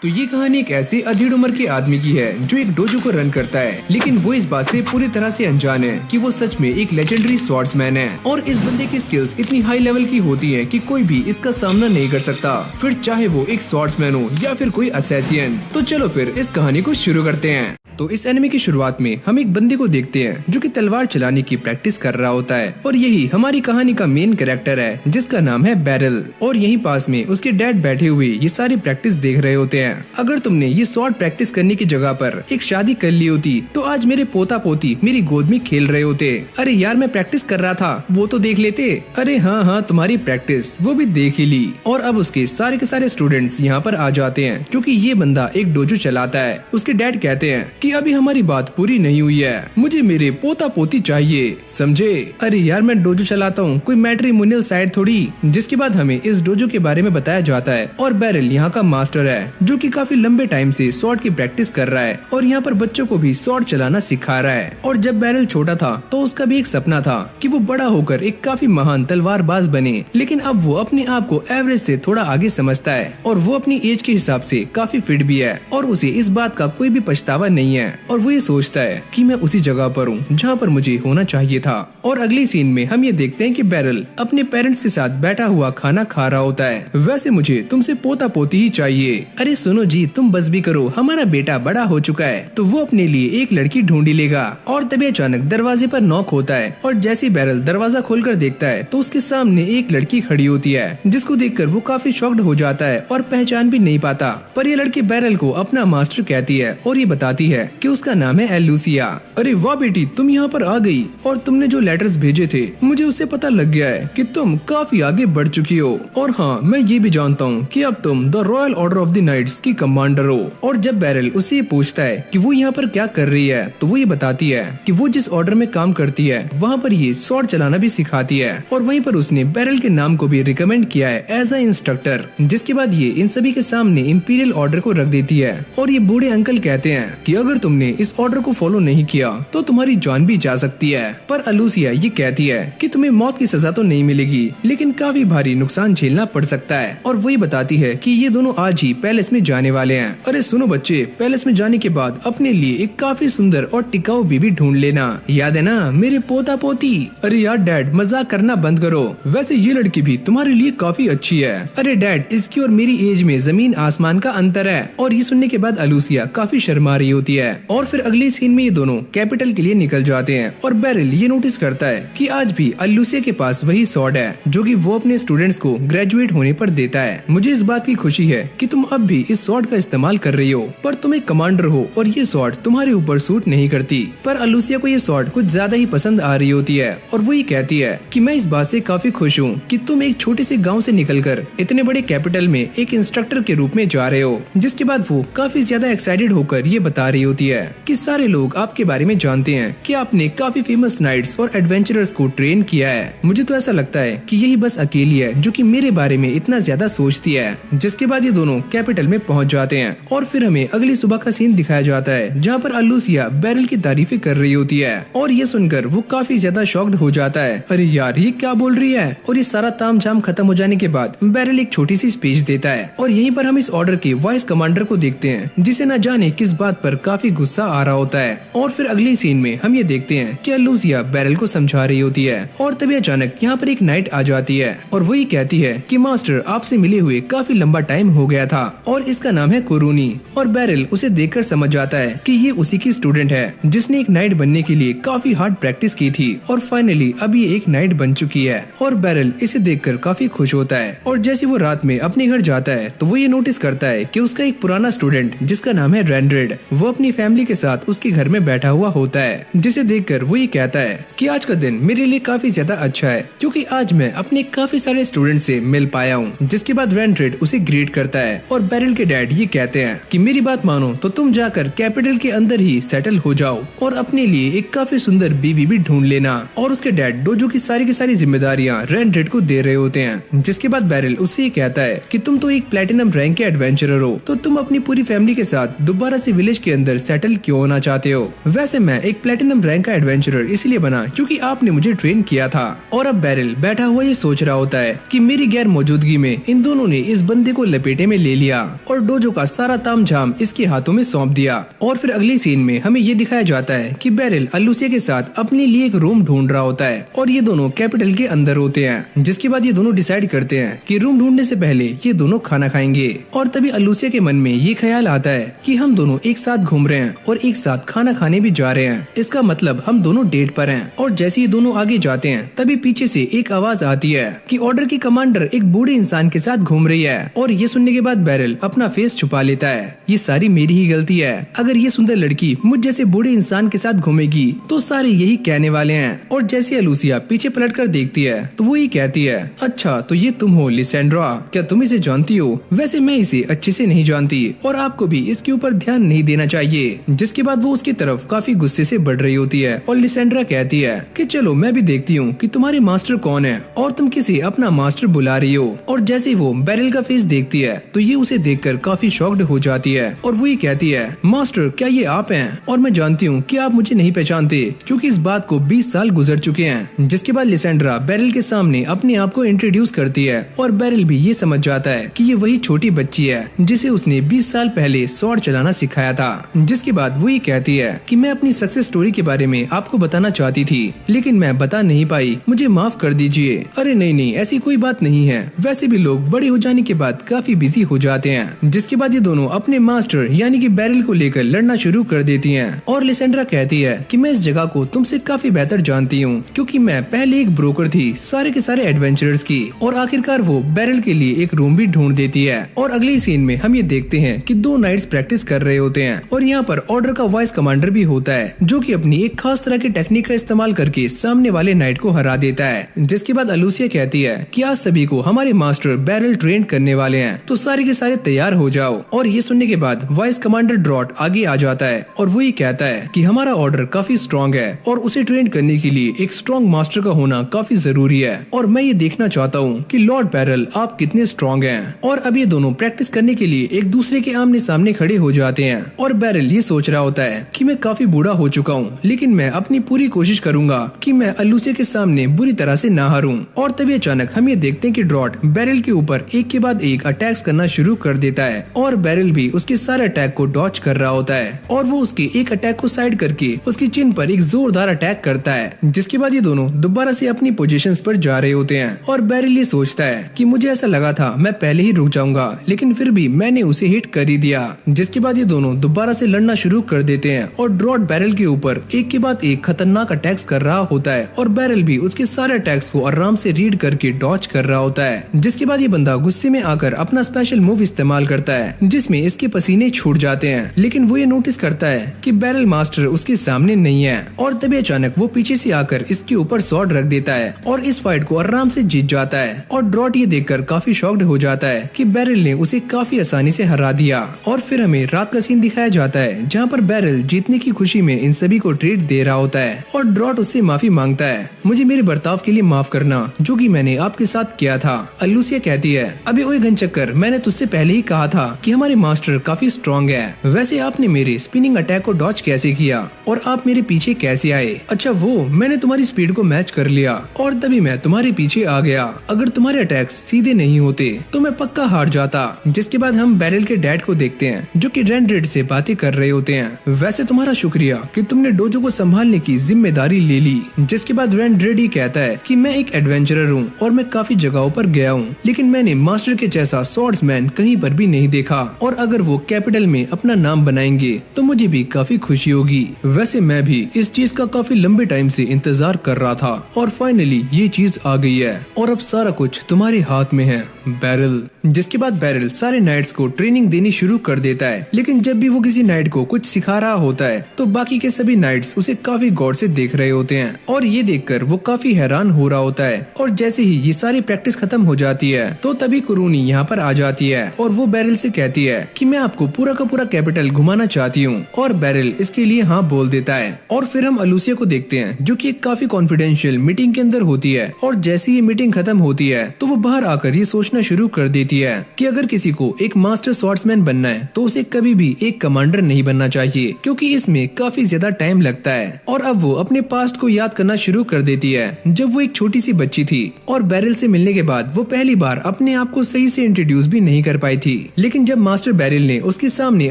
तो ये कहानी एक ऐसे अधेड़ उम्र के आदमी की है जो एक डोजो को रन करता है, लेकिन वो इस बात से पूरी तरह से अनजान है कि वो सच में एक लेजेंडरी स्वॉर्ड्समैन है और इस बंदे की स्किल्स इतनी हाई लेवल की होती है कि कोई भी इसका सामना नहीं कर सकता, फिर चाहे वो एक स्वॉर्ड्समैन हो या फिर कोई असैसिन। तो चलो फिर इस कहानी को शुरू करते हैं। तो इस एनिमे की शुरुआत में हम एक बंदे को देखते हैं जो कि तलवार चलाने की प्रैक्टिस कर रहा होता है और यही हमारी कहानी का मेन कैरेक्टर है जिसका नाम है बैरल। और यहीं पास में उसके डैड बैठे हुए ये सारी प्रैक्टिस देख रहे होते हैं। अगर तुमने ये स्वॉर्ड प्रैक्टिस करने की जगह पर एक शादी कर ली होती तो आज मेरे पोता पोती मेरी गोद में खेल रहे होते। अरे यार मैं प्रैक्टिस कर रहा था वो तो देख लेते। अरे हाँ तुम्हारी प्रैक्टिस वो भी देख ही ली। और अब उसके सारे के सारे स्टूडेंट्स यहाँ पर आ जाते हैं क्योंकि ये बंदा एक डोजो चलाता है। उसके डैड कहते हैं कि अभी हमारी बात पूरी नहीं हुई है, मुझे मेरे पोता पोती चाहिए, समझे। अरे यार मैं डोजो चलाता हूँ, कोई मैट्रिमोनियल साइट थोड़ी। जिसके बाद हमें इस डोजो के बारे में बताया जाता है और बैरल यहाँ का मास्टर है जो कि काफी लंबे टाइम से स्वॉर्ड की प्रैक्टिस कर रहा है और यहाँ पर बच्चों को भी स्वॉर्ड चलाना सिखा रहा है। और जब बैरल छोटा था तो उसका भी एक सपना था कि वो बड़ा होकर एक काफी महान तलवारबाज बने, लेकिन अब वो अपने आप को एवरेज से थोड़ा आगे समझता है और वो अपनी एज के हिसाब से काफी फिट भी है और उसे इस बात का कोई भी पछतावा नहीं है और वो ये सोचता है कि मैं उसी जगह पर हूँ जहाँ पर मुझे होना चाहिए था। और अगले सीन में हम ये देखते हैं कि बैरल अपने पेरेंट्स के साथ बैठा हुआ खाना खा रहा होता है। वैसे मुझे तुमसे पोता पोती ही चाहिए। अरे सुनो जी तुम बस भी करो, हमारा बेटा बड़ा हो चुका है तो वो अपने लिए एक लड़की ढूंढी लेगा। और तभी अचानक दरवाजे पर नॉक होता है और जैसे बैरल दरवाजा खोलकर देखता है तो उसके सामने एक लड़की खड़ी होती है जिसको देखकर वो काफी शॉक्ड हो जाता है और पहचान भी नहीं पाता। पर ये लड़की बैरल को अपना मास्टर कहती है और ये बताती है कि उसका नाम है एलूसिया। अरे वाह बेटी तुम यहाँ पर आ गई और तुमने जो लेटर्स भेजे थे मुझे उससे पता लग गया है कि तुम काफी आगे बढ़ चुकी हो। और हाँ मैं ये भी जानता हूँ कि अब तुम the royal order of the knights की कमांडर हो। और जब बैरल उससे पूछता है कि वो यहाँ पर क्या कर रही है तो वो ये बताती है कि वो जिस ऑर्डर में काम करती है वहाँ पर ये स्वॉर्ड चलाना भी सिखाती है और वहीं पर उसने बैरल के नाम को भी रिकमेंड किया है एज अ इंस्ट्रक्टर। जिसके बाद ये इन सभी के सामने इंपीरियल ऑर्डर को रख देती है और ये बूढ़े अंकल कहते हैं कि अगर तुमने इस ऑर्डर को फॉलो नहीं किया तो तुम्हारी जान भी जा सकती है। पर अलूसिया ये कहती है कि तुम्हें मौत की सजा तो नहीं मिलेगी लेकिन काफी भारी नुकसान झेलना पड़ सकता है। और वही बताती है कि ये दोनों आज ही पैलेस में जाने वाले हैं। अरे सुनो बच्चे, पैलेस में जाने के बाद अपने लिए एक काफी सुंदर और टिकाऊ बीवी ढूंढ लेना, याद है ना मेरे पोता पोती। अरे यार डैड मजाक करना बंद करो, वैसे ये लड़की भी तुम्हारे लिए काफी अच्छी है। अरे डैड इसकी और मेरी एज में जमीन आसमान का अंतर है। और ये सुनने के बाद अलूसिया काफी शर्मा रही होती है। और फिर अगले सीन में ये दोनों कैपिटल के लिए निकल जाते हैं और बैरल ये नोटिस करता है कि आज भी अलूसिया के पास वही स्वॉर्ड है जो कि वो अपने स्टूडेंट्स को ग्रेजुएट होने पर देता है। मुझे इस बात की खुशी है कि तुम अब भी इस स्वॉर्ड का इस्तेमाल कर रही हो, पर तुम एक कमांडर हो और ये स्वॉर्ड तुम्हारे ऊपर सूट नहीं करती। पर अलूसिया को ये स्वॉर्ड कुछ ज्यादा ही पसंद आ रही होती है और वो ये कहती है कि मैं इस बात से काफी खुश हूँ कि तुम एक छोटे से गाँव से निकलकर इतने बड़े कैपिटल में एक इंस्ट्रक्टर के रूप में जा रहे हो। जिसके बाद वो काफी ज्यादा एक्साइटेड होकर ये बता रही होती है कि सारे लोग आपके बारे में जानते हैं कि आपने काफी फेमस नाइट्स और एडवेंचरर्स को ट्रेन किया है। मुझे तो ऐसा लगता है कि यही बस अकेली है जो कि मेरे बारे में इतना ज्यादा सोचती है। जिसके बाद ये दोनों कैपिटल में पहुंच जाते हैं और फिर हमें अगली सुबह का सीन दिखाया जाता है जहाँ पर अलूसिया बैरल की तारीफें कर रही होती है और ये सुनकर वो काफी ज्यादा शॉक्ड हो जाता है। अरे यार ये क्या बोल रही है। और ये सारा तामझाम खत्म हो जाने के बाद बैरल एक छोटी सी स्पीच देता है और यहीं पर हम इस ऑर्डर के वाइस कमांडर को देखते हैं जिसे न जाने किस बात पर काफी गुस्सा आ रहा होता है। और फिर अगले सीन में हम ये देखते हैं कि अलूसिया बैरल को समझा रही होती है और तभी अचानक यहाँ पर एक नाइट आ जाती है और वही कहती है कि मास्टर आपसे मिले हुए काफी लंबा टाइम हो गया था और इसका नाम है कुरूनी। और बैरल उसे देखकर समझ जाता है कि ये उसी की स्टूडेंट है जिसने एक नाइट बनने के लिए काफी हार्ड प्रैक्टिस की थी और फाइनली अब ये एक नाइट बन चुकी है। और बैरल इसे देखकर काफी खुश होता है और जैसे वो रात में अपने घर जाता है तो वो ये नोटिस करता है कि उसका एक पुराना स्टूडेंट जिसका नाम है रेंड्रेड वो अपनी फैमिली के साथ उसके घर में बैठा हुआ होता है। जिसे देखकर वो ये कहता है कि आज का दिन मेरे लिए काफी ज्यादा अच्छा है क्योंकि आज मैं अपने काफी सारे स्टूडेंट से मिल पाया हूँ। जिसके बाद रेंड्रेड उसे ग्रीट करता है और बैरल के डैड ये कहते हैं कि मेरी बात मानो तो तुम जाकर कैपिटल के अंदर ही सेटल हो जाओ और अपने लिए एक काफी सुंदर बीवी भी ढूंढ लेना। और उसके डैड डोजो की सारी जिम्मेदारियां रेंड्रेड को दे रहे होते हैं। जिसके बाद बैरल उससे ये कहता है कि तुम तो एक प्लेटिनम रैंक के एडवेंचरर हो तो तुम अपनी पूरी फैमिली के साथ दोबारा से विलेज के अंदर अंदर सेटल क्यों होना चाहते हो? वैसे मैं एक प्लेटिनम रैंक का एडवेंचरर इसलिए बना क्योंकि आपने मुझे ट्रेन किया था। और अब बैरल बैठा हुआ ये सोच रहा होता है कि मेरी गैर मौजूदगी में इन दोनों ने इस बंदे को लपेटे में ले लिया और डोजो का सारा तामझाम इसके हाथों में सौंप दिया। और फिर अगले सीन में हमें ये दिखाया जाता है कि बैरल अलूसिया के साथ अपने लिए एक रूम ढूंढ रहा होता है और ये दोनों कैपिटल के अंदर होते हैं। जिसके बाद ये दोनों डिसाइड करते हैं कि रूम ढूंढने से पहले ये दोनों खाना खाएंगे। और तभी अलूसिया के मन में ये ख्याल आता है कि हम दोनों एक साथ घूम रहे हैं और एक साथ खाना खाने भी जा रहे हैं, इसका मतलब हम दोनों डेट पर हैं। और जैसे ये दोनों आगे जाते हैं तभी पीछे से एक आवाज आती है कि ऑर्डर की कमांडर एक बूढ़े इंसान के साथ घूम रही है। और ये सुनने के बाद बैरल अपना फेस छुपा लेता है। ये सारी मेरी ही गलती है, अगर ये सुंदर लड़की मुझ जैसे बूढ़े इंसान के साथ घूमेगी तो सारे यही कहने वाले हैं। और जैसे अलूसिया पीछे पलटकर देखती है तो वो ही कहती है, अच्छा तो ये तुम हो लिसेंड्रा, क्या तुम इसे जानती हो? वैसे मैं इसे अच्छे से नहीं जानती और आपको भी इसके ऊपर ध्यान नहीं देना चाहिए। जिसके बाद वो उसकी तरफ काफी गुस्से से बढ़ रही होती है और लिसेंड्रा कहती है कि चलो मैं भी देखती हूँ कि तुम्हारे मास्टर कौन है और तुम किसे अपना मास्टर बुला रही हो। और जैसे वो बैरल का फेस देखती है तो ये उसे देखकर काफी शॉक्ड हो जाती है और वो ही कहती है, मास्टर क्या ये आप हैं? और मैं जानती हूँ कि आप मुझे नहीं पहचानते क्योंकि इस बात को 20 साल गुजर चुके हैं। जिसके बाद लिसेंड्रा बैरल के सामने अपने आप को इंट्रोड्यूस करती है और बैरल भी ये समझ जाता है कि ये वही छोटी बच्ची है जिसे उसने 20 साल पहले स्वॉर्ड चलाना सिखाया था। जिसके बाद वो ये कहती है कि मैं अपनी सक्सेस स्टोरी के बारे में आपको बताना चाहती थी लेकिन मैं बता नहीं पाई, मुझे माफ कर दीजिए। अरे नहीं, ऐसी कोई बात नहीं है, वैसे भी लोग बड़े हो जाने के बाद काफी बिजी हो जाते हैं। जिसके बाद ये दोनों अपने मास्टर यानी कि बैरल को लेकर लड़ना शुरू कर देती हैं। और लिसेंड्रा कहती है कि मैं इस जगह को तुमसे काफी बेहतर जानती हूँ क्योंकि मैं पहले एक ब्रोकर थी सारे के सारे एडवेंचरर्स की। और आखिरकार वो बैरल के लिए एक रूम भी ढूंढ देती है। और अगले सीन में हम ये देखते हैं कि 2 नाइट्स प्रैक्टिस कर रहे होते हैं और यहाँ पर ऑर्डर का वाइस कमांडर भी होता है जो कि अपनी एक खास तरह की टेक्निक का इस्तेमाल करके सामने वाले नाइट को हरा देता है। जिसके बाद अलूसिया कहती है कि आज सभी को हमारे मास्टर बैरल ट्रेन करने वाले हैं तो सारे के सारे तैयार हो जाओ। और ये सुनने के बाद वाइस कमांडर ड्रॉट आगे आ जाता है और वो ये कहता है कि हमारा ऑर्डर काफी स्ट्रॉन्ग है और उसे ट्रेन करने के लिए एक स्ट्रॉन्ग मास्टर का होना काफी जरूरी है और मैं ये देखना चाहता हूँ कि लॉर्ड बैरल आप कितने स्ट्रॉन्ग हैं। और अब ये दोनों प्रैक्टिस करने के लिए एक दूसरे के आमने सामने खड़े हो जाते हैं और बैरल ये सोच रहा होता है कि मैं काफी बूढ़ा हो चुका हूँ लेकिन मैं अपनी पूरी कोशिश करूंगा कि मैं अलूसिया के सामने बुरी तरह से ना हारूं। और तभी अचानक हम ये देखते हैं कि ड्रॉट बैरल के ऊपर एक के बाद एक अटैक्स करना शुरू कर देता है और बैरल भी उसके सारे अटैक को डॉच कर रहा होता है और वो उसके एक अटैक को साइड करके उसकी चिन पर एक जोरदार अटैक करता है। जिसके बाद ये दोनों दोबारा से अपनी पोजीशंस पर जा रहे होते हैं और बैरल ये सोचता है कि मुझे ऐसा लगा था मैं पहले ही रुक जाऊंगा लेकिन फिर भी मैंने उसे हिट कर ही दिया। जिसके बाद ये दोनों दोबारा से लड़ना शुरू कर देते हैं और ड्रॉट बैरल के ऊपर एक के बाद एक खतरनाक अटैक्स कर रहा होता है और बैरल भी उसके सारे अटैक्स को आराम से रीड करके डॉच कर रहा होता है। जिसके बाद ये बंदा गुस्से में आकर अपना स्पेशल मूव इस्तेमाल करता है जिसमें इसके पसीने छूट जाते हैं लेकिन वो ये नोटिस करता है कि बैरल मास्टर उसके सामने नहीं है। और तभी अचानक वो पीछे से आकर इसके ऊपर स्वॉर्ड रख देता है और इस फाइट को आराम से जीत जाता है। और ड्रॉट ये देखकर काफी शॉक्ड हो जाता है कि बैरल ने उसे काफी आसानी से हरा दिया। और फिर हमें रात का सीन दिखाया जाता है जहाँ पर बैरल जीतने की खुशी में इन सभी को ट्रीट दे रहा होता है और ड्रॉट उससे माफी मांगता है, मुझे मेरे बर्ताव के लिए माफ करना जो कि मैंने आपके साथ किया था। अलूसिया कहती है, अबे ओए घनचक्कर, मैंने तुझसे पहले ही कहा था कि हमारे मास्टर काफी स्ट्रॉन्ग है, वैसे आपने मेरे स्पिनिंग अटैक को डॉच कैसे किया और आप मेरे पीछे कैसे आए? अच्छा वो मैंने तुम्हारी स्पीड को मैच कर लिया और तभी मैं तुम्हारे पीछे आ गया, अगर तुम्हारे अटैक्स सीधे नहीं होते तो मैं पक्का हार जाता। जिसके बाद हम बैरल के डैड को देखते हैं जो कि रेंड्रेड से बातें कर रहे होते हैं, वैसे तुम्हारा शुक्रिया कि तुमने डोजो को संभालने की जिम्मेदारी ले ली। जिसके बाद रेंड्रेड ही कहता है कि मैं एक एडवेंचरर हूँ और मैं काफी जगहों पर गया हूँ लेकिन मैंने मास्टर के जैसा स्वॉर्ड्समैन कहीं पर भी नहीं देखा और अगर वो कैपिटल में अपना नाम बनाएंगे तो मुझे भी काफी खुशी होगी। वैसे मैं भी इस चीज का काफी लंबे टाइम से इंतजार कर रहा था और फाइनली ये चीज आ गई है और अब सारा कुछ तुम्हारे हाथ में है बैरल। जिसके बाद बैरल सारे नाइट्स को ट्रेनिंग देनी शुरू कर देता है लेकिन जब भी वो किसी नाइट को कुछ सिखा रहा होता है तो बाकी के सभी नाइट्स उसे काफी गौर से देख रहे होते हैं और ये देखकर वो काफी हैरान हो रहा होता है। और जैसे ही ये सारी प्रैक्टिस खत्म हो जाती है तो तभी कुरूनी यहाँ पर आ जाती है और वो बैरल से कहती है कि मैं आपको पूरा का पूरा कैपिटल घुमाना चाहती हूँ और बैरल इसके लिए हाँ बोल देता है। और फिर हम अलूसिया को देखते हैं जो कि एक काफी कॉन्फिडेंशियल मीटिंग के अंदर होती है और जैसे ये मीटिंग खत्म होती है तो वो बाहर आकर ये सोचने सोचना शुरू कर देती है कि अगर किसी को एक मास्टर स्वॉर्ड्समैन बनना है तो उसे कभी भी एक कमांडर नहीं बनना चाहिए, क्योंकि इसमें काफी ज्यादा टाइम लगता है। और अब वो अपने पास्ट को याद करना शुरू कर देती है जब वो एक छोटी सी बच्ची थी और बैरिल से मिलने के बाद वो पहली बार अपने आप को सही से इंट्रोड्यूस भी नहीं कर पाई थी। लेकिन जब मास्टर बैरिल ने उसके सामने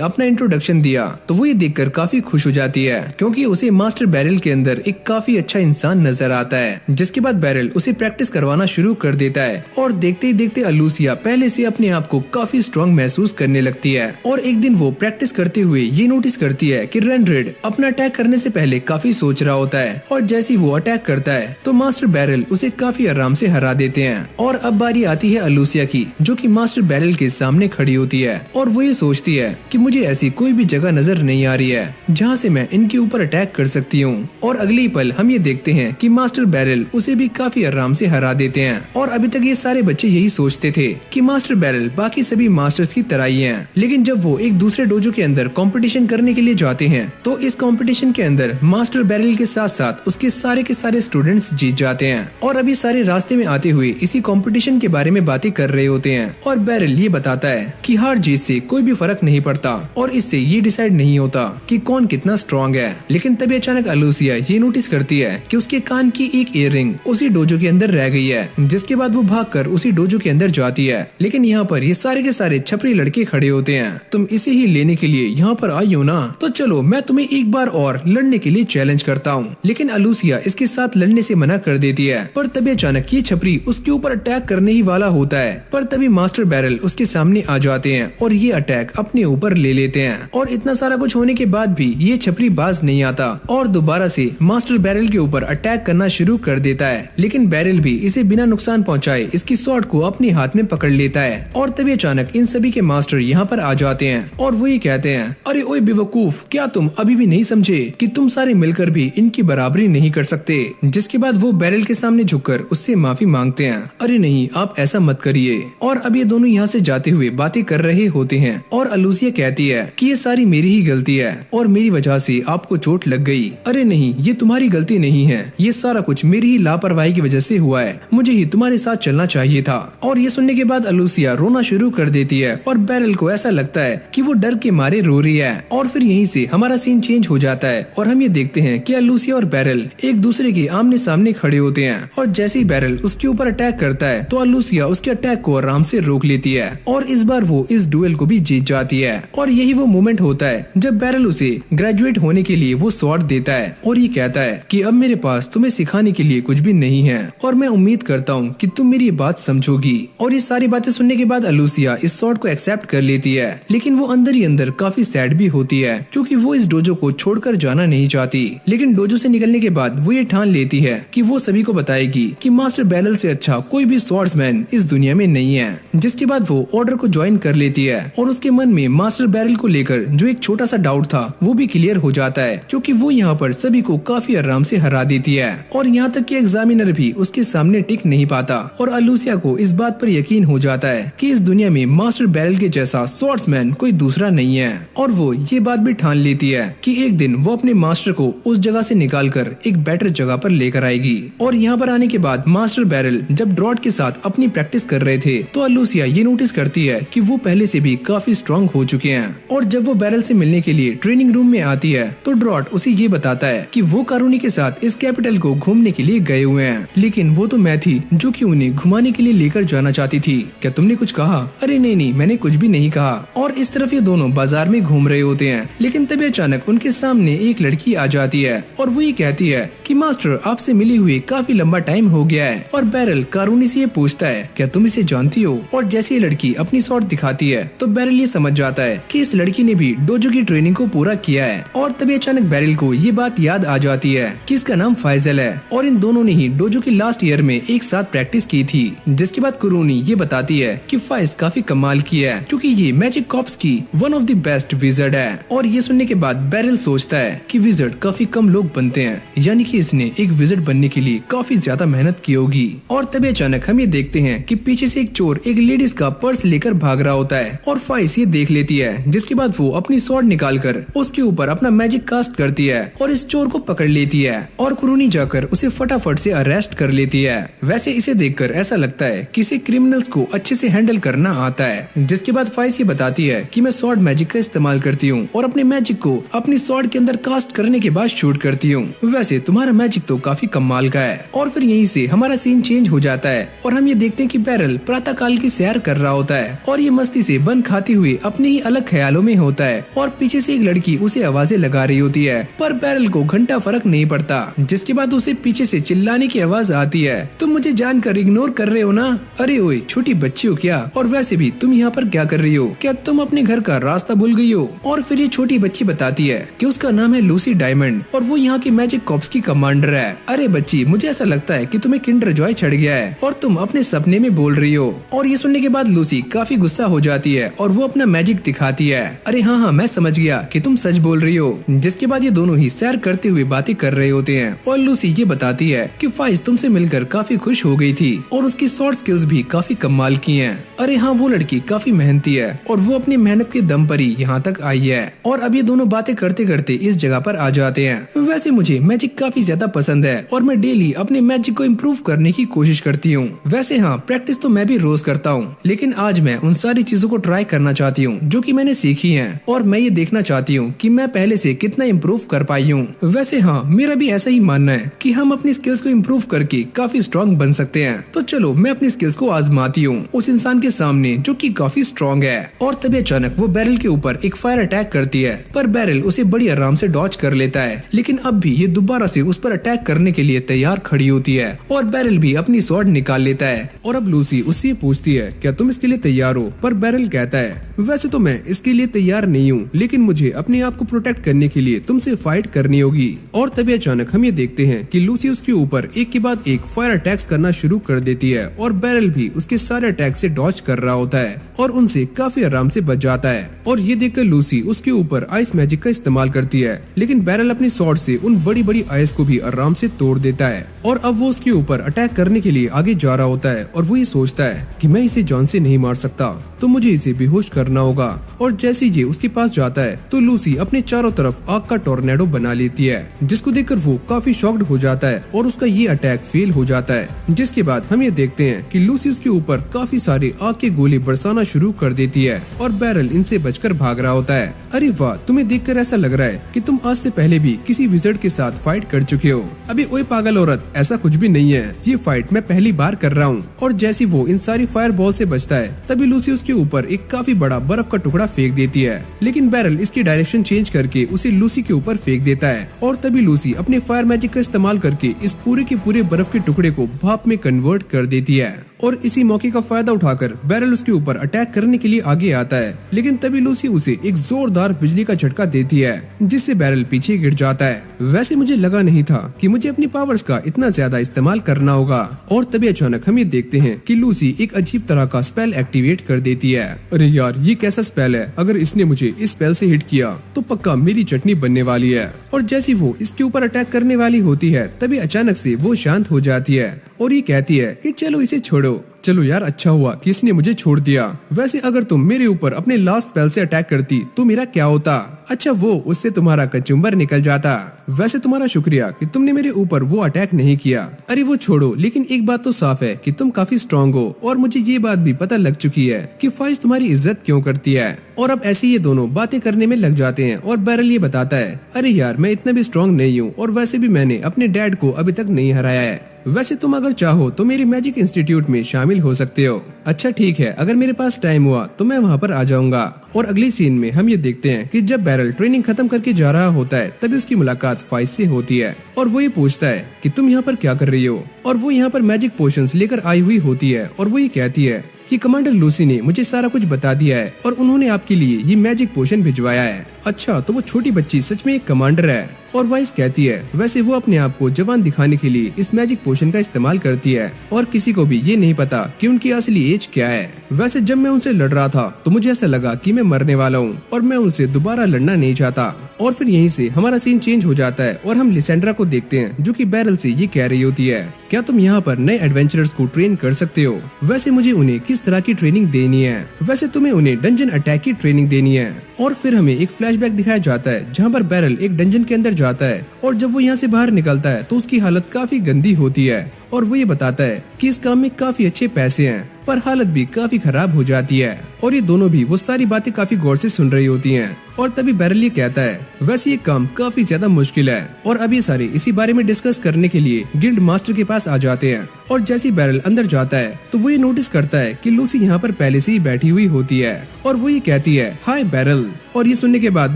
अपना इंट्रोडक्शन दिया तो वो ये देखकर काफी खुश हो जाती है, क्योंकि उसे मास्टर बैरिल के अंदर एक काफी अच्छा इंसान नजर आता है। जिसके बाद बैरिल उसे प्रैक्टिस करवाना शुरू कर देता है और देखते ही देखते अलूसिया पहले से अपने आप को काफी स्ट्रॉन्ग महसूस करने लगती है। और एक दिन वो प्रैक्टिस करते हुए ये नोटिस करती है कि रेनरेड अपना अटैक करने से पहले काफी सोच रहा होता है, और जैसे ही वो अटैक करता है तो मास्टर बैरिल उसे काफी आराम से हरा देते हैं। और अब बारी आती है अलूसिया की, जो कि मास्टर बैरिल के सामने खड़ी होती है और वो ये सोचती है कि मुझे ऐसी कोई भी जगह नजर नहीं आ रही है जहाँ से मैं इनके ऊपर अटैक कर सकती हूँ। और अगले ही पल हम ये देखते हैं कि मास्टर बैरिल उसे भी काफी आराम से हरा देते हैं। और अभी तक ये सारे बच्चे यही सोचते थे कि मास्टर बैरिल बाकी सभी मास्टर्स की तरह ही हैं। लेकिन जब वो एक दूसरे डोजो के अंदर कंपटीशन करने के लिए जाते हैं तो इस कंपटीशन के अंदर मास्टर बैरिल के साथ साथ उसके सारे के सारे स्टूडेंट्स जीत जाते हैं। और अभी सारे रास्ते में आते हुए इसी कंपटीशन के बारे में बातें कर रहे होते हैं। और बैरिल ये बताता है कि हार जीत से कोई भी फर्क नहीं पड़ता और इससे ये डिसाइड नहीं होता कि कौन कितना स्ट्रॉन्ग है। लेकिन तभी अचानक अलूसिया ये नोटिस करती है कि उसके कान की एक ईयररिंग उसी डोजो के अंदर रह गई है। जिसके बाद वो भागकर उसी डोजो के अंदर जाती है। लेकिन यहाँ पर ये सारे के सारे छपरी लड़के खड़े होते हैं। तुम इसे ही लेने के लिए यहाँ पर आई हो ना, तो चलो मैं तुम्हें एक बार और लड़ने के लिए चैलेंज करता हूँ। लेकिन अलूसिया इसके साथ लड़ने से मना कर देती है। पर तभी अचानक ये छपरी उसके ऊपर अटैक करने ही वाला होता है। पर तभी मास्टर बैरिल उसके सामने आ जाते हैं और ये अटैक अपने ऊपर ले लेते हैं। और इतना सारा कुछ होने के बाद भी ये छपरी बाज नहीं आता और दोबारा से मास्टर बैरिल के ऊपर अटैक करना शुरू कर देता है। लेकिन बैरिल भी इसे बिना नुकसान पहुंचाए इसकी स्वॉर्ड को अपने हाथ में पकड़ लेता है। और तभी अचानक इन सभी के मास्टर यहाँ पर आ जाते हैं और वो ये कहते हैं, अरे ओए बेवकूफ, क्या तुम अभी भी नहीं समझे कि तुम सारे मिलकर भी इनकी बराबरी नहीं कर सकते। जिसके बाद वो बैरिल के सामने झुककर उससे माफी मांगते हैं। अरे नहीं, आप ऐसा मत करिए। और अब ये दोनों यहाँ से जाते हुए बातें कर रहे होते हैं और अलूसिया कहती है कि ये सारी मेरी ही गलती है और मेरी वजह से आपको चोट लग गई। अरे नहीं, ये तुम्हारी गलती नहीं है, ये सारा कुछ मेरी ही लापरवाही की वजह से हुआ है, मुझे ही तुम्हारे साथ चलना चाहिए था। और ये सुनने के बाद अलूसिया रोना शुरू कर देती है और बैरिल को ऐसा लगता है कि वो डर के मारे रो रही है। और फिर यहीं से हमारा सीन चेंज हो जाता है और हम ये देखते हैं कि अलूसिया और बैरिल एक दूसरे के आमने सामने खड़े होते हैं। और जैसे ही बैरिल उसके ऊपर अटैक करता है तो अलूसिया उसके अटैक को आराम से रोक लेती है और इस बार वो इस डुएल को भी जीत जाती है। और यही वो मोमेंट होता है जब बैरिल उसे ग्रेजुएट होने के लिए वो स्वॉर्ड देता है और ये कहता है कि अब मेरे पास तुम्हें सिखाने के लिए कुछ भी नहीं है और मैं उम्मीद करता हूँ कि तुम मेरी बात समझोगी। और ये सारी बातें सुनने के बाद अलूसिया इस स्वॉर्ड को एक्सेप्ट कर लेती है। लेकिन वो अंदर ही अंदर काफी सैड भी होती है क्योंकि वो इस डोजो को छोड़कर जाना नहीं चाहती। लेकिन डोजो से निकलने के बाद वो ये ठान लेती है कि वो सभी को बताएगी कि मास्टर बैरिल से अच्छा कोई भी स्वॉर्ड्समैन इस दुनिया में नहीं है। जिसके बाद वो ऑर्डर को ज्वाइन कर लेती है और उसके मन में मास्टर बैरिल को लेकर जो एक छोटा सा डाउट था वो भी क्लियर हो जाता है, क्योंकि वो यहाँ पर सभी को काफी आराम से हरा देती है। और यहाँ तक कि एग्जामिनर भी उसके सामने टिक नहीं पाता और अलूसिया को इस बात पर यकीन हो जाता है कि इस दुनिया में मास्टर बैरिल के जैसा स्वॉर्ड्समैन कोई दूसरा नहीं है। और वो ये बात भी ठान लेती है कि एक दिन वो अपने मास्टर को उस जगह से निकालकर एक बेटर जगह पर लेकर आएगी। और यहाँ पर आने के बाद मास्टर बैरिल जब ड्रॉट के साथ अपनी प्रैक्टिस कर रहे थे तो अलूसिया ये नोटिस करती है कि वो पहले से भी काफी स्ट्रॉन्ग हो चुके हैं। और जब वो बैरिल से मिलने के लिए ट्रेनिंग रूम में आती है तो ड्रॉट उसे ये बताता है कि वो कारूनी के साथ इस कैपिटल को घूमने के लिए गए हुए हैं, लेकिन वो तो मैं थी जो कि उन्हें घुमाने के लिए लेकर जाना चाहती थी। क्या तुमने कुछ कहा? अरे नहीं, मैंने कुछ भी नहीं कहा। और इस तरफ ये दोनों बाजार में घूम रहे होते हैं। लेकिन तभी अचानक उनके सामने एक लड़की आ जाती है और वो ये कहती है कि मास्टर आपसे मिली हुई काफी लंबा टाइम हो गया है। और बैरिल कारूनी से ये पूछता है, क्या तुम इसे जानती हो? और जैसे ये लड़की अपनी स्वॉर्ड दिखाती है तो बैरिल ये समझ जाता है कि इस लड़की ने भी डोजो की ट्रेनिंग को पूरा किया है। और तभी अचानक बैरिल को ये बात याद आ जाती है कि इसका नाम फाइजल है और इन दोनों ने ही डोजो की लास्ट ईयर में एक साथ प्रैक्टिस की थी। जिसके बाद कुरूनी ये बताती है कि फाइज काफी कमाल किया है क्योंकि ये मैजिक कॉप्स की one of the best wizard है। और ये सुनने के बाद बैरिल सोचता है कि विजर्ड काफी कम लोग बनते हैं, यानी कि इसने एक विजर्ड बनने के लिए काफी ज्यादा मेहनत की होगी। और तभी अचानक हम ये देखते हैं कि पीछे से एक चोर एक लेडीज का पर्स लेकर भाग रहा होता है और फाइज ये देख लेती है। जिसके बाद वो अपनी स्वॉर्ड निकालकर उसके ऊपर अपना मैजिक कास्ट करती है और इस चोर को पकड़ लेती है और कुरूनी जाकर उसे फटाफट से अरेस्ट कर लेती है। वैसे इसे देखकर ऐसा लगता है कि इसे क्रिमिनल्स को अच्छे से हैंडल करना आता है। जिसके बाद फाइज ये बताती है कि मैं स्वॉर्ड मैजिक का इस्तेमाल करती हूँ और अपने मैजिक को अपनी स्वॉर्ड के अंदर कास्ट करने के बाद शूट करती हूँ। वैसे तुम्हारा मैजिक तो काफी कमाल का है। और फिर यहीं से हमारा सीन चेंज हो जाता है और हम ये देखते हैं कि बैरल प्रातः काल की सैर कर रहा होता है और ये मस्ती से बन खाते हुए अपने ही अलग ख्यालों में होता है और पीछे से एक लड़की उसे आवाजें लगा रही होती है, पर बैरल को घंटा फर्क नहीं पड़ता। जिसके बाद उसे पीछे से चिल्लाने की आवाज आती है, तुम मुझे जानकर इग्नोर कर रहे हो ना? अरे ओए छोटी बच्ची हो क्या? और वैसे भी तुम यहाँ पर क्या कर रही हो? क्या तुम अपने घर का रास्ता भूल गई हो? और फिर ये छोटी बच्ची बताती है कि उसका नाम है लूसी डायमंड और वो यहाँ की मैजिक कॉर्प्स की कमांडर है। अरे बच्ची, मुझे ऐसा लगता है कि तुम्हें किंडर जॉय चढ़ गया है और तुम अपने सपने में बोल रही हो। और ये सुनने के बाद लूसी काफी गुस्सा हो जाती है और वो अपना मैजिक दिखाती है। अरे हाँ, मैं समझ गया कि तुम सच बोल रही हो। जिसके बाद ये दोनों ही सैर करते हुए बातें कर रहे होते हैं और लूसी ये बताती है कि फाइज तुमसे मिलकर काफी खुश हो गई थी और उसकी शॉर्ट स्किल्स भी काफी कमाल की हैं। अरे हाँ, वो लड़की काफी मेहनती है और वो अपनी मेहनत के दम पर ही यहाँ तक आई है। और अब ये दोनों बातें करते करते इस जगह पर आ जाते हैं। वैसे मुझे मैजिक काफी ज्यादा पसंद है और मैं डेली अपने मैजिक को इम्प्रूव करने की कोशिश करती हूँ। वैसे हाँ, प्रैक्टिस तो मैं भी रोज करता हूँ, लेकिन आज मैं उन सारी चीजों को ट्राई करना चाहती हूँ जो कि मैंने सीखी हैं और मैं ये देखना चाहती हूँ कि मैं पहले से कितना इम्प्रूव कर पाई हूँ। वैसे हाँ, मेरा भी ऐसा ही मानना है कि हम अपनी स्किल्स को इम्प्रूव करके काफी स्ट्रॉन्ग बन सकते हैं। तो चलो मैं अपनी स्किल्स को आजमाती हूँ उस इंसान के सामने जो कि काफी स्ट्रॉन्ग है। और तभी अचानक वो बैरल के ऊपर एक फायर अटैक करती है, पर बैरल उसे बड़ी आराम से डॉज कर लेता है। लेकिन अब भी ये दोबारा से उस पर अटैक करने के लिए तैयार खड़ी होती है और बैरल भी अपनी स्वॉर्ड निकाल लेता है। और अब लूसी उससे पूछती है, क्या तुम इसके लिए तैयार हो? पर बैरल कहता है, वैसे तो मैं इसके लिए तैयार नहीं हूँ, लेकिन मुझे अपने आप को प्रोटेक्ट करने के लिए तुमसे फाइट करनी होगी। और तभी अचानक हम ये देखते हैं कि लूसी उसके ऊपर एक के बाद एक फायर अटैक्स करना शुरू कर देती है और बैरल भी उसके सारे अटैक से डॉज कर रहा होता है और उनसे काफी आराम से बच जाता है। और ये देखकर लूसी उसके ऊपर आइस मैजिक का इस्तेमाल करती है, लेकिन बैरल अपनी स्वॉर्ड से उन बड़ी बड़ी आइस को भी आराम से तोड़ देता है। और अब वो उसके ऊपर अटैक करने के लिए आगे जा रहा होता है और वो ये सोचता है कि मैं इसे जान से नहीं मार सकता, तो मुझे इसे बेहोश करना होगा। और जैसे ये उसके पास जाता है तो लूसी अपने चारों तरफ आग का टोर्नेडो बना लेती है, जिसको देखकर वो काफी शॉक्ड हो जाता है और उसका ये अटैक फेल हो जाता है। जिसके बाद हम ये देखते हैं कि लूसी उसके ऊपर काफी सारे आग के गोले बरसाना शुरू कर देती है और बैरल इनसे बचकर भाग रहा होता है। अरे वाह, तुम्हें देखकर ऐसा लग रहा है कि तुम आज से पहले भी किसी विज़र्ड के साथ फाइट कर चुके हो। अभी ओए पागल औरत, ऐसा कुछ भी नहीं है, ये फाइट मैं पहली बार कर रहा हूँ। और जैसे वो इन सारी फायर बॉल से बचता है तभी लूसी उसके ऊपर एक काफी बड़ा बर्फ का टुकड़ा फेंक देती है, लेकिन बैरल इसकी डायरेक्शन चेंज करके उसे लूसी के ऊपर फेंक देता है। और तभी लूसी अपने फायर मैजिक का इस्तेमाल करके इस पूरे के पूरे बर्फ के टुकड़े को भाप में कन्वर्ट कर देती है। और इसी मौके का फायदा उठाकर बैरल उसके ऊपर अटैक करने के लिए आगे आता है, लेकिन तभी लूसी उसे एक जोरदार बिजली का झटका देती है, जिससे बैरल पीछे गिर जाता है। वैसे मुझे लगा नहीं था कि मुझे अपनी पावर्स का इतना ज्यादा इस्तेमाल करना होगा। और तभी अचानक हम ये देखते हैं कि लूसी एक अजीब तरह का स्पेल एक्टिवेट कर देती है। अरे यार, ये कैसा स्पेल है? अगर इसने मुझे इस स्पेल से हिट किया तो पक्का मेरी चटनी बनने वाली है। और जैसी वो इसके ऊपर अटैक करने वाली होती है तभी अचानक से वो शांत हो जाती है और ये कहती है कि चलो इसे छोड़ो। चलो यार, अच्छा हुआ कि इसने मुझे छोड़ दिया। वैसे अगर तुम मेरे ऊपर अपने लास्ट स्पेल से अटैक करती तो मेरा क्या होता? अच्छा, वो उससे तुम्हारा कचुम्बर निकल जाता। वैसे तुम्हारा शुक्रिया कि तुमने मेरे ऊपर वो अटैक नहीं किया। अरे वो छोड़ो, लेकिन एक बात तो साफ है कि तुम काफी स्ट्रॉन्ग हो और मुझे ये बात भी पता लग चुकी है कि फाइज तुम्हारी इज्जत क्यों करती है। और अब ऐसे ये दोनों बातें करने में लग जाते हैं और बैरल ये बताता है, अरे यार, मैं इतना भी स्ट्रॉन्ग नहीं हूँ और वैसे भी मैंने अपने डैड को अभी तक नहीं हराया है। वैसे तुम अगर चाहो तो मेरी मैजिक इंस्टीट्यूट में शामिल हो सकते हो। अच्छा ठीक है, अगर मेरे पास टाइम हुआ तो मैं वहाँ पर आ जाऊंगा। और अगली सीन में हम ये देखते हैं कि जब बैरल ट्रेनिंग खत्म करके जा रहा होता है तभी उसकी मुलाकात फाइज से होती है और वो ये पूछता है कि तुम यहाँ पर क्या कर रही हो? और वो यहाँ पर मैजिक पोशंस लेकर आई हुई होती है और वो ये कहती है कि कमांडर लूसी ने मुझे सारा कुछ बता दिया है और उन्होंने आपके लिए ये मैजिक पोशन भिजवाया है। अच्छा, तो वो छोटी बच्ची सच में एक कमांडर है। और वाइस कहती है, वैसे वो अपने आप को जवान दिखाने के लिए इस मैजिक पोशन का इस्तेमाल करती है और किसी को भी ये नहीं पता कि उनकी असली एज क्या है। वैसे जब मैं उनसे लड़ रहा था तो मुझे ऐसा लगा कि मैं मरने वाला हूँ और मैं उनसे दोबारा लड़ना नहीं चाहता। और फिर यहीं से हमारा सीन चेंज हो जाता है और हम लिसेंड्रा को देखते हैं जो कि बैरल से ये कह रही होती है, क्या तुम यहाँ पर नए एडवेंचरर्स को ट्रेन कर सकते हो? वैसे मुझे उन्हें किस तरह की ट्रेनिंग देनी है? वैसे तुम्हें उन्हें डंजन अटैक की ट्रेनिंग देनी है। और फिर हमें एक फ्लैशबैक दिखाया जाता है जहाँ पर बैरल एक डंजन के अंदर जाता है और जब वो यहाँ से बाहर निकलता है तो उसकी हालत काफी गंदी होती है और वो ये बताता है कि इस काम में काफी अच्छे पैसे हैं पर हालत भी काफी खराब हो जाती है। और ये दोनों भी वो सारी बातें काफी गौर से सुन रही होती हैं। और तभी बैरल ये कहता है, वैसे ये काम काफी ज्यादा मुश्किल है। और अब ये सारे इसी बारे में डिस्कस करने के लिए गिल्ड मास्टर के पास आ जाते हैं। और जैसे ही बैरल अंदर जाता है तो वो ये नोटिस करता है कि लूसी यहाँ पर पहले से ही बैठी हुई होती है। और वो ये कहती है, हाय बैरल। और ये सुनने के बाद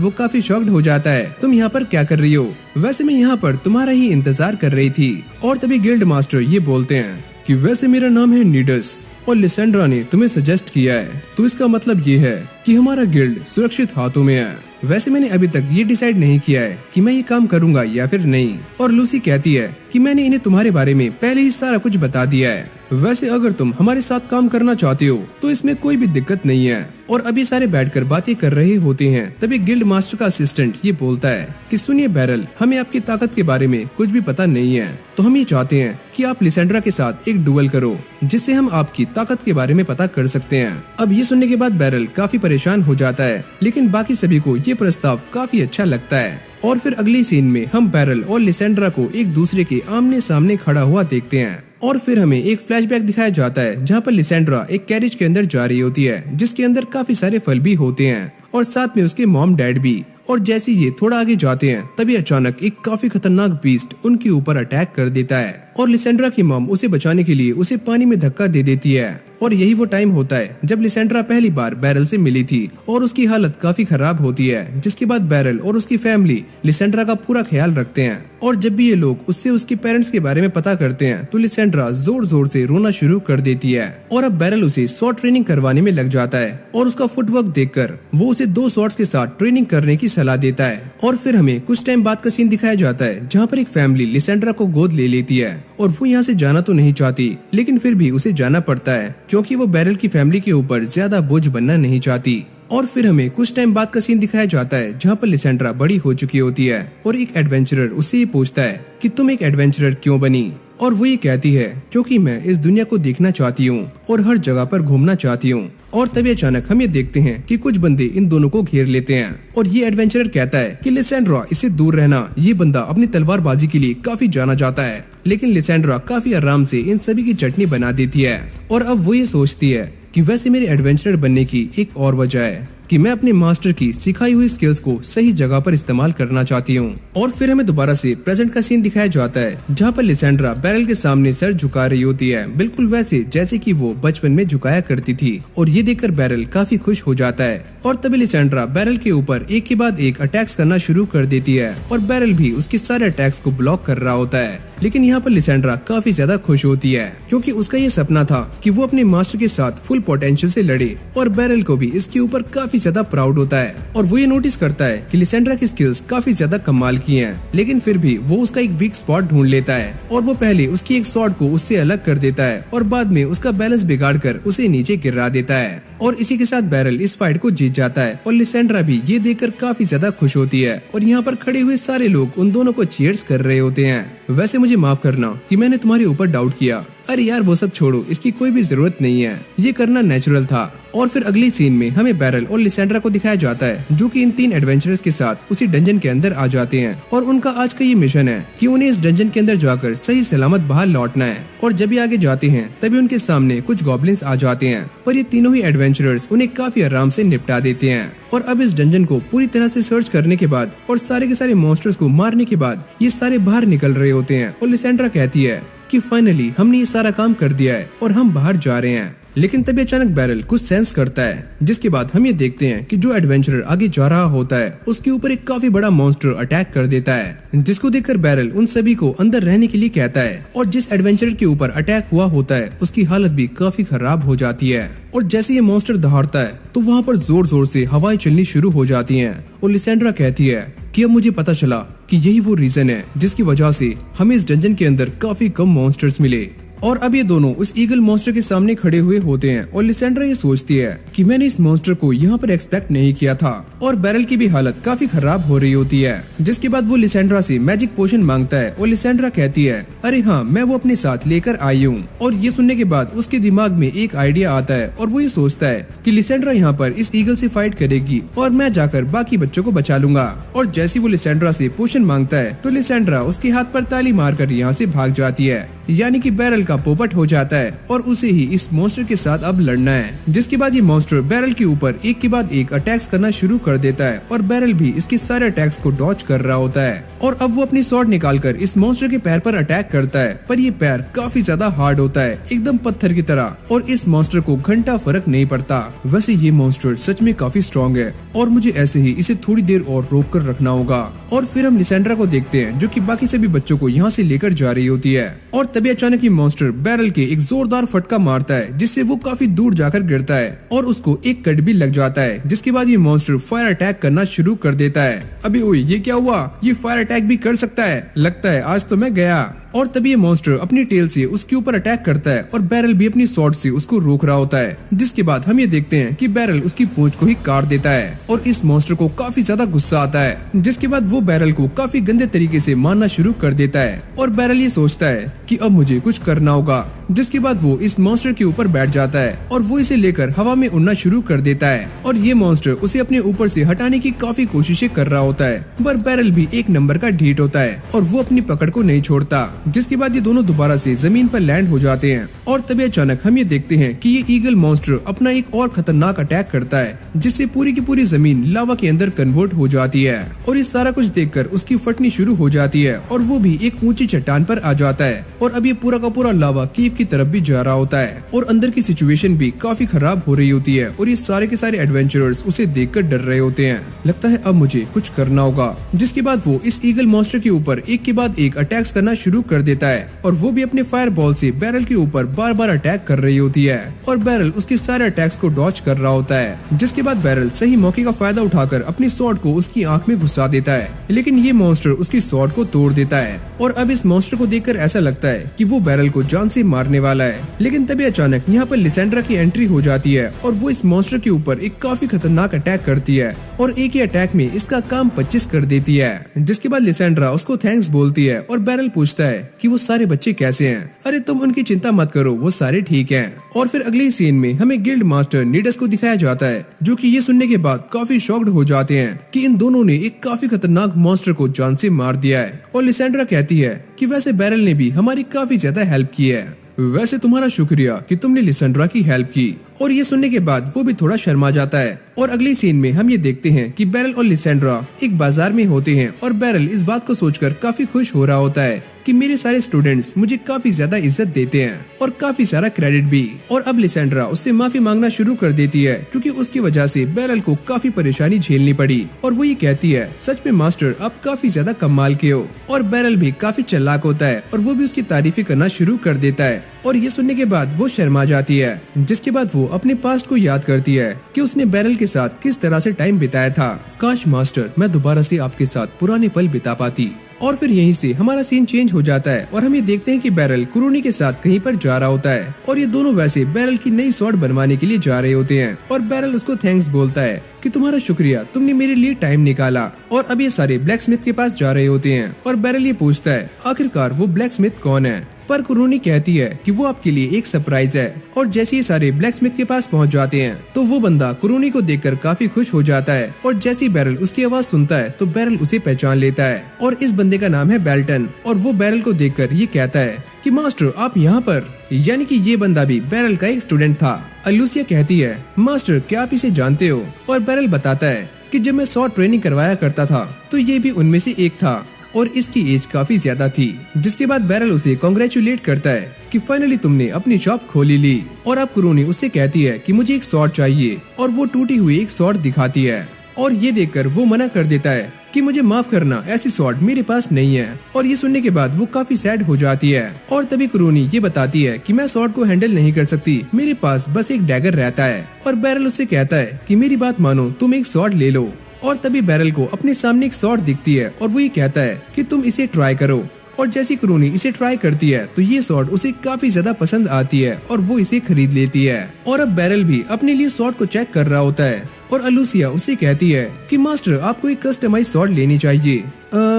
वो काफी शॉक्ड हो जाता है, तुम यहाँ पर क्या कर रही हो? वैसे मैं यहाँ पर तुम्हारा ही इंतजार कर रही थी। और तभी गिल्ड मास्टर ये बोलते हैं कि वैसे मेरा नाम है नीडस और लिसेंड्रा ने तुम्हें सजेस्ट किया है, तो इसका मतलब ये है कि हमारा गिल्ड सुरक्षित हाथों में है। वैसे मैंने अभी तक ये डिसाइड नहीं किया है कि मैं ये काम करूंगा या फिर नहीं। और लूसी कहती है कि मैंने इन्हें तुम्हारे बारे में पहले ही सारा कुछ बता दिया है। वैसे अगर तुम हमारे साथ काम करना चाहते हो तो इसमें कोई भी दिक्कत नहीं है। और अभी सारे बैठकर बातें कर रहे होते हैं। तभी गिल्ड मास्टर का असिस्टेंट ये बोलता है कि सुनिए बैरल, हमें आपकी ताकत के बारे में कुछ भी पता नहीं है, तो हम ये चाहते हैं कि आप लिसेंड्रा के साथ एक डुएल करो, जिससे हम आपकी ताकत के बारे में पता कर सकते हैं। अब ये सुनने के बाद बैरल काफी परेशान हो जाता है, लेकिन बाकी सभी को ये प्रस्ताव काफी अच्छा लगता है। और फिर अगली सीन में हम बैरल और लिसेंड्रा को एक दूसरे के आमने सामने खड़ा हुआ देखते हैं। और फिर हमें एक फ्लैशबैक दिखाया जाता है जहाँ पर लिसेंड्रा एक कैरेज के अंदर जा रही होती है, जिसके अंदर काफी सारे फल भी होते हैं और साथ में उसके मॉम डैड भी। और जैसे ये थोड़ा आगे जाते हैं तभी अचानक एक काफी खतरनाक बीस्ट उनके ऊपर अटैक कर देता है। और लिसेंड्रा की मॉम उसे बचाने के लिए उसे पानी में धक्का दे देती है। और यही वो टाइम होता है जब लिसेंड्रा पहली बार बैरल से मिली थी और उसकी हालत काफी खराब होती है, जिसके बाद बैरल और उसकी फैमिली लिसेंड्रा का पूरा ख्याल रखते हैं। और जब भी ये लोग उससे उसके पेरेंट्स के बारे में पता करते हैं तो लिसेंड्रा जोर जोर से रोना शुरू कर देती है। और अब बैरल उसे शॉर्ट ट्रेनिंग करवाने में लग जाता है और उसका फुटवर्क देखकर वो उसे 2 शॉट्स के साथ ट्रेनिंग करने की सलाह देता है। और फिर हमें कुछ टाइम बाद का सीन दिखाया जाता है जहाँ पर एक फैमिली लिसेंड्रा को गोद ले लेती है। और वो यहाँ से जाना तो नहीं चाहती, लेकिन फिर भी उसे जाना पड़ता है क्योंकि वो बैरल की फैमिली के ऊपर ज्यादा बोझ बनना नहीं चाहती। और फिर हमें कुछ टाइम बाद का सीन दिखाया जाता है जहाँ पर लिसेंड्रा बड़ी हो चुकी होती है और एक एडवेंचरर उससे ये पूछता है कि तुम एक एडवेंचरर क्यों बनी? और वो ये कहती है क्योंकि मैं इस दुनिया को देखना चाहती हूँ और हर जगह पर घूमना चाहती हूँ। और तभी अचानक हम ये देखते हैं कि कुछ बंदे इन दोनों को घेर लेते हैं और ये एडवेंचरर कहता है कि लिसेंड्रा, इससे दूर रहना, ये बंदा अपनी तलवारबाजी के लिए काफी जाना जाता है। लेकिन लिसेंड्रा काफी आराम से इन सभी की चटनी बना देती है। और अब वो ये सोचती है कि वैसे मेरे एडवेंचरर बनने की एक और वजह है कि मैं अपने मास्टर की सिखाई हुई स्किल्स को सही जगह पर इस्तेमाल करना चाहती हूँ। और फिर हमें दोबारा से प्रेजेंट का सीन दिखाया जाता है जहाँ पर लिसेंड्रा बैरल के सामने सर झुका रही होती है, बिल्कुल वैसे जैसे कि वो बचपन में झुकाया करती थी। और ये देखकर बैरल काफी खुश हो जाता है। और तभी लिसेंड्रा बैरल के ऊपर एक के बाद एक अटैक्स करना शुरू कर देती है और बैरल भी उसके सारे अटैक्स को ब्लॉक कर रहा होता है। लेकिन यहाँ पर लिसेंड्रा काफी ज्यादा खुश होती है क्योंकि उसका ये सपना था कि वो अपने मास्टर के साथ फुल पोटेंशियल से लड़े। और बैरल को भी इसके ऊपर काफी ज्यादा प्राउड होता है। और वो ये नोटिस करता है कि लिसेंड्रा की स्किल्स काफी ज्यादा कमाल की हैं, लेकिन फिर भी वो उसका एक वीक स्पॉट ढूंढ लेता है। और वो पहले उसकी एक शॉट को उससे अलग कर देता है और बाद में उसका बैलेंस बिगाड़ कर उसे नीचे गिरा देता है। और इसी के साथ बैरल इस फाइट को जीत जाता है और लिसेंड्रा भी ये देखकर काफी ज्यादा खुश होती है। और यहाँ पर खड़े हुए सारे लोग उन दोनों को चीयर्स कर रहे होते हैं। वैसे मुझे माफ करना कि मैंने तुम्हारे ऊपर डाउट किया। अरे यार वो सब छोड़ो, इसकी कोई भी जरूरत नहीं है, ये करना नेचुरल था। और फिर अगली सीन में हमें बैरल और लिसेंड्रा को दिखाया जाता है जो कि इन 3 एडवेंचरर्स के साथ उसी डंजन के अंदर आ जाते हैं। और उनका आज का ये मिशन है कि उन्हें इस डंजन के अंदर जाकर सही सलामत बाहर लौटना है। और जब ये आगे जाते हैं तभी उनके सामने कुछ गॉब्लिन्स आ जाते हैं, पर ये तीनों ही एडवेंचरर्स उन्हें काफी आराम से निपटा देते हैं। और अब इस डंजन को पूरी तरह से सर्च करने के बाद और सारे के सारे मॉन्स्टर्स को मारने के बाद ये सारे बाहर निकल रहे होते हैं। और लिसेंड्रा कहती है कि फाइनली हमने ये सारा काम कर दिया है और हम बाहर जा रहे हैं। लेकिन तभी अचानक बैरल कुछ सेंस करता है, जिसके बाद हम ये देखते हैं कि जो एडवेंचरर आगे जा रहा होता है उसके ऊपर एक काफी बड़ा मॉन्स्टर अटैक कर देता है, जिसको देखकर बैरल उन सभी को अंदर रहने के लिए कहता है। और जिस एडवेंचरर के ऊपर अटैक हुआ होता है उसकी हालत भी काफी खराब हो जाती है। और जैसे ये मॉन्स्टर दहाड़ता है तो वहाँ पर जोर जोर से हवाएं चलनी शुरू हो जाती हैं। और लिसेंड्रा कहती है कि अब मुझे पता चला कि यही वो रीजन है जिसकी वजह से हमें इस डंजन के अंदर काफी कम मॉन्स्टर्स मिले। और अब ये दोनों उस ईगल मॉन्स्टर के सामने खड़े हुए होते हैं और लिसेंड्रा ये सोचती है कि मैंने इस मॉन्स्टर को यहाँ पर एक्सपेक्ट नहीं किया था। और बैरल की भी हालत काफी खराब हो रही होती है, जिसके बाद वो लिसेंड्रा से मैजिक पोशन मांगता है और लिसेंड्रा कहती है अरे हाँ, मैं वो अपने साथ लेकर आई हूँ। और ये सुनने के बाद उसके दिमाग में एक आइडिया आता है और वो ये सोचता है कि लिसेंड्रा यहाँ पर इस ईगल से फाइट करेगी और मैं जाकर बाकी बच्चों को बचा लूंगा। और जैसे वो लिसेंड्रा से पोशन मांगता है तो लिसेंड्रा उसके हाथ पर ताली मारकर यहाँ से भाग जाती है, यानी कि बैरल का पोपट हो जाता है और उसे ही इस मॉन्स्टर के साथ अब लड़ना है। जिसके बाद ये मॉन्स्टर बैरल के ऊपर एक के बाद एक अटैक्स करना शुरू कर देता है और बैरल भी इसके सारे अटैक्स को डॉज कर रहा होता है। और अब वो अपनी स्वॉर्ड निकालकर इस मॉन्स्टर के पैर पर अटैक करता है, पर ये पैर काफी ज्यादा हार्ड होता है, एकदम पत्थर की तरह, और इस मॉन्स्टर को घंटा फर्क नहीं पड़ता। वैसे ये मॉन्स्टर सच में काफी स्ट्रॉन्ग है और मुझे ऐसे ही इसे थोड़ी देर और रोक कर रखना होगा। और फिर हम लिसेंड्रा को देखते हैं जो कि बाकी सभी बच्चों को यहाँ से लेकर जा रही होती है और तभी अचानक ये मॉन्स्टर बैरल के एक जोरदार फटका मारता है जिससे वो काफी दूर जाकर गिरता है और उसको एक कट भी लग जाता है। जिसके बाद ये मॉन्स्टर फायर अटैक करना शुरू कर देता है। अबे ओए, ये क्या हुआ? ये फायर अटैक भी कर सकता है? लगता है आज तो मैं गया। और तभी ये मॉन्स्टर अपनी टेल से उसके ऊपर अटैक करता है और बैरल भी अपनी स्वॉर्ड से उसको रोक रहा होता है। जिसके बाद हम ये देखते हैं कि बैरल उसकी पूंछ को ही काट देता है और इस मॉन्स्टर को काफी ज्यादा गुस्सा आता है। जिसके बाद वो बैरल को काफी गंदे तरीके से मारना शुरू कर देता है और बैरल ये सोचता है कि अब मुझे कुछ करना होगा। जिसके बाद वो इस मॉन्स्टर के ऊपर बैठ जाता है और वो इसे लेकर हवा में उड़ना शुरू कर देता है और ये मॉन्स्टर उसे अपने ऊपर से हटाने की काफी कोशिशें कर रहा होता है, पर बैरल भी एक नंबर का ढीठ होता है और वो अपनी पकड़ को नहीं छोड़ता। जिसके बाद ये दोनों दोबारा से जमीन पर लैंड हो जाते हैं और तभी अचानक हम ये देखते हैं कि ये ईगल मॉन्स्टर अपना एक और खतरनाक अटैक करता है जिससे पूरी की पूरी जमीन लावा के अंदर कन्वर्ट हो जाती है और ये सारा कुछ देखकर उसकी फटनी शुरू हो जाती है और वो भी एक ऊंची चट्टान पर आ जाता है और अब ये पूरा का पूरा लावा केव की तरफ भी जा रहा होता है और अंदर की सिचुएशन भी काफी खराब हो रही होती है और ये सारे के सारे एडवेंचरर्स उसे देखकर डर रहे होते हैं। लगता है अब मुझे कुछ करना होगा। जिसके बाद वो इस ईगल मॉन्स्टर के ऊपर एक के बाद एक अटैक्स करना शुरू कर देता है और वो भी अपने फायर बॉल से बैरल के ऊपर बार बार अटैक कर रही होती है और बैरल उसके सारे अटैक्स को डॉज कर रहा होता है। जिसके बाद बैरल सही मौके का फायदा उठाकर अपनी स्वॉर्ड को उसकी आंख में घुसा देता है, लेकिन ये मॉन्स्टर उसकी स्वॉर्ड को तोड़ देता है और अब इस मॉन्स्टर को देखकर ऐसा लगता है कि वो बैरल को जान से मारने वाला है। लेकिन तभी अचानक यहाँ पर लिसेंड्रा की एंट्री हो जाती है और वो इस मॉन्स्टर के ऊपर एक काफी खतरनाक अटैक करती है और एक ही अटैक में इसका काम 25 कर देती है। जिसके बाद लिसेंड्रा उसको थैंक्स बोलती है और बैरल पूछता है कि वो सारे बच्चे कैसे हैं। अरे तुम उनकी चिंता मत करो, वो सारे ठीक हैं। और फिर अगले सीन में हमें गिल्ड मास्टर नीडस को दिखाया जाता है जो कि ये सुनने के बाद काफी शॉक्ड हो जाते हैं कि इन दोनों ने एक काफी खतरनाक मॉन्स्टर को जान से मार दिया है। और लिसेंड्रा कहती है कि वैसे बैरल ने भी हमारी काफी ज्यादा हेल्प की है, वैसे तुम्हारा शुक्रिया कि तुमने लिसेंड्रा की हेल्प की। और ये सुनने के बाद वो भी थोड़ा शर्मा जाता है। और अगले सीन में हम ये देखते हैं कि बैरल और लिसेंड्रा एक बाजार में होते हैं और बैरल इस बात को सोचकर काफी खुश हो रहा होता है कि मेरे सारे स्टूडेंट्स मुझे काफी ज्यादा इज्जत देते हैं और काफी सारा क्रेडिट भी। और अब लिसेंड्रा उससे माफी मांगना शुरू कर देती है क्योंकि उसकी वजह से बैरल को काफी परेशानी झेलनी पड़ी और वो ये कहती है सच में मास्टर आप काफी ज्यादा कमाल के हो। और बैरल भी काफी चालाक होता है और वो भी उसकी तारीफें करना शुरू कर देता है और ये सुनने के बाद वो शर्मा जाती है। जिसके बाद वो अपने पास्ट को याद करती है कि उसने बैरल के साथ किस तरह से टाइम बिताया था। काश मास्टर मैं दोबारा से आपके साथ पुराने पल बिता पाती। और फिर यहीं से हमारा सीन चेंज हो जाता है और हम ये देखते हैं कि बैरल कुरूनी के साथ कहीं पर जा रहा होता है और ये दोनों वैसे बैरल की नई स्वॉर्ड बनवाने के लिए जा रहे होते हैं और बैरल उसको थैंक्स बोलता है कि तुम्हारा शुक्रिया, तुमने मेरे लिए टाइम निकाला। और अब ये सारे ब्लैक स्मिथ के पास जा रहे होते हैं और बैरल ये पूछता है आखिरकार वो ब्लैक स्मिथ कौन है, पर कुरूनी कहती है कि वो आपके लिए एक सरप्राइज है। और जैसे ही सारे ब्लैक स्मिथ के पास पहुंच जाते हैं तो वो बंदा कुरूनी को देखकर काफी खुश हो जाता है और जैसे ही बैरल उसकी आवाज सुनता है तो बैरल उसे पहचान लेता है और इस बंदे का नाम है बेल्टन। और वो बैरल को देखकर ये कहता है कि मास्टर आप यहाँ पर, यानी कि ये बंदा भी बैरल का एक स्टूडेंट था। अलूसिया कहती है मास्टर क्या आप इसे जानते हो, और बैरल बताता है कि जब मैं स्वॉर्ड ट्रेनिंग करवाया करता था तो ये भी उनमें से एक था और इसकी एज काफी ज्यादा थी। जिसके बाद बैरल उसे कांग्रेचुलेट करता है कि फाइनली तुमने अपनी शॉप खोली ली। और अब कुरूनी उससे कहती है कि मुझे एक स्वॉर्ड चाहिए और वो टूटी हुई एक स्वॉर्ड दिखाती है और ये देखकर वो मना कर देता है कि मुझे माफ करना, ऐसी स्वॉर्ड मेरे पास नहीं है। और ये सुनने के बाद वो काफी सैड हो जाती है और तभी कुरूनी ये बताती है कि मैं स्वॉर्ड को हैंडल नहीं कर सकती, मेरे पास बस एक डैगर रहता है। और बैरल उससे कहता है कि मेरी बात मानो, तुम एक स्वॉर्ड ले लो। और तभी बैरल को अपने सामने एक स्वॉर्ड दिखती है और वो ये कहता है कि तुम इसे ट्राई करो। और जैसी कुरूनी इसे ट्राई करती है तो ये स्वॉर्ड उसे काफी ज्यादा पसंद आती है और वो इसे खरीद लेती है। और अब बैरल भी अपने लिए स्वॉर्ड को चेक कर रहा होता है और अलूसिया उसे कहती है कि मास्टर आपको एक कस्टमाइज स्वॉर्ड लेनी चाहिए।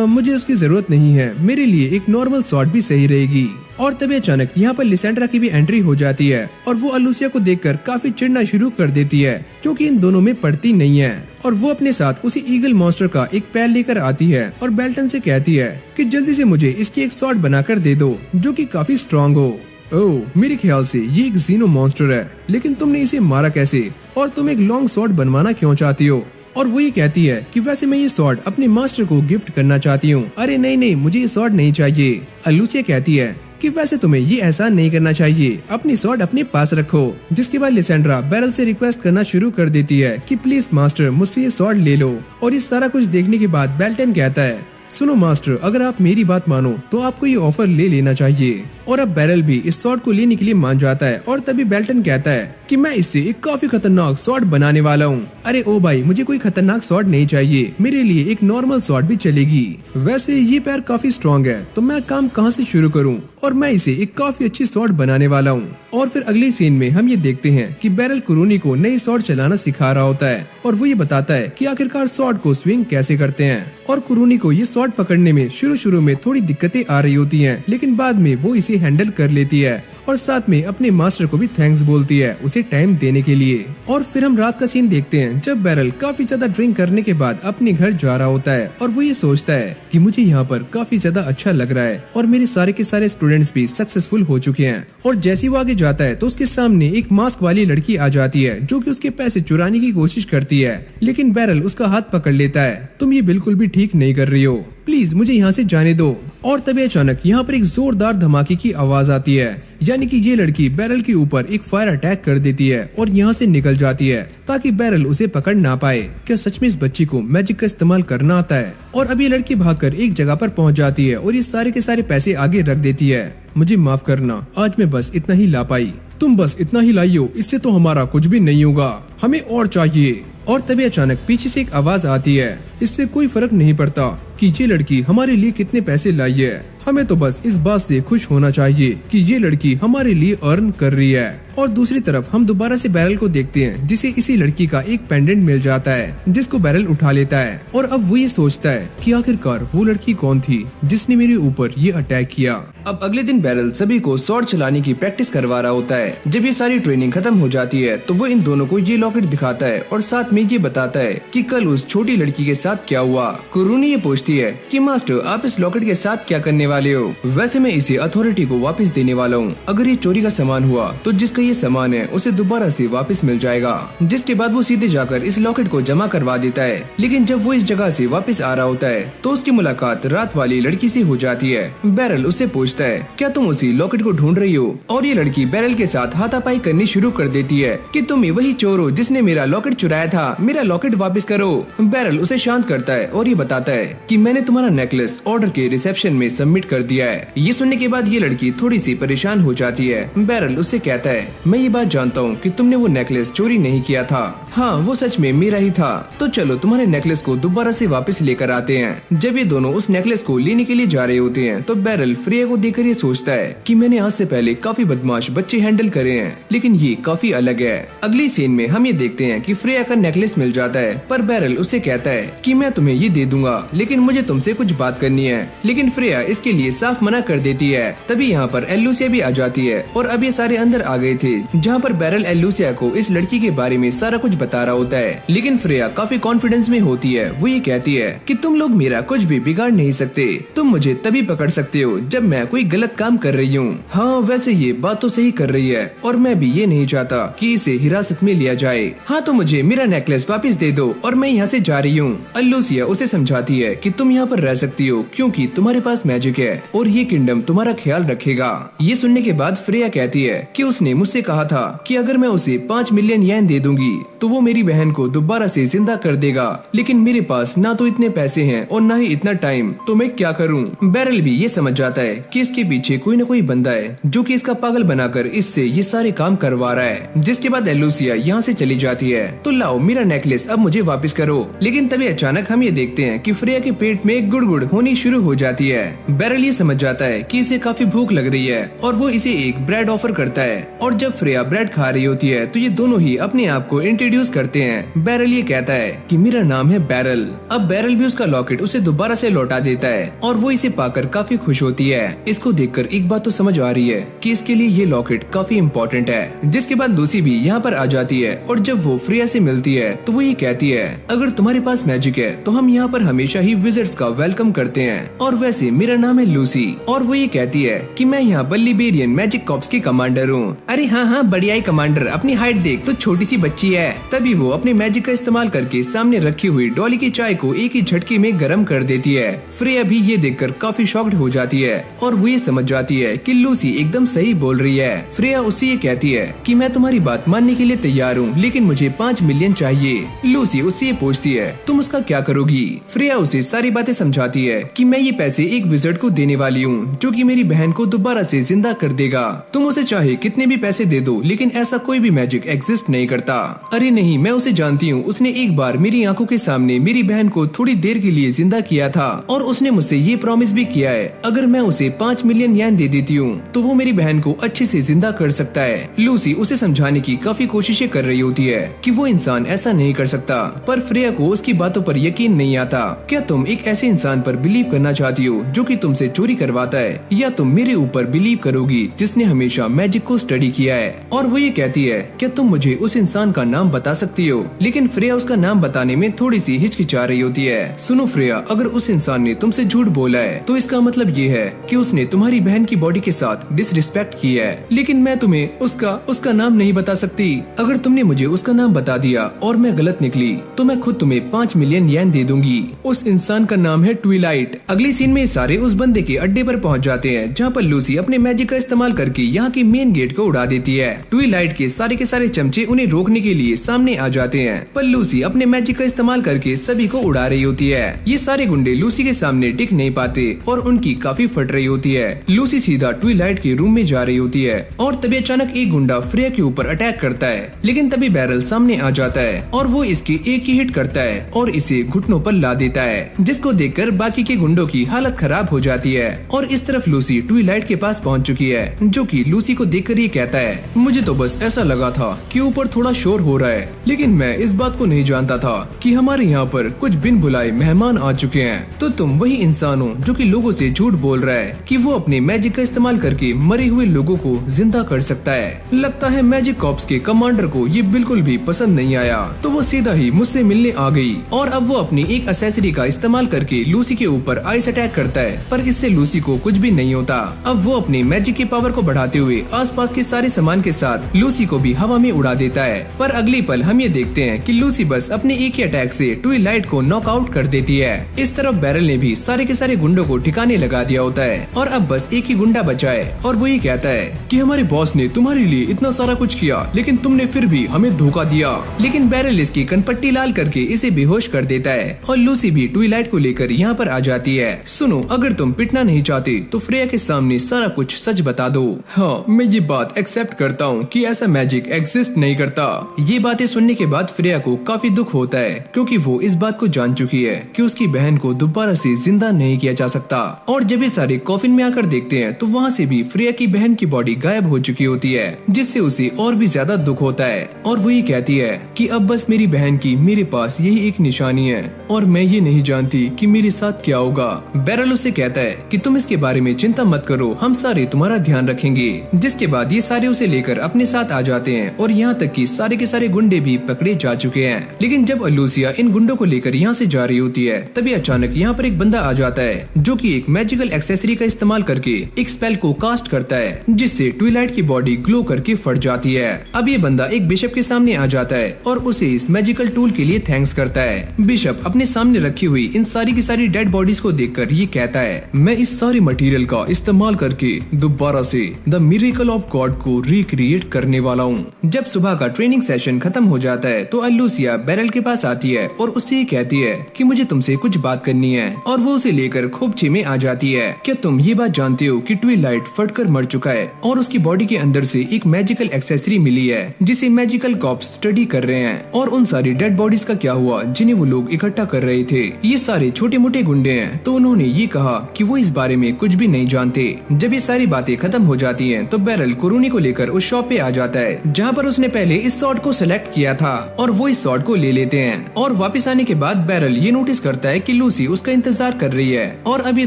मुझे उसकी जरूरत नहीं है, मेरे लिए एक नॉर्मल स्वॉर्ड भी सही रहेगी। और तभी अचानक यहाँ पर लिसेंड्रा की भी एंट्री हो जाती है और वो अलूसिया को देखकर काफी चिढ़ना शुरू कर देती है क्योंकि इन दोनों में पड़ती नहीं है। और वो अपने साथ उसी ईगल मॉन्स्टर का एक पैर लेकर आती है और बेल्टन से कहती है कि जल्दी से मुझे इसकी एक स्वॉर्ड बनाकर दे दो जो कि काफी स्ट्रॉन्ग हो। ओह, मेरे ख्याल से ये एक जीनो मॉन्स्टर है, लेकिन तुमने इसे मारा कैसे और तुम एक लॉन्ग स्वॉर्ड बनवाना क्यों चाहती हो? और वो ये कहती है कि वैसे मैं ये स्वॉर्ड अपने मास्टर को गिफ्ट करना चाहती हूँ। अरे नहीं नहीं, मुझे ये स्वॉर्ड नहीं चाहिए। लूसिया कहती है कि वैसे तुम्हें ये एहसान नहीं करना चाहिए, अपनी स्वॉर्ड अपने पास रखो। जिसके बाद लिसेंड्रा बैरल से रिक्वेस्ट करना शुरू कर देती है कि प्लीज मास्टर, मुझसे ये स्वॉर्ड ले लो। और इस सारा कुछ देखने के बाद बेल्टन कहता है, सुनो मास्टर, अगर आप मेरी बात मानो तो आपको ये ऑफर ले लेना चाहिए। और अब बैरल भी इस स्वॉर्ड को लेने के लिए मान जाता है। और तभी बेल्टन कहता है कि मैं इससे एक काफी खतरनाक स्वॉर्ड बनाने वाला हूँ। अरे ओ भाई, मुझे कोई खतरनाक स्वॉर्ड नहीं चाहिए, मेरे लिए एक नॉर्मल स्वॉर्ड भी चलेगी। वैसे ये पैर काफी स्ट्रॉन्ग है, तो मैं काम कहाँ से शुरू करूँ? और मैं इसे एक काफी अच्छी स्वॉर्ड बनाने वाला हूँ। और फिर अगले सीन में हम ये देखते हैं कि बैरल कुरूनी को नई स्वॉर्ड चलाना सिखा रहा होता है और वो ये बताता है कि आखिरकार स्वॉर्ड को स्विंग कैसे करते हैं। और कुरूनी को ये स्वॉर्ड पकड़ने में शुरू में थोड़ी दिक्कतें आ रही होती हैं, लेकिन बाद में वो इसे हैंडल कर लेती है और साथ में अपने मास्टर को भी थैंक्स बोलती है उसे टाइम देने के लिए। और फिर हम रात का सीन देखते हैं जब बैरल काफी ज्यादा ड्रिंक करने के बाद अपने घर जा रहा होता है और वो ये सोचता है कि मुझे यहाँ पर काफी ज्यादा अच्छा लग रहा है और मेरे सारे के सारे स्टूडेंट्स भी सक्सेसफुल हो चुके हैं। और जैसे वो आगे जाता है तो उसके सामने एक मास्क वाली लड़की आ जाती है जो कि उसके पैसे चुराने की कोशिश करती है, लेकिन बैरल उसका हाथ पकड़ लेता है। तुम ये बिल्कुल भी ठीक नहीं कर रही हो, प्लीज मुझे यहाँ से जाने दो। और तभी अचानक यहाँ पर एक जोरदार धमाके की आवाज आती है, यानी कि ये लड़की बैरल के ऊपर एक फायर अटैक कर देती है और यहाँ से निकल जाती है ताकि बैरल उसे पकड़ ना पाए। क्या सच में इस बच्ची को मैजिक का इस्तेमाल करना आता है? और अब ये लड़की भागकर एक जगह पर पहुँच जाती है और ये सारे के सारे पैसे आगे रख देती है। मुझे माफ करना, आज मैं बस इतना ही ला पाई। तुम बस इतना ही लाई हो, इससे तो हमारा कुछ भी नहीं होगा, हमें और चाहिए। और तभी अचानक पीछे से एक आवाज आती है, इससे कोई फर्क नहीं पड़ता कि ये लड़की हमारे लिए कितने पैसे लाई है, हमें तो बस इस बात से खुश होना चाहिए कि ये लड़की हमारे लिए अर्न कर रही है। और दूसरी तरफ हम दोबारा से बैरल को देखते हैं जिसे इसी लड़की का एक पेंडेंट मिल जाता है जिसको बैरल उठा लेता है। और अब वो ये सोचता है कि आखिरकार वो लड़की कौन थी जिसने मेरे ऊपर ये अटैक किया। अब अगले दिन बैरल सभी को स्वॉर्ड चलाने की प्रैक्टिस करवा रहा होता है। जब ये सारी ट्रेनिंग खत्म हो जाती है तो वो इन दोनों को ये लॉकेट दिखाता है और साथ में ये बताता है कि कल उस छोटी लड़की के साथ क्या हुआ। कुरूनी ये पूछती है कि मास्टर, आप इस लॉकेट के साथ क्या करने वाले हो? वैसे मैं इसे अथॉरिटी को वापस देने वाला हूँ। अगर ये चोरी का सामान हुआ तो जिसका ये सामान है उसे दोबारा से वापस मिल जाएगा। जिसके बाद वो सीधे जाकर इस लॉकेट को जमा करवा देता है। लेकिन जब वो इस जगह से वापस आ रहा होता है तो उसकी मुलाकात रात वाली लड़की से हो जाती है। बैरल उससे पूछता है, क्या तुम उसी लॉकेट को ढूंढ रही हो? और ये लड़की बैरल के साथ हाथापाई करनी शुरू कर देती है कि तुम ही वही चोर हो जिसने मेरा लॉकेट चुराया था, मेरा लॉकेट वापस करो। बैरल उसे शांत करता है और ये बताता है कि मैंने तुम्हारा नेकलेस ऑर्डर के रिसेप्शन में सबमिट कर दिया है। ये सुनने के बाद ये लड़की थोड़ी सी परेशान हो जाती है। बैरल उससे कहता है, मैं ये बात जानता हूँ कि तुमने वो नेकलेस चोरी नहीं किया था। हाँ, वो सच में मेरा ही था। तो चलो तुम्हारे नेकलेस को दोबारा से वापस लेकर आते हैं। जब ये दोनों उस नेकलेस को लेने के लिए जा रहे होते हैं तो बैरल फ्रेया को देखकर ये सोचता है कि मैंने आज से पहले काफी बदमाश बच्चे हैंडल करे हैं, लेकिन ये काफी अलग है। अगली सीन में हम ये देखते हैं कि फ्रेया का नेकलेस मिल जाता है, पर बैरल उससे कहता है कि मैं तुम्हें ये दे दूंगा, लेकिन मुझे तुमसे कुछ बात करनी है। लेकिन फ्रेया इसके लिए साफ मना कर देती है। तभी यहाँ पर एलूसिया भी आ जाती है और अब ये सारे अंदर आ गए थे, जहाँ पर बैरल एलूसिया को इस लड़की के बारे में सारा कुछ बता रहा होता है। लेकिन फ्रेया काफी कॉन्फिडेंस में होती है। वो ये कहती है कि तुम लोग मेरा कुछ भी बिगाड़ नहीं सकते, तुम मुझे तभी पकड़ सकते हो जब मैं कोई गलत काम कर रही हूँ। हाँ, वैसे ये बात तो सही कर रही है और मैं भी ये नहीं चाहता कि इसे हिरासत में लिया जाए। हाँ, तो मुझे मेरा नेकलेस वापस दे दो और मैं यहाँ से जा रही हूँ। एलूसिया उसे समझाती है कि तुम यहाँ पर रह सकती हो क्योंकि तुम्हारे पास मैजिक है और ये किंगडम तुम्हारा ख्याल रखेगा। ये सुनने के बाद फ्रेया कहती है कि उसने मुझसे कहा था कि अगर मैं उसे 5 मिलियन येन दे दूंगी तो वो मेरी बहन को दोबारा से जिंदा कर देगा, लेकिन मेरे पास ना तो इतने पैसे हैं और ना ही इतना टाइम, तो मैं क्या करूं? बैरल भी ये समझ जाता है कि इसके पीछे कोई न कोई बंदा है जो कि इसका पागल बनाकर इससे ये सारे काम करवा रहा है। जिसके बाद एलूसिया यहाँ से चली जाती है। तो लाओ मेरा नेकलेस अब मुझे वापस करो। लेकिन तभी अचानक हम ये देखते हैं कि फ्रेया के पेट में गुड़गुड़ होनी शुरू हो जाती है। बैरल ये समझ जाता है कि इसे काफी भूख लग रही है और वो इसे एक ब्रेड ऑफर करता है। और जब फ्रेया ब्रेड खा रही होती है तो ये दोनों ही अपने आप को इंट्रोड्यूस करते हैं। बैरल ये कहता है कि मेरा नाम है बैरल। अब बैरल भी उसका लॉकेट उसे दोबारा से लौटा देता है और वो इसे पाकर काफी खुश होती है। इसको देखकर एक बात तो समझ आ रही है कि इसके लिए ये लॉकेट काफी इम्पोर्टेंट है। जिसके बाद लूसी भी यहाँ पर आ जाती है और जब वो फ्रेया से मिलती है तो वो ये कहती है, अगर तुम्हारे पास मैजिक है तो हम यहाँ पर हमेशा ही विजिटर्स का वेलकम करते हैं। और वैसे मेरा नाम है लूसी और वो ये कहती है कि मैं यहाँ पर लिबेरियन मैजिक कॉर्प्स की कमांडर हूँ। अरे हाँ बढ़िया ही कमांडर, अपनी हाइट देख तो छोटी सी बच्ची है। तभी वो अपने मैजिक का इस्तेमाल करके सामने रखी हुई डॉली की चाय को एक ही झटके में गर्म कर देती है। फ्रेया भी ये देखकर काफी शॉक्ड हो जाती है और वो ये समझ जाती है कि लूसी एकदम सही बोल रही है। फ्रेया उससे ये कहती है कि मैं तुम्हारी बात मानने के लिए तैयार हूँ, लेकिन मुझे 5 मिलियन चाहिए। लूसी उससे ये पूछती है तुम उसका क्या करोगी। फ्रेया उसे सारी बातें समझाती है कि मैं ये पैसे एक विजिट को देने वाली हूँ जो कि मेरी बहन को दोबारा से जिंदा कर देगा। तुम उसे चाहे कितने भी पैसे दे दो, लेकिन ऐसा कोई भी मैजिक एग्जिस्ट नहीं करता। अरे नहीं, मैं उसे जानती हूँ, उसने एक बार मेरी आंखों के सामने मेरी बहन को थोड़ी देर के लिए जिंदा किया था और उसने मुझसे ये प्रॉमिस भी किया है अगर मैं उसे 5 मिलियन येन दे देती हूँ तो वो मेरी बहन को अच्छे से जिंदा कर सकता है। लूसी उसे समझाने की काफी कोशिशें कर रही होती है कि वो इंसान ऐसा नहीं कर सकता, पर फ्रेया को उसकी बातों पर यकीन नहीं आता। क्या तुम एक ऐसे इंसान पर बिलीव करना चाहती हो जो कि तुमसे चोरी करवाता है, या तुम मेरे ऊपर बिलीव करोगी जिसने हमेशा मैजिक को स्टडी किया है। और वो ये कहती है क्या तुम मुझे उस इंसान का नाम बता सकती हो, लेकिन फ्रेया उसका नाम बताने में थोड़ी सी हिचकिचा रही होती है। सुनो फ्रेया, अगर उस इंसान ने तुमसे झूठ बोला है तो इसका मतलब ये है कि उसने तुम्हारी बहन की बॉडी के साथ डिसरिस्पेक्ट किया है, लेकिन मैं तुम्हें उसका नाम नहीं बता सकती। अगर तुमने मुझे उसका नाम बता दिया और मैं गलत निकली तो मैं खुद तुम्हें 5 मिलियन येन दे दूंगी। उस इंसान का नाम है ट्विलाइट। अगली सीन में सारे उस बंदे के अड्डे पर पहुंच जाते हैं जहाँ पर लूसी अपने मैजिक का इस्तेमाल करके यहाँ की मेन गेट को उड़ा देती है। ट्विलाइट के सारे चमचे उन्हें रोकने के लिए सामने आ जाते हैं, पर लूसी अपने मैजिक का इस्तेमाल करके सभी को उड़ा रही होती है। ये सारे गुंडे लूसी के सामने टिक नहीं पाते और उनकी काफी फट रही होती है। लूसी सीधा ट्विलाइट के रूम में जा रही होती है और तभी अचानक एक गुंडा फ्रेया के ऊपर अटैक करता है, लेकिन तभी बैरल सामने आ जाता है और वो इसके एक ही हिट करता है और इसे घुटनों पर ला देता है, जिसको देखकर बाकी के गुंडों की हालत खराब हो जाती है। और इस तरफ लूसी ट्विलाइट के पास पहुंच चुकी है, जो कि लूसी को देखकर ये कहता है मुझे तो बस ऐसा लगा था कि ऊपर थोड़ा शोर हो रहा है, लेकिन मैं इस बात को नहीं जानता था कि हमारे यहाँ पर कुछ बिन बुलाए मेहमान आ चुके हैं। तो तुम वही इंसान हो जो कि लोगों से झूठ बोल रहा है कि वो अपने मैजिक का इस्तेमाल करके मरे हुए लोगों को जिंदा कर सकता है। लगता है मैजिक कॉर्प्स के कमांडर को ये बिल्कुल भी पसंद नहीं आया, तो वो सीधा ही मुझसे मिलने आ गई और अब वो अपनी एक एक्सेसरी का इस्तेमाल करके लूसी के ऊपर आइस अटैक करता है, पर इससे लूसी को कुछ भी नहीं होता। अब वो अपनी मैजिक की पावर को बढ़ाते हुए आसपास के सारे सामान के साथ लूसी को भी हवा में उड़ा देता है। पर अगली पल हम ये देखते हैं कि लूसी बस अपने एक ही अटैक से ट्विलाइट को नॉकआउट कर देती है। इस तरफ बैरल ने भी सारे के सारे गुंडों को ठिकाने लगा दिया होता है और अब बस एक ही गुंडा बचा है और वो ये कहता है कि हमारे बॉस ने तुम्हारे लिए इतना सारा कुछ किया, लेकिन तुमने फिर भी हमें धोखा दिया। लेकिन बैरल इसकी कनपट्टी लाल करके इसे बेहोश कर देता है और लूसी भी ट्विलाइट को लेकर यहाँ पर आ जाती है। सुनो, अगर तुम पिटना नहीं चाहते तो फ्रेया के सामने सारा कुछ सच बता दो। हाँ, मैं ये बात एक्सेप्ट करता हूँ कि ऐसा मैजिक एग्जिस्ट नहीं करता। ये बातें सुनने के बाद फ्रेया को काफी दुख होता है, क्योंकि वो इस बात को जान चुकी है कि उसकी बहन को दोबारा से जिंदा नहीं किया जा सकता। और जब ये सारे कॉफिन में आकर देखते हैं तो वहाँ से भी फ्रेया की बहन की बॉडी गायब हो चुकी होती है, जिससे उसे और भी ज्यादा दुख होता है। और वो ये कहती है कि अब बस मेरी बहन की मेरे पास यही एक निशानी है और मैं ये नहीं जानती कि मेरे साथ क्या होगा। बैरल उसे कहता है कि तुम इसके बारे में चिंता मत करो, हम सारे तुम्हारा ध्यान रखेंगे। जिसके बाद ये सारे उसे लेकर अपने साथ आ जाते हैं और यहाँ तक कि सारे के सारे गुंडे भी पकड़े जा चुके हैं। लेकिन जब लूसिया इन गुंडों को लेकर यहाँ से जा रही होती है तभी अचानक यहाँ पर एक बंदा आ जाता है जो कि एक मैजिकल एक्सेसरी का इस्तेमाल करके एक स्पेल को कास्ट करता है, जिससे ट्विलाइट की बॉडी ग्लो करके फट जाती है। अब ये बंदा एक बिशप के सामने आ जाता है और उसे इस मैजिकल टूल के लिए थैंक्स करता है। बिशप अपने सामने रखी हुई इन सारी की सारी डेड बॉडीज को देखकर ये कहता है मैं इस सारे मटेरियल का इस्तेमाल करके दोबारा से द मिरेकल ऑफ गॉड को रिक्रिएट करने वाला हूँ। जब सुबह का ट्रेनिंग सेशन खत्म हो जाता है तो लूसिया बैरल के पास आती है और उससे ये कहती है कि मुझे तुमसे कुछ बात करनी है, और वो उसे लेकर खोपचे में आ जाती है। क्या तुम ये बात जानते हो कि ट्विलाइट फटकर मर चुका है और उसकी बॉडी के अंदर से एक मैजिकल एक्सेसरी मिली है जिसे मैजिकल कॉप्स स्टडी कर रहे हैं, और उन सारी डेड बॉडीज का क्या हुआ जिन्हें वो लोग इकट्ठा कर रहे थे। ये सारे छोटे मोटे गुंडे हैं, तो उन्होंने ये कहा कि वो इस बारे में कुछ भी नहीं जानते। जब ये सारी बातें खत्म हो जाती हैं तो बैरल कुरूनी को लेकर उस शॉप पे आ जाता है जहाँ पर उसने पहले इस सॉर्ड को सिलेक्ट किया था, और वो इस सॉर्ड को ले लेते हैं। और वापस आने के बाद बैरल ये नोटिस करता है कि लूसी उसका इंतजार कर रही है, और अब ये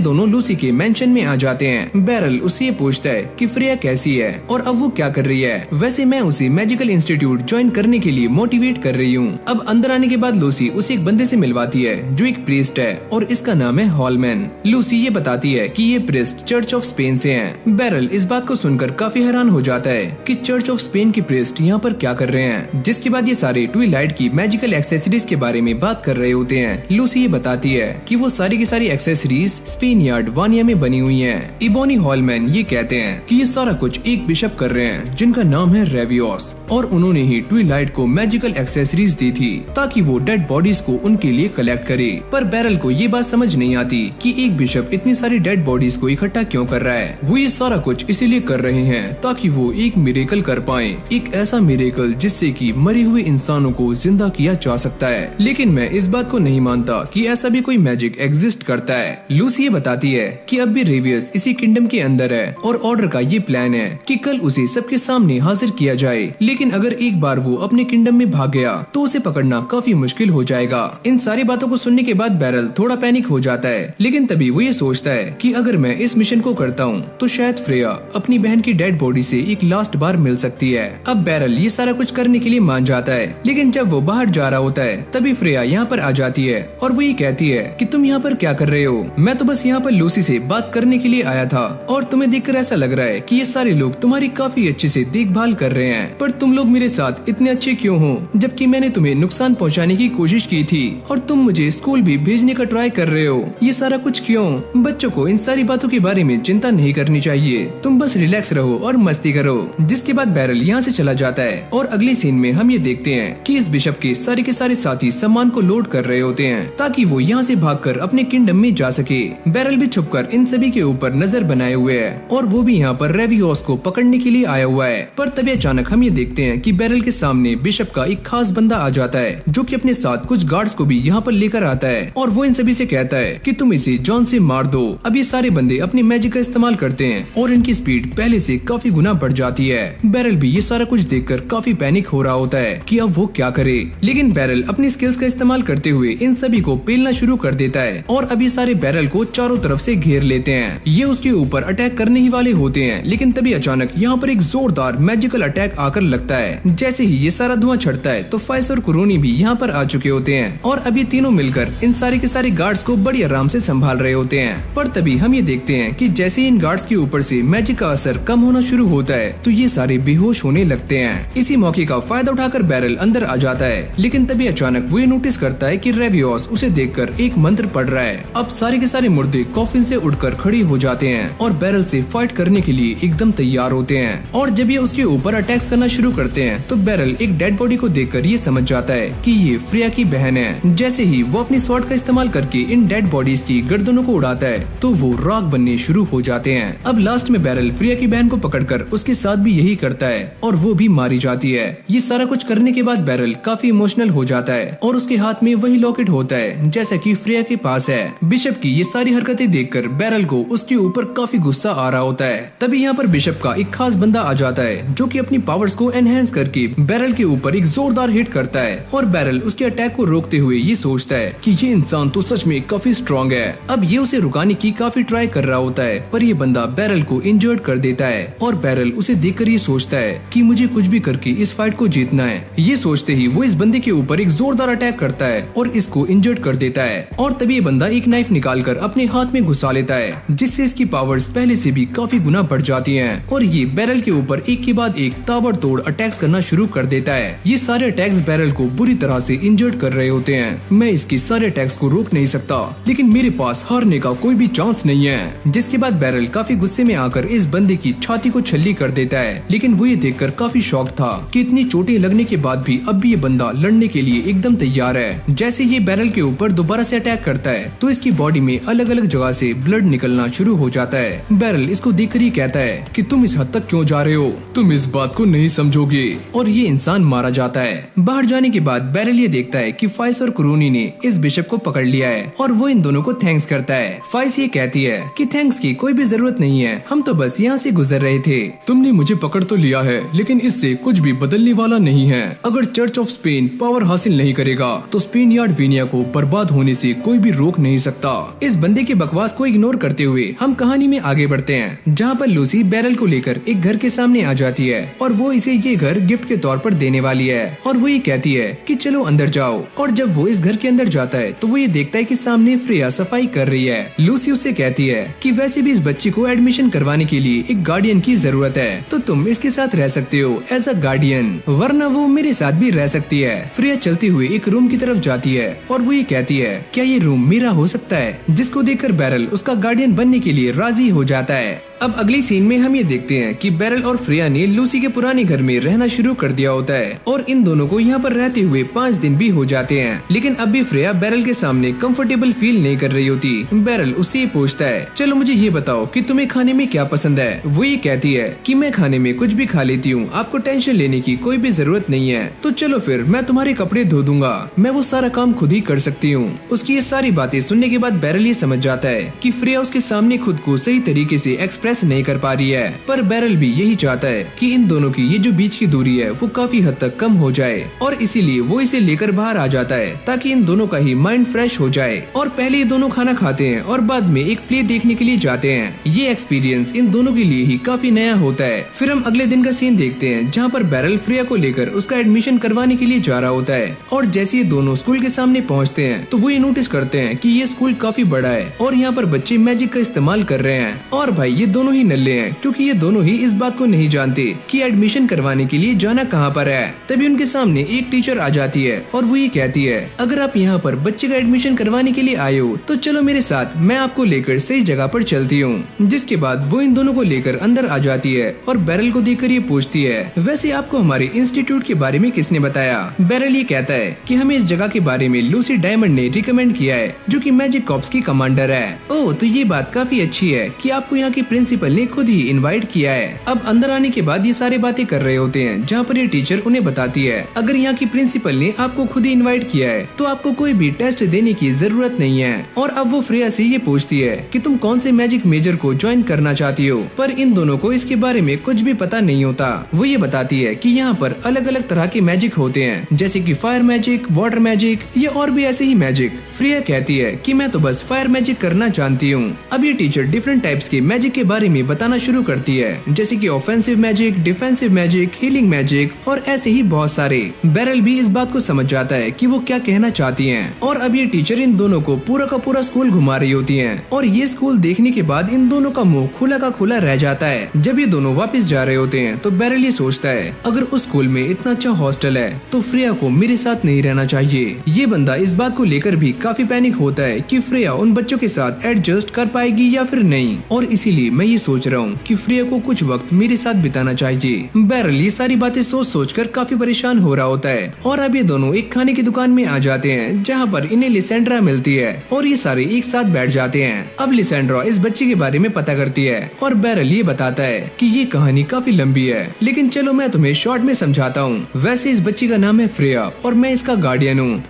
दोनों लूसी के मेंशन में आ जाते हैं। बैरल उससे ये पूछता है कि फ्रेया कैसी है और अब वो क्या कर रही है। वैसे मैं उसे मैजिकल इंस्टीट्यूट ज्वाइन करने के लिए मोटिवेट कर रही हूँ। अब अंदर आने के बाद लूसी उसे एक बंदे से मिलवाती है जो एक प्रीस्ट प्रीस्ट है और इसका नाम है हॉलमैन। लूसी ये बताती है कि ये प्रीस्ट चर्च ऑफ स्पेन से हैं। बैरल इस बात को सुनकर काफी हैरान हो जाता है कि चर्च ऑफ स्पेन के प्रीस्ट यहाँ पर क्या कर रहे हैं। जिसके बाद ये सारे ट्विलाइट की मैजिकल एक्सेसरीज के बारे में बात कर रहे होते हैं। लूसी ये बताती है कि वो सारी की सारी एक्सेसरीज स्पेन यार्ड वानिया में बनी हुई हैं। इबोनी हॉलमैन ये कहते हैं कि ये सारा कुछ एक बिशप कर रहे हैं जिनका नाम है रेवियोस, और उन्होंने ही ट्विलाइट को मैजिकल एक्सेसरीज दी थी ताकि वो डेड बॉडीज को उनके लिए कलेक्ट करे। पर बैरल को ये बात समझ नहीं आती कि एक बिशप इतनी सारी डेड बॉडीज को इकट्ठा क्यों कर रहा है। वो ये सारा कुछ इसीलिए कर रहे हैं ताकि वो एक मिरेकल कर पाए, एक ऐसा मिरेकल जिससे कि मरे हुए इंसानों को जिंदा किया जा सकता है। लेकिन मैं इस बात को नहीं मानता कि ऐसा भी कोई मैजिक एग्जिस्ट करता है। लूसी ये बताती है कि अब भी रेवियस इसी किंगडम के अंदर है और ऑर्डर का ये प्लान है कि कल उसे सबके सामने हाजिर किया जाए। लेकिन अगर एक बार वो अपने किंगडम में भाग गया तो उसे पकड़ना काफी मुश्किल हो जाएगा। इन सारी बातों को सुनने के बाद बैरल थोड़ा पैनिक हो जाता है, लेकिन तभी वो ये सोचता है कि अगर मैं इस मिशन को करता हूँ तो शायद फ्रेया अपनी बहन की डेड बॉडी से एक लास्ट बार मिल सकती है। अब बैरल ये सारा कुछ करने के लिए मान जाता है, लेकिन जब वो बाहर जा रहा होता है तभी फ्रेया यहाँ पर आ जाती है और वो ये कहती है कि तुम यहाँ पर क्या कर रहे हो? मैं तो बस यहाँ पर लूसी से बात करने के लिए आया था और तुम्हें देखकर ऐसा लग रहा है कि ये सारे लोग तुम्हारी काफी अच्छे से देखभाल कर रहे हैं, पर तुम लोग मेरे साथ इतने अच्छे क्यों हो जबकि मैंने तुम्हें नुकसान पहुँचाने की कोशिश की थी और तुम मुझे स्कूल भी भेजने का ट्राई कर रहे हो। ये सारा कुछ क्यों? बच्चों को इन सारी बातों के बारे में चिंता नहीं करनी चाहिए, तुम बस रिलैक्स रहो और मस्ती करो। जिसके बाद बैरल यहाँ से चला जाता है और अगली सीन में हम ये देखते हैं कि इस बिशप के सारे साथी सामान को लोड कर रहे होते हैं ताकि वो यहाँ से भागकर अपने किंगडम में जा सके। बैरल भी छुपकर इन सभी के ऊपर नजर बनाए हुए है और वो भी यहाँ पर रेवियोस को पकड़ने के लिए आया हुआ है। पर तभी अचानक हम ये देखते हैं कि बैरल के सामने बिशप का एक खास बंदा आ जाता है जो कि अपने साथ कुछ गार्ड्स को भी यहाँ पर लेकर आता है और वो इन सभी से कहता है कि तुम इसे जॉन से मार दो। अब ये सारे बंदे अपनी मैजिक का इस्तेमाल करते हैं और इनकी स्पीड पहले से काफी गुना बढ़ जाती है। बैरल भी ये सारा कुछ देखकर काफी पैनिक हो रहा होता है कि अब वो क्या करे, लेकिन बैरल अपनी स्किल्स का इस्तेमाल करते हुए इन सभी को पेलना शुरू कर देता है और अभी सारे बैरल को चारों तरफ से घेर लेते हैं। ये उसके ऊपर अटैक करने ही वाले होते हैं, लेकिन तभी अचानक यहाँ पर एक जोरदार मैजिकल अटैक आकर लगता है। जैसे ही ये सारा धुआं छड़ता है तो फाइस और कुरोनी भी यहाँ पर आ चुके होते हैं और अभी तीनों मिलकर इन सारे के सारे गार्ड्स को बड़ी आराम से संभाल रहे होते हैं। पर तभी हम ये देखते हैं कि जैसे इन गार्ड्स के ऊपर से मैजिक का असर कम होना शुरू होता है तो ये सारे बेहोश होने लगते हैं। इसी मौके का फायदा उठाकर बैरल अंदर आ जाता है, लेकिन तभी अचानक वो ये नोटिस करता है कि रेवियोस उसे देखकर एक मंत्र पढ़ रहा है। अब सारे के सारे मुर्दे कॉफिन से उठकर खड़े हो जाते हैं और बैरल से फाइट करने के लिए एकदम तैयार होते हैं। और जब ये उसके ऊपर अटैक्स करना शुरू करते हैं तो बैरल एक डेड बॉडी को देखकर ये समझ जाता है कि ये फ्रेया की बहन है। जैसे ही वो अपनी स्वॉर्ड का इस्तेमाल करके इन डेड बॉडीज की गर्दनों को उड़ाता है तो वो राख बनने शुरू हो जाते हैं। अब लास्ट में बैरल फ्रेया की बहन को पकड़कर उसके साथ भी यही करता है और वो भी मारी जाती है। ये सारा कुछ करने के बाद बैरल काफी इमोशनल हो जाता है और उसके हाथ में वही लॉकेट होता है जैसा कि फ्रेया के पास है। बिशप की ये सारी हरकतें देखकर बैरल को उसके ऊपर काफी गुस्सा आ रहा होता है। तभी यहाँ पर बिशप का एक खास बंदा आ जाता है जो कि अपनी पावर्स को एनहेंस करके बैरल के ऊपर एक जोरदार हिट करता है और बैरल उसके अटैक को रोकते हुए ये सोचता है कि ये इंसान तो सच में काफी स्ट्रॉन्ग है। अब ये उसे रुकाने की काफी ट्राई कर रहा होता है पर ये बंदा बैरल को इंजर्ड कर देता है और बैरल उसे देखकर ये सोचता है कि मुझे कुछ भी करके इस फाइट को जीतना है। ये सोचते ही वो इस बंदे के ऊपर एक जोरदार अटैक करता है और इसको इंजर्ड कर देता है और तभी ये बंदा एक नाइफ निकालकर अपने हाथ में घुसा लेता है जिससे इसकी पावर्स पहले से भी काफी गुना बढ़ जाती हैं और ये बैरल के ऊपर एक के बाद एक ताबड़तोड़ अटैक्स करना शुरू कर देता है। ये सारे अटैक्स बैरल को बुरी तरह से इंजर्ड कर रहे होते हैं। मैं इसके सारे अटैक्स को रोक नहीं सकता, लेकिन मेरे पास हारने का कोई भी चांस नहीं है। जिसके बाद बैरल काफी गुस्से में आकर इस बंदे की छाती को छल्ली कर देता है, लेकिन वो ये देखकर काफी शॉक था कि इतनी चोटें लगने के बाद भी अब भी ये बंदा लड़ने के लिए एकदम तैयार है। जैसे ये बैरल के ऊपर दोबारा से अटैक करता है तो इसकी बॉडी में अलग अलग जगह से ब्लड निकलना शुरू हो जाता है। बैरल इसको देखकर ही कहता है कि तुम इस हद तक क्यों जा रहे हो, तुम इस बात को नहीं समझोगे, और ये इंसान मारा जाता है। बाहर जाने के बाद बैरल ये देखता है कि फाइस और कुरोनी ने इस बिशप को पकड़ लिया है और वो इन दोनों को थैंक्स करता है। फाइस ये कहती है कि थैंक्स की कोई भी जरूरत नहीं है, हम तो बस यहाँ से गुजर रहे थे। तुमने मुझे पकड़ तो लिया है, लेकिन इससे कुछ भी बदलने वाला नहीं है। अगर चर्च ऑफ स्पेन पावर हासिल नहीं करेगा तो स्पेन यार्ड वीनिया को बर्बाद होने से कोई भी रोक नहीं सकता। इस बंदे के बकवास को इग्नोर करते हुए हम कहानी में आगे बढ़ते हैं, जहाँ पर लूसी बैरल को लेकर एक घर के सामने आ जाती है और वो इसे ये घर गिफ्ट के तौर पर देने वाली है और वो ये कहती है कि चलो अंदर जाओ। और जब वो इस घर के अंदर जाता है तो वो ये ये देखता है कि सामने फ्रेया सफाई कर रही है। लूसी उससे कहती है कि वैसे भी इस बच्ची को एडमिशन करवाने के लिए एक गार्डियन की जरूरत है, तो तुम इसके साथ रह सकते हो एज अ गार्डियन, वरना वो मेरे साथ भी रह सकती है। फ्रेया चलती हुई एक रूम की तरफ जाती है और वो ये कहती है क्या ये रूम मेरा हो सकता है, जिसको देखकर बैरल उसका गार्डियन बनने के लिए राजी हो जाता है। अब अगली सीन में हम ये देखते हैं कि बैरल और फ्रेया ने लूसी के पुराने घर में रहना शुरू कर दिया होता है और इन दोनों को यहाँ पर रहते हुए 5 दिन भी हो जाते हैं, लेकिन अब भी फ्रेया बैरल के सामने कंफर्टेबल फील नहीं कर रही होती। बैरल उससे ये पूछता है चलो मुझे ये बताओ कि तुम्हें खाने में क्या पसंद है। वो ये कहती है कि मैं खाने में कुछ भी खा लेती हूँ, आपको टेंशन लेने की कोई भी जरूरत नहीं है, तो चलो फिर मैं तुम्हारे कपड़े धो दूंगा, मैं वो सारा काम खुद ही कर सकती हूँ। उसकी ये सारी बातें सुनने के बाद बैरल ये समझ जाता है कि फ्रेया उसके सामने खुद को सही तरीके से एक्सप्रेस नहीं कर पा रही है, पर बैरल भी यही चाहता है कि इन दोनों की ये जो बीच की दूरी है वो काफी हद तक कम हो जाए और इसीलिए वो इसे लेकर बाहर आ जाता है ताकि इन दोनों का ही माइंड फ्रेश हो जाए। और पहले ये दोनों खाना खाते हैं और बाद में एक प्ले देखने के लिए जाते हैं। ये एक्सपीरियंस इन दोनों के लिए ही काफी नया होता है। फिर हम अगले दिन का सीन देखते हैं जहाँ पर बैरल फ्रेया को लेकर उसका एडमिशन करवाने के लिए जा रहा होता है और जैसे ये दोनों स्कूल के सामने पहुँचते हैं तो वो ये नोटिस करते हैं कि ये स्कूल काफी बड़ा है और यहाँ पर बच्चे मैजिक का इस्तेमाल कर रहे हैं। और भाई ये दोनों ही नल्ले हैं क्योंकि ये दोनों ही इस बात को नहीं जानते कि एडमिशन करवाने के लिए जाना कहाँ पर है। तभी उनके सामने एक टीचर आ जाती है और वो ये कहती है अगर आप यहाँ पर बच्चे का एडमिशन करवाने के लिए आए हो तो चलो मेरे साथ, मैं आपको लेकर सही जगह पर चलती हूँ। जिसके बाद वो इन दोनों को लेकर अंदर आ जाती है और बैरल को देखकर ये पूछती है वैसे आपको हमारे इंस्टीट्यूट के बारे में किसने बताया। बैरल ये कहता है कि हमें इस जगह के बारे में लूसी डायमंड ने रिकमेंड किया है जो कि मैजिक कॉर्प्स की कमांडर है। ओह तो ये बात काफी अच्छी है कि आपको यहाँ के प्रिंसिपल ने खुद ही इनवाइट किया है। अब अंदर आने के बाद ये सारी बातें कर रहे होते हैं जहाँ पर ये टीचर उन्हें बताती है अगर यहाँ की प्रिंसिपल ने आपको खुद ही इनवाइट किया है तो आपको कोई भी टेस्ट देने की जरूरत नहीं है। और अब वो फ्रेया से ये पूछती है कि तुम कौन से मैजिक मेजर को ज्वाइन करना चाहती हो, पर इन दोनों को इसके बारे में कुछ भी पता नहीं होता। वो ये बताती है कि यहाँ पर अलग अलग तरह के मैजिक होते हैं जैसे कि फायर मैजिक, वाटर मैजिक या और भी ऐसे ही मैजिक। फ्रेया कहती है कि मैं तो बस फायर मैजिक करना जानती हूँ। अब ये टीचर डिफरेंट टाइप्स के मैजिक के बारे में बताना शुरू करती है जैसे कि offensive magic, defensive magic, healing magic और ऐसे ही बहुत सारे। बैरल भी इस बात को समझ जाता है कि वो क्या कहना चाहती हैं। और अब ये टीचर इन दोनों को पूरा का पूरा स्कूल घुमा रही होती हैं और ये स्कूल देखने के बाद इन दोनों का मुंह खुला का खुला रह जाता है। जब ये दोनों वापस जा रहे होते हैं तो बैरल ये सोचता है अगर उस स्कूल में इतना अच्छा हॉस्टल है तो फ्रेया को मेरे साथ नहीं रहना चाहिए। ये बंदा इस बात को लेकर भी काफी पैनिक होता है कि फ्रेया उन बच्चों के साथ एडजस्ट कर पाएगी या फिर नहीं, और इसीलिए मैं ये सोच रहा हूँ कि फ्रेया को कुछ वक्त मेरे साथ बिताना चाहिए। बैरल ये सारी बातें सोच कर काफी परेशान हो रहा होता है। और अब ये दोनों एक खाने की दुकान में आ जाते हैं जहाँ पर इन्हें लिसेंड्रा मिलती है और ये सारे एक साथ बैठ जाते हैं। अब लिसेंड्रा इस बच्चे के बारे में पता करती है और बैरल ये बताता है कि ये कहानी काफी लंबी है, लेकिन चलो मैं तुम्हें शॉर्ट में समझाता हूँ। वैसे इस बच्ची का नाम है फ्रेया और मैं इसका गार्डियन हूँ।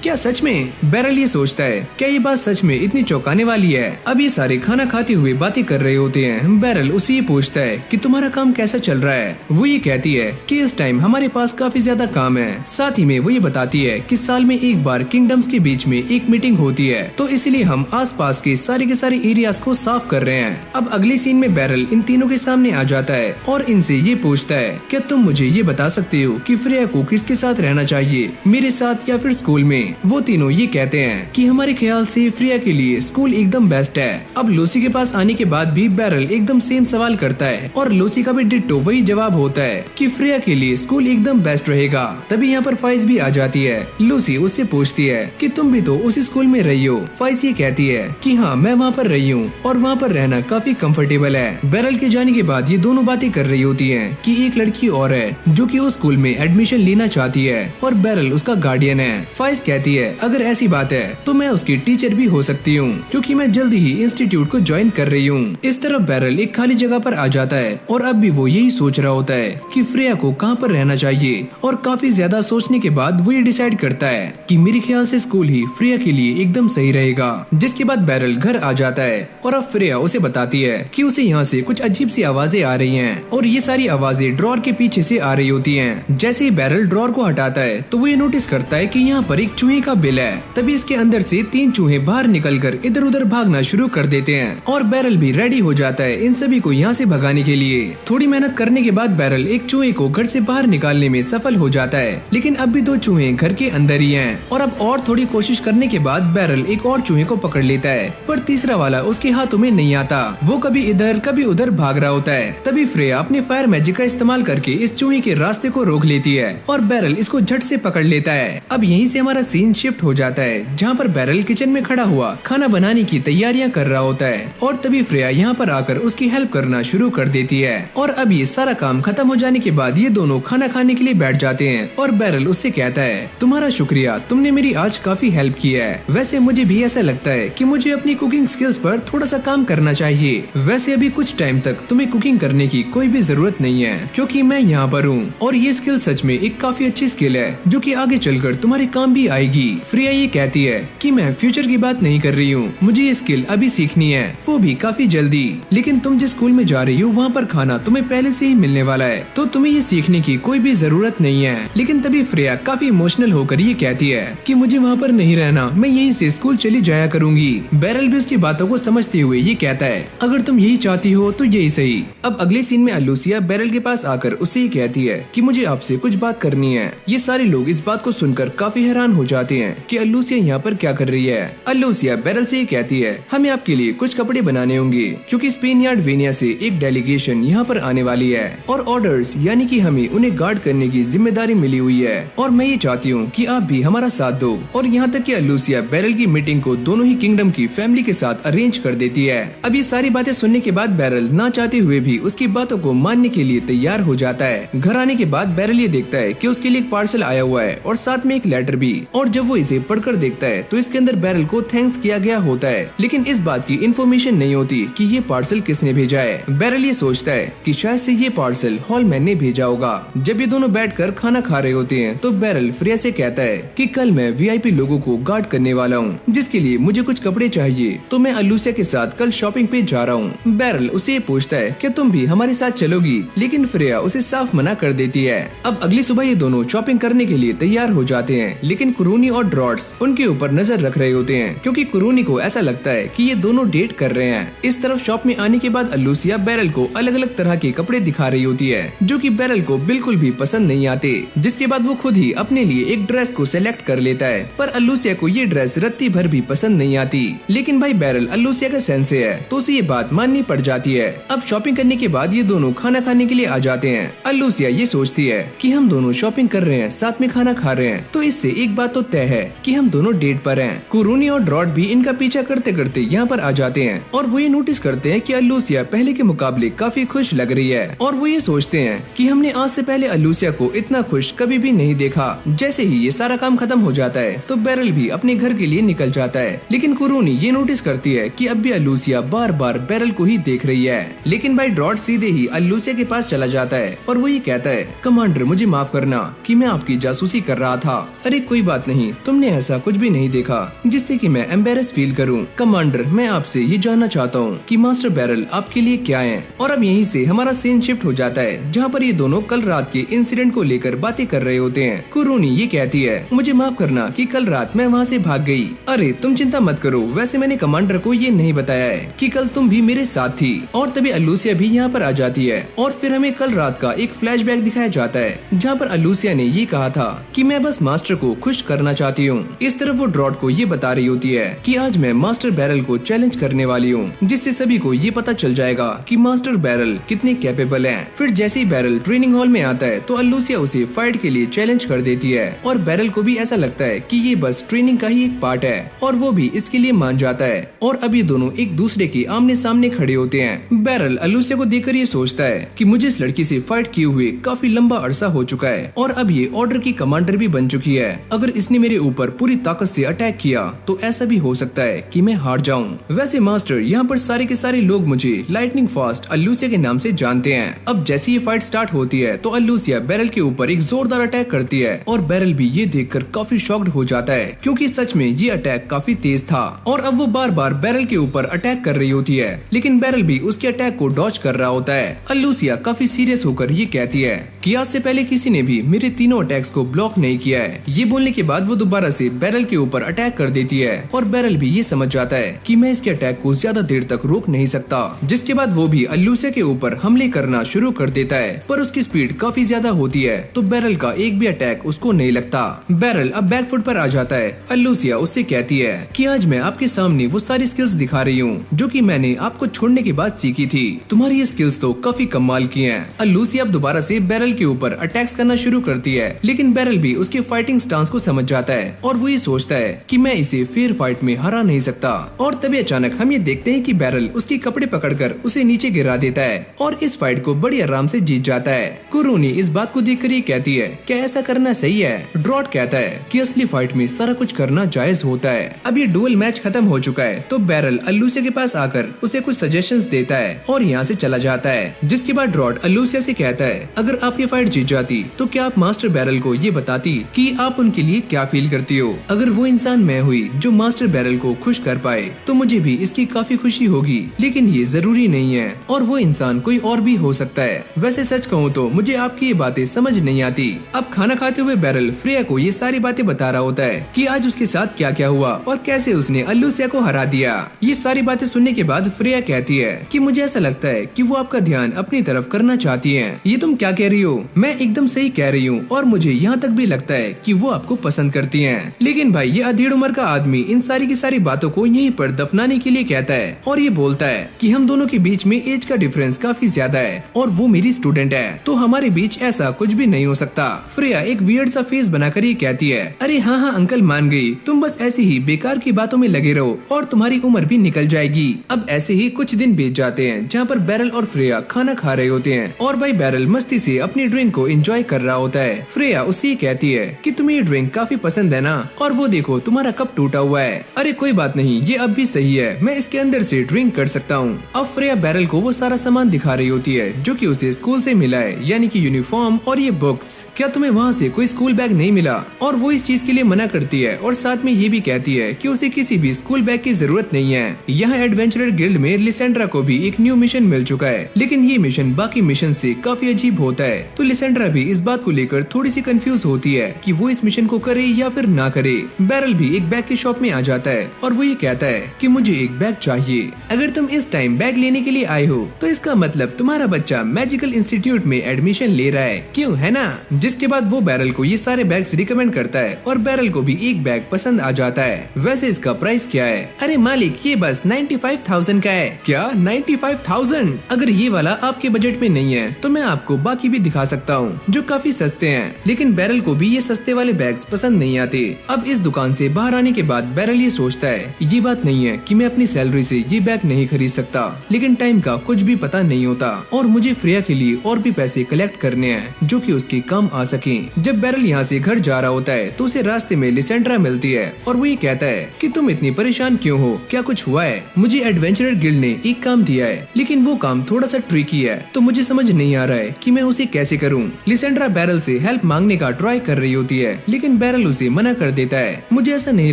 क्या सच में? बैरल ये सोचता है क्या ये बात सच में इतनी चौंकाने वाली है। अब ये सारे खाना खाते हुए बातें कर रहे होते हैं। बैरल उसे ये पूछता है कि तुम्हारा काम कैसा चल रहा है। वो ये कहती है कि इस टाइम हमारे पास काफी ज्यादा काम है। साथ ही में वो ये बताती है कि साल में एक बार किंगडम्स के बीच में एक मीटिंग होती है, तो इसलिए हम आसपास के सारे एरियाज को साफ कर रहे हैं। अब अगले सीन में बैरल इन तीनों के सामने आ जाता है और इनसे ये पूछता है क्या तुम मुझे ये बता सकते हो कि फ्रेया को किसके साथ रहना चाहिए, मेरे साथ या फिर स्कूल में। वो तीनों ये कहते हैं कि हमारे ख्याल से फ्रेया के लिए स्कूल एकदम बेस्ट है। अब लूसी के पास आने के बाद भी बैरल एकदम सेम सवाल करता है और लूसी का भी डिट्टो वही जवाब होता है कि फ्रेया के लिए स्कूल एकदम बेस्ट रहेगा। तभी यहाँ पर फाइज भी आ जाती है। लूसी उससे पूछती है कि तुम भी तो उसी स्कूल में रही हो। फाइज ये कहती है कि हाँ मैं वहाँ पर रही हूँ और वहाँ पर रहना काफी कंफर्टेबल है। बैरल के जाने के बाद ये दोनों बातें कर रही होती हैं कि एक लड़की और है जो कि उस स्कूल में एडमिशन लेना चाहती है और बैरल उसका गार्डियन है। फाइज कहती है अगर ऐसी बात है तो मैं उसकी टीचर भी हो सकती हूँ क्योंकि मैं जल्दी ही इंस्टीट्यूट को ज्वाइन कर रही हूँ। इस तरफ बैरल एक खाली जगह पर आ जाता है और अब भी वो यही सोच रहा होता है कि फ्रेया को कहाँ पर रहना चाहिए। और काफी ज्यादा सोचने के बाद वो ये डिसाइड करता है कि मेरे ख्याल से स्कूल ही फ्रेया के लिए एकदम सही रहेगा। जिसके बाद बैरल घर आ जाता है और अब फ्रेया उसे बताती है कि उसे यहाँ से कुछ अजीब सी आवाजें आ रही हैं और ये सारी आवाजें ड्रॉर के पीछे से आ रही होती हैं। जैसे ही बैरल ड्रॉर को हटाता है तो वो ये नोटिस करता है कि यहाँ यहाँ पर एक चूहे का बिल है। तभी इसके अंदर से 3 चूहे बाहर निकलकर इधर उधर भागना शुरू कर देते हैं और बैरल भी रेडी हो जाता है इन सभी को यहाँ से भगाने के लिए। थोड़ी मेहनत करने के बाद बैरल एक चूहे को घर से बाहर निकालने में सफल हो जाता है, लेकिन अब भी 2 चूहे घर के अंदर ही हैं। और अब और थोड़ी कोशिश करने के बाद बैरल एक और चूहे को पकड़ लेता है, पर तीसरा वाला उसके हाथों में नहीं आता। वो कभी इधर कभी उधर भाग रहा होता है। तभी फ्रेया अपने फायर मैजिक का इस्तेमाल करके इस चूहे के रास्ते को रोक लेती है और बैरल इसको झट से पकड़ लेता है। अब यहीं से हमारा सीन शिफ्ट हो जाता है, जहाँ पर बैरल किचन में खड़ा हुआ खाना बनाने की तैयारियां कर रहा होता है और तभी फ्रेया यहाँ पर आकर उसकी हेल्प करना शुरू कर देती है। और अब ये सारा काम खत्म हो जाने के बाद ये दोनों खाना खाने के लिए बैठ जाते हैं और बैरल उससे कहता है, तुम्हारा शुक्रिया, तुमने मेरी आज काफी हेल्प की है। वैसे मुझे भी ऐसा लगता है कि मुझे अपनी कुकिंग स्किल्स पर थोड़ा सा काम करना चाहिए। वैसे अभी कुछ टाइम तक तुम्हें कुकिंग करने की कोई भी जरूरत नहीं है, क्योंकि मैं यहाँ पर हूँ और ये स्किल सच में एक काफी अच्छी स्किल है जो कि आगे चलकर तुम्हारे काम भी आएगी। फ्रेया ये कहती है कि मैं फ्यूचर की बात नहीं कर रही हूँ, मुझे ये स्किल अभी सीखनी है, वो भी काफी जल्दी। लेकिन तुम जिस स्कूल में जा रही हो वहाँ पर खाना तुम्हें पहले से ही मिलने वाला है, तो तुम्हें ये सीखने की कोई भी जरूरत नहीं है। लेकिन तभी फ्रेया काफी इमोशनल होकर ये कहती है कि मुझे वहाँ पर नहीं रहना, मैं यहीं से स्कूल चली जाया करूंगी। बैरल भी उसकी बातों को समझते हुए ये कहता है, अगर तुम यही चाहती हो तो यही सही। अब अगले सीन में अलूसिया बैरल के पास आकर उससे ये कहती है कि मुझे आपसे कुछ बात करनी है। ये सारे लोग इस बात को सुनकर काफी हैरान हो जाते हैं कि अलूसिया यहाँ पर क्या कर रही है। अलूसिया बैरल से ये कहती है, हमें आपके लिए कुछ कपड़े बनाने होंगे, क्योंकि स्पेन यार्ड वेनिया से एक डेलीगेशन यहाँ पर आने वाली है और ऑर्डर्स यानी कि हमें उन्हें गार्ड करने की जिम्मेदारी मिली हुई है और मैं ये चाहती हूँ कि आप भी हमारा साथ दो। और यहाँ तक कि अलूसिया बैरल की मीटिंग को दोनों ही किंगडम की फैमिली के साथ अरेंज कर देती है। अब ये सारी बातें सुनने के बाद बैरल ना चाहते हुए भी उसकी बातों को मानने के लिए तैयार हो जाता है। घर आने के बाद बैरल ये देखता है कि उसके लिए एक पार्सल आया हुआ है और साथ में एक लेटर भी, और जब वो इसे पढ़कर देखता है तो इसके अंदर बैरल को थैंक्स किया गया होता है, लेकिन इस बात की इन्फॉर्मेशन नहीं होती कि ये पार्सल किसने भेजा है। बैरल ये सोचता है कि शायद से ये पार्सल हॉलमैन ने भेजा होगा। जब ये दोनों बैठकर खाना खा रहे होते हैं तो बैरल फ्रेया से कहता है कि कल मैं वीआईपी लोगों को गार्ड करने वाला हूँ, जिसके लिए मुझे कुछ कपड़े चाहिए, तो मैं अलूसिया के साथ कल शॉपिंग पे जा रहा हूँ। बैरल उसे पूछता है कि तुम भी हमारे साथ चलोगी, लेकिन फ्रेया उसे साफ मना कर देती है। अब अगली सुबह ये दोनों शॉपिंग करने के लिए तैयार हो जाते हैं, लेकिन कुरूनी और ड्रॉट्स उनके ऊपर नजर रख रहे होते हैं, क्योंकि कुरूनी को ऐसा लगता है कि ये दोनों डेट कर रहे हैं। इस तरफ शॉप में आने के बाद अलूसिया बैरल को अलग अलग तरह के कपड़े दिखा रही होती है, जो कि बैरल को बिल्कुल भी पसंद नहीं आते, जिसके बाद वो खुद ही अपने लिए एक ड्रेस को सेलेक्ट कर लेता है। पर अलूसिया को ये ड्रेस रत्ती भर भी पसंद नहीं आती, लेकिन भाई बैरल अलूसिया का सेंस है तो उसे ये बात माननी पड़ जाती है। अब शॉपिंग करने के बाद ये दोनों खाना खाने के लिए आ जाते हैं। अलूसिया ये सोचती है कि हम दोनों शॉपिंग कर रहे हैं, साथ में खाना खा रहे हैं, तो इससे एक बात तो तय है कि हम दोनों डेट पर हैं। कुरूनी और ड्रॉट भी इनका पीछा करते करते यहाँ पर आ जाते हैं और वो ये नोटिस करते हैं कि अलूसिया पहले के मुकाबले काफी खुश लग रही है और वो ये सोचते हैं कि हमने आज से पहले अलूसिया को इतना खुश कभी भी नहीं देखा। जैसे ही ये सारा काम खत्म हो जाता है तो बैरल भी अपने घर के लिए निकल जाता है, लेकिन कुरूनी ये नोटिस करती है कि अब भी अलूसिया बार बार बैरल को ही देख रही है। लेकिन भाई ड्रॉट सीधे ही अलूसिया के पास चला जाता है और वो ये कहता है, कमांडर मुझे माफ करना कि मैं आपकी जासूसी कर रहा था। अरे कोई बात नहीं, तुमने ऐसा कुछ भी नहीं देखा जिससे कि मैं एम्बेरस फील करूं। कमांडर मैं आपसे ये जानना चाहता हूँ कि मास्टर बैरल आपके लिए क्या है। और अब यहीं से हमारा सीन शिफ्ट हो जाता है, जहाँ पर ये दोनों कल रात के इंसिडेंट को लेकर बातें कर रहे होते हैं। कुरूनी ये कहती है, मुझे माफ करना कि कल रात मैं वहाँ से भाग गई। अरे तुम चिंता मत करो, वैसे मैंने कमांडर को ये नहीं बताया है कि कल तुम भी मेरे साथ थी। और तभी अलूसिया भी यहाँ पर आ जाती है और फिर हमें कल रात का एक फ्लैशबैक दिखाया जाता है, जहाँ पर अलूसिया ने ये कहा था कि मैं बस मास्टर को खुश करना चाहती हूँ। इस तरफ वो ड्रॉट को ये बता रही होती है कि आज मैं मास्टर बैरल को चैलेंज करने वाली हूँ, जिससे सभी को ये पता चल जाएगा कि मास्टर बैरल कितने कैपेबल हैं। फिर जैसे ही बैरल ट्रेनिंग हॉल में आता है तो अलूसिया उसे फाइट के लिए चैलेंज कर देती है और बैरल को भी ऐसा लगता है कि ये बस ट्रेनिंग का ही एक पार्ट है और वो भी इसके लिए मान जाता है। और अब ये दोनों एक दूसरे के आमने सामने खड़े होते हैं। बैरल अलूसिया को देखकर ये सोचता है कि मुझे इस लड़की से फाइट किए हुए काफी लंबा अरसा हो चुका है और अब ये ऑर्डर की कमांडर भी बन चुकी है। अगर इसने मेरे ऊपर पूरी ताकत से अटैक किया तो ऐसा भी हो सकता है कि मैं हार जाऊं। वैसे मास्टर यहाँ पर सारे के सारे लोग मुझे लाइटनिंग फास्ट अलूसिया के नाम से जानते हैं। अब जैसे ये फाइट स्टार्ट होती है तो अलूसिया बैरल के ऊपर एक जोरदार अटैक करती है और बैरल भी ये देखकर काफी शॉक्ड हो जाता है, क्योंकि सच में ये अटैक काफी तेज था। और अब वो बार बार बैरल के ऊपर अटैक कर रही होती है, लेकिन बैरल भी उसके अटैक को डॉज कर रहा होता है। अलूसिया काफी सीरियस होकर ये कहती है कि आज से पहले किसी ने भी मेरे तीनों अटैक्स को ब्लॉक नहीं किया है। ये बोलने के बाद वो दोबारा से बैरल के ऊपर अटैक कर देती है और बैरल भी ये समझ जाता है कि मैं इसके अटैक को ज्यादा देर तक रोक नहीं सकता। जिसके बाद वो भी अल्लूसिया के ऊपर हमले करना शुरू कर देता है, पर उसकी स्पीड काफी ज्यादा होती है तो बैरल का एक भी अटैक उसको नहीं लगता। बैरल अब बैकफुट पर आ जाता है। अल्लूसिया उससे कहती है कि आज मैं आपके सामने वो सारी स्किल्स दिखा रही हूँ जो कि मैंने आपको छोड़ने के बाद सीखी थी। तुम्हारी ये स्किल्स तो काफी कमाल की हैं। अल्लूसिया अब दोबारा से बैरल के ऊपर अटैक्स करना शुरू करती है, लेकिन बैरल भी उसके फाइटिंग स्टांस को समझ जाता है और वो ये सोचता है कि मैं इसे फेयर फाइट में हरा नहीं सकता। और तभी अचानक हम ये देखते हैं कि बैरल उसके कपड़े पकड़कर उसे नीचे गिरा देता है और इस फाइट को बड़ी आराम से जीत जाता है। कुरूनी इस बात को देखकर ये कहती है क्या ऐसा करना सही है? ड्रॉट कहता है कि असली फाइट में सारा कुछ करना जायज होता है। अब ये डुएल मैच खत्म हो चुका है तो बैरल अल्लूसिया के पास आकर उसे कुछ सजेशंस देता है और यहाँ से चला जाता है। जिसके बाद ड्रॉट अल्लूसिया से कहता है अगर आप ये फाइट जीत जाती तो क्या आप मास्टर बैरल को ये बताती कि आप उनके लिए क्या फील करती हो? अगर वो इंसान मैं हुई जो मास्टर बैरल को खुश कर पाए तो मुझे भी इसकी काफी खुशी होगी, लेकिन ये जरूरी नहीं है और वो इंसान कोई और भी हो सकता है। वैसे सच कहूँ तो मुझे आपकी ये बातें समझ नहीं आती। अब खाना खाते हुए बैरल फ्रेया को ये सारी बातें बता रहा होता है कि आज उसके साथ क्या क्या हुआ और कैसे उसने अल्लूसिया को हरा दिया। ये सारी बातें सुनने के बाद फ्रेया कहती है कि मुझे ऐसा लगता है कि वो आपका ध्यान अपनी तरफ करना चाहती हैं। ये तुम क्या कह रही हो? मैं एकदम सही कह रही हूँ और मुझे यहाँ तक भी लगता है कि वो आपको पसंद करती हैं। लेकिन भाई ये अधेड़ उम्र का आदमी इन सारी की सारी बातों को यहीं पर दफनाने के लिए कहता है और ये बोलता है कि हम दोनों के बीच में एज का डिफरेंस काफी ज्यादा है और वो मेरी स्टूडेंट है तो हमारे बीच ऐसा कुछ भी नहीं हो सकता। फ्रेया एक वियर्ड सा फेस बनाकर ये कहती है अरे हाँ हाँ अंकल मान गई, तुम बस ऐसी ही बेकार की बातों में लगे रहो और तुम्हारी उम्र भी निकल जाएगी। अब ऐसे ही कुछ दिन बीत जाते हैं जहाँ पर बैरल और फ्रेया खाना खा रहे होते हैं और भाई बैरल मस्ती से अपनी ड्रिंक को एंजॉय कर रहा होता है। फ्रेया उससे कहती है कि तुम्हें ये ड्रिंक काफी पसंद है ना, और वो देखो तुम्हारा कप टूटा हुआ है। अरे कोई बात नहीं, ये अब भी सही है, मैं इसके अंदर से ड्रिंक कर सकता हूँ। अब फ्रेया बैरल को वो सारा सामान दिखा रही होती है जो कि उसे स्कूल से मिला है, यानी कि यूनिफॉर्म और ये बुक्स। क्या तुम्हें वहाँ से कोई स्कूल बैग नहीं मिला? और वो इस चीज के लिए मना करती है और साथ में ये भी कहती है कि उसे किसी भी स्कूल बैग की जरूरत नहीं है। यहाँ एडवेंचरर गिल्ड में लिसेंड्रा को भी एक न्यू मिशन मिल चुका है, लेकिन ये मिशन बाकी मिशन से काफी अजीब होता है तो लिसेंड्रा भी इस बात को लेकर थोड़ी सी कंफ्यूज होती है कि वो इस मिशन को करे या फिर ना करे। बैरल भी एक बैग की शॉप में आ जाता है और वो ये कहता है कि मुझे एक बैग चाहिए। अगर तुम इस टाइम बैग लेने के लिए आए हो तो इसका मतलब तुम्हारा बच्चा मैजिकल इंस्टीट्यूट में एडमिशन ले रहा है, क्यों है ना? जिसके बाद वो बैरल को ये सारे बैग्स रिकमेंड करता है और बैरल को भी एक बैग पसंद आ जाता है। वैसे इसका प्राइस क्या है? अरे मालिक ये बस 95,000 का है। क्या 95,000? अगर ये वाला आपके बजट में नहीं है तो मैं आपको बाकी भी दिखा सकता हूँ जो काफी सस्ते हैं। लेकिन बैरल को भी ये सस्ते वाले बैग्स पसंद नहीं आते। अब इस दुकान से बाहर आने के बाद बैरल ये सोचता है ये बात नहीं है कि मैं अपनी सैलरी से ये बैग नहीं खरीद सकता, लेकिन टाइम का कुछ भी पता नहीं होता और मुझे फ्रेया के लिए और भी पैसे कलेक्ट करने हैं जो कि उसके काम आ सके। जब बैरल यहाँ से घर जा रहा होता है तो उसे रास्ते में लिसेंड्रा मिलती है और वो ये कहता है कि तुम इतनी परेशान क्यों हो, क्या कुछ हुआ है? मुझे एडवेंचरर गिल्ड ने एक काम दिया है, लेकिन वो काम थोड़ा सा ट्रिकी है तो मुझे समझ नहीं आ रहा है कि मैं उसे कैसे करूँ। लिसेंड्रा बैरल से हेल्प मांगने का ट्राई कर रही होती है, लेकिन बैरल उसे मना कर देता है। मुझे ऐसा नहीं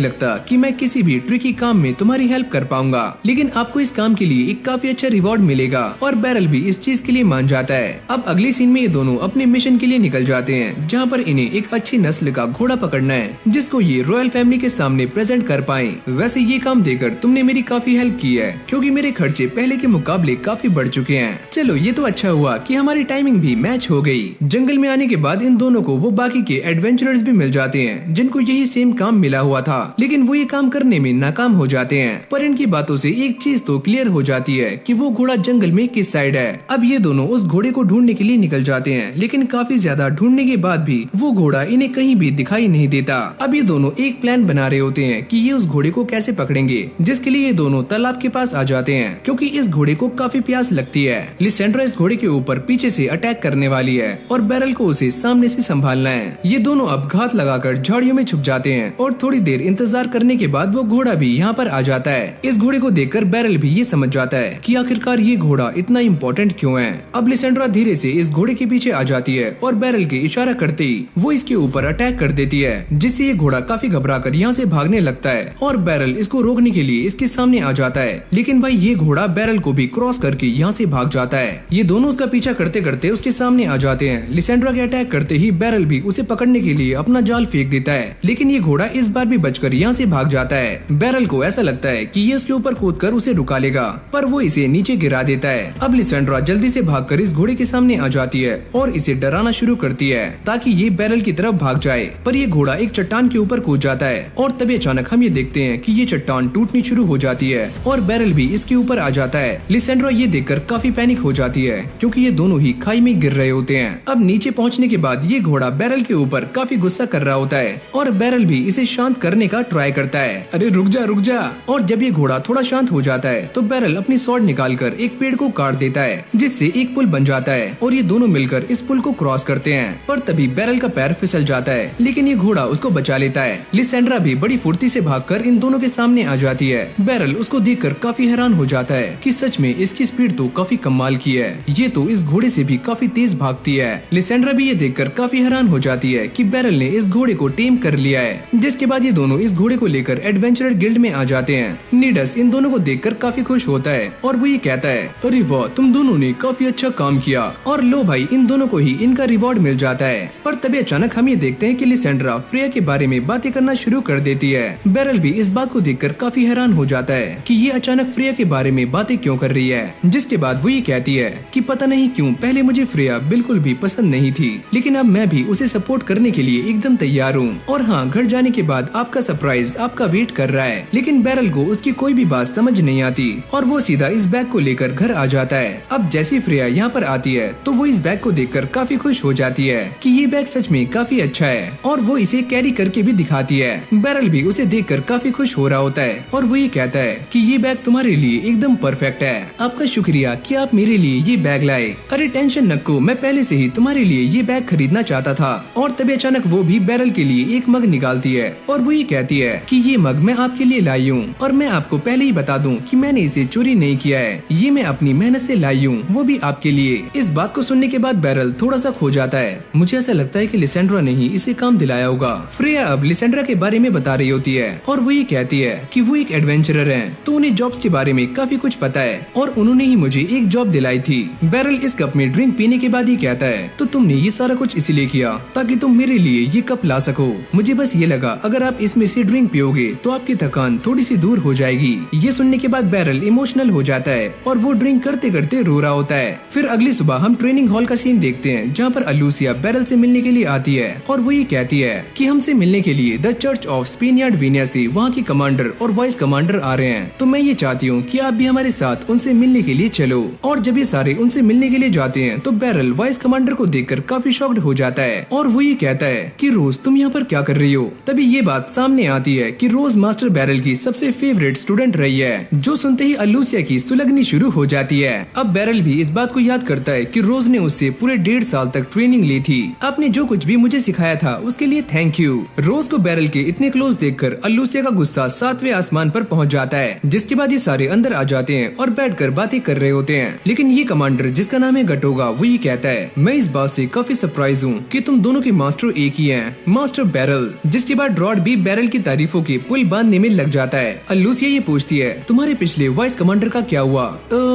लगता कि मैं किसी भी ट्रिकी काम में तुम्हारी हेल्प कर पाऊंगा, लेकिन आपको इस काम के लिए एक काफी अच्छा रिवॉर्ड मिलेगा और बैरल भी इस चीज के लिए मान जाता है। अब अगली सीन में ये दोनों अपने मिशन के लिए निकल जाते हैं जहाँ पर इन्हें एक अच्छी नस्ल का घोड़ा पकड़ना है जिसको ये रॉयल फैमिली के सामने प्रेजेंट कर पाए। वैसे ये काम देकर तुमने मेरी काफी हेल्प की है क्योंकि मेरे खर्चे पहले के मुकाबले काफी बढ़ चुके हैं। चलो ये तो अच्छा हुआ कि हमारी टाइमिंग भी मैच हो गई। जंगल में आने के बाद इन दोनों को वो बाकी के एडवेंचरर्स भी मिल जाते हैं जिनको यही सेम काम मिला हुआ था, लेकिन वो ये काम करने में नाकाम हो जाते हैं। पर इनकी बातों से एक चीज तो क्लियर हो जाती है कि वो घोड़ा जंगल में किस साइड है। अब ये दोनों उस घोड़े को ढूंढने के लिए निकल जाते हैं, लेकिन काफी ज्यादा ढूंढने के बाद भी वो घोड़ा इन्हें कहीं भी दिखाई नहीं देता। अब ये दोनों एक प्लान बना रहे होते हैं कि ये उस घोड़े को कैसे पकड़ेंगे, जिसके लिए ये दोनों तालाब के पास आ जाते हैं क्योंकि इस घोड़े को काफी प्यास लगती है। लिसेंड्रा इस घोड़े के ऊपर पीछे से अटैक करने वाली है और बैरल को उसे सामने से संभालना है। ये दोनों अब घात लगाकर झाड़ियों में छुप जाते हैं और थोड़ी देर इंतजार करने के बाद वो घोड़ा भी यहाँ पर आ जाता है। इस घोड़े को देखकर बैरल भी ये समझ जाता है कि आखिरकार ये घोड़ा इतना इम्पोर्टेंट क्यों है। अब लिसेंड्रा धीरे से इस घोड़े के पीछे आ जाती है और बैरल के इशारा करते ही वो इसके ऊपर अटैक कर देती है, जिससे ये घोड़ा काफी घबराकर यहाँ से भागने लगता है और बैरल इसको रोकने के लिए इसके सामने आ जाता है। लेकिन भाई ये घोड़ा बैरल को भी क्रॉस करके यहाँ से भाग जाता है। ये दोनों उसका पीछा करते करते उसके सामने आ जाते हैं। लिसेंड्रा के अटैक करते ही बैरल भी उसे पकड़ने के लिए अपना अपना जाल फेंक देता है, लेकिन ये घोड़ा इस बार भी बचकर यहाँ से भाग जाता है। बैरल को ऐसा लगता है कि ये उसके ऊपर कूदकर उसे रुका लेगा, पर वो इसे नीचे गिरा देता है। अब लिसेंड्रा जल्दी से भागकर इस घोड़े के सामने आ जाती है और इसे डराना शुरू करती है ताकि ये बैरल की तरफ भाग जाए, पर ये घोड़ा एक चट्टान के ऊपर कूद जाता है और तभी अचानक हम ये देखते हैं कि ये चट्टान टूटनी शुरू हो जाती है और बैरल भी इसके ऊपर आ जाता है। लिसेंड्रा ये देखकर काफी पैनिक हो जाती है क्योंकि ये दोनों ही खाई में गिर रहे होते हैं। अब नीचे पहुंचने के बाद ये घोड़ा बैरल के ऊपर काफी गुस्सा कर रहा होता है और बैरल भी इसे शांत करने का ट्राई करता है। अरे रुक जा रुक जा। और जब ये घोड़ा थोड़ा शांत हो जाता है तो बैरल अपनी स्वॉर्ड निकालकर एक पेड़ को काट देता है, जिससे एक पुल बन जाता है और ये दोनों मिलकर इस पुल को क्रॉस करते हैं। पर तभी बैरल का पैर फिसल जाता है, लेकिन ये घोड़ा उसको बचा लेता है। लिसेंड्रा भी बड़ी फुर्ती से भागकर इन दोनों के सामने आ जाती है। बैरल उसको देखकर काफी हैरान हो जाता है कि सच में इसकी स्पीड तो काफी कमाल की है, ये तो इस घोड़े से भी काफी तेज भागती है। लिसेंड्रा भी ये देखकर काफी हैरान हो जाती है कि बैरल ने इस घोड़े को टेम कर लिया है। जिसके बाद ये दोनों इस घोड़े को लेकर एडवेंचरर गिल्ड में आ जाते हैं। नीडस इन दोनों को देखकर काफी खुश होता है और वो ये कहता है, अरे वाह, तुम दोनों ने काफी अच्छा काम किया। और लो भाई, इन दोनों को ही इनका रिवॉर्ड मिल जाता है। पर तभी अचानक हम ये देखते हैं कि लिसेंड्रा फ्रेया के बारे में बातें करना शुरू कर देती है। बैरल भी इस बात को देखकर काफी हैरान हो जाता है कि ये अचानक फ्रेया के बारे में बातें क्यों कर रही है। जिसके बाद वो ये कहती है कि पता नहीं क्यों पहले मुझे फ्रेया बिल्कुल भी पसंद नहीं थी, लेकिन अब मैं भी उसे सपोर्ट करने के लिए एकदम तैयार हूँ। और हाँ, घर जाने के बाद आपका सरप्राइज आपका वेट कर रहा है। लेकिन बैरल को उसकी कोई भी बात समझ नहीं आती और वो सीधा इस बैग को लेकर घर आ जाता है। अब जैसी फ्रेया यहाँ पर आती है तो वो इस बैग को देखकर काफी खुश हो जाती है कि ये बैग सच में काफी अच्छा है और वो इसे कैरी करके भी दिखाती है। बैरल भी उसे देखकर काफी खुश हो रहा होता है और वो ये कहता है कि ये बैग तुम्हारे लिए एकदम परफेक्ट है, आपका शुक्रिया कि आप मेरे लिए ये बैग लाए। अरे टेंशन नको, मैं पहले से ही तुम्हारे लिए ये बैग खरीदना चाहता था। और तभी अचानक वो भी बैरल के लिए एक मग निकालती है और वो ये कहती है कि ये मग मैं आपके लिए लाई हूँ और मैं आपको पहले ही बता दूं कि मैंने इसे चोरी नहीं किया है, ये मैं अपनी मेहनत से लाई हूँ, वो भी आपके लिए। इस बात को सुनने के बाद बैरल थोड़ा सा खो जाता है। मुझे ऐसा लगता है कि लिसेंड्रा ने ही इसे काम दिलाया होगा। फ्रेया अब लिसेंड्रा के बारे में बता रही होती है और वो ये कहती है कि वो एक एडवेंचरर है, तो उन्हें जॉब्स के बारे में काफी कुछ पता है और उन्होंने ही मुझे एक जॉब दिलाई थी। बैरल इस कप में ड्रिंक पीने के बाद ही कहता है, तो तुमने ये सारा कुछ इसलिए किया ताकि तुम मेरे लिए ये कप ला सको। मुझे बस ये लगा अगर आप इसमें से ड्रिंक पियोगे तो आपकी थकान थोड़ी सी दूर हो जाएगी। ये सुनने के बाद बैरल इमोशनल हो जाता है और वो ड्रिंक करते करते रो रहा होता है। फिर अगली सुबह हम ट्रेनिंग हॉल का सीन देखते हैं जहाँ पर अलूसिया बैरल से मिलने के लिए आती है और वो ये कहती है कि हमसे मिलने के लिए द चर्च ऑफ स्पेनियार्ड वीनिया से वहाँ की कमांडर और वाइस कमांडर आ रहे हैं, तो मैं ये चाहती हूँ कि आप भी हमारे साथ उनसे मिलने के लिए चलो। और जब ये सारे उनसे मिलने के लिए जाते हैं तो बैरल वाइस कमांडर को देखकर काफी शॉक्ड हो जाता है और वो ये कहता है कि रोज तुम यहाँ पर क्या कर रही हो। तभी ये बात सामने आती है कि रोज मास्टर बैरल की सबसे फेवरेट स्टूडेंट रही है, जो सुनते ही अलूसिया की सुलगनी शुरू हो जाती है। अब बैरल भी इस बात को याद करता है कि रोज ने उससे पूरे 1.5 साल तक ट्रेनिंग ली थी। आपने जो कुछ भी मुझे सिखाया था उसके लिए थैंक यू। रोज को बैरल के इतने क्लोज देखकर अलूसिया का गुस्सा 7वें आसमान पर पहुंच जाता है। जिसके बाद ये सारे अंदर आ जाते हैं और बैठकर बातें कर रहे होते हैं। लेकिन ये कमांडर जिसका नाम है गटोगा, वो ये कहता है, मैं इस बात से काफी सरप्राइज हूँ कि तुम दोनों के मास्टर एक ही हैं, मास्टर बैरल। जिसके बाद रॉड भी बैरल की तारीफों के पुल बांधने में लग जाता है। अलूसिया ये पूछती है, तुम्हारे पिछले वाइस कमांडर का क्या हुआ?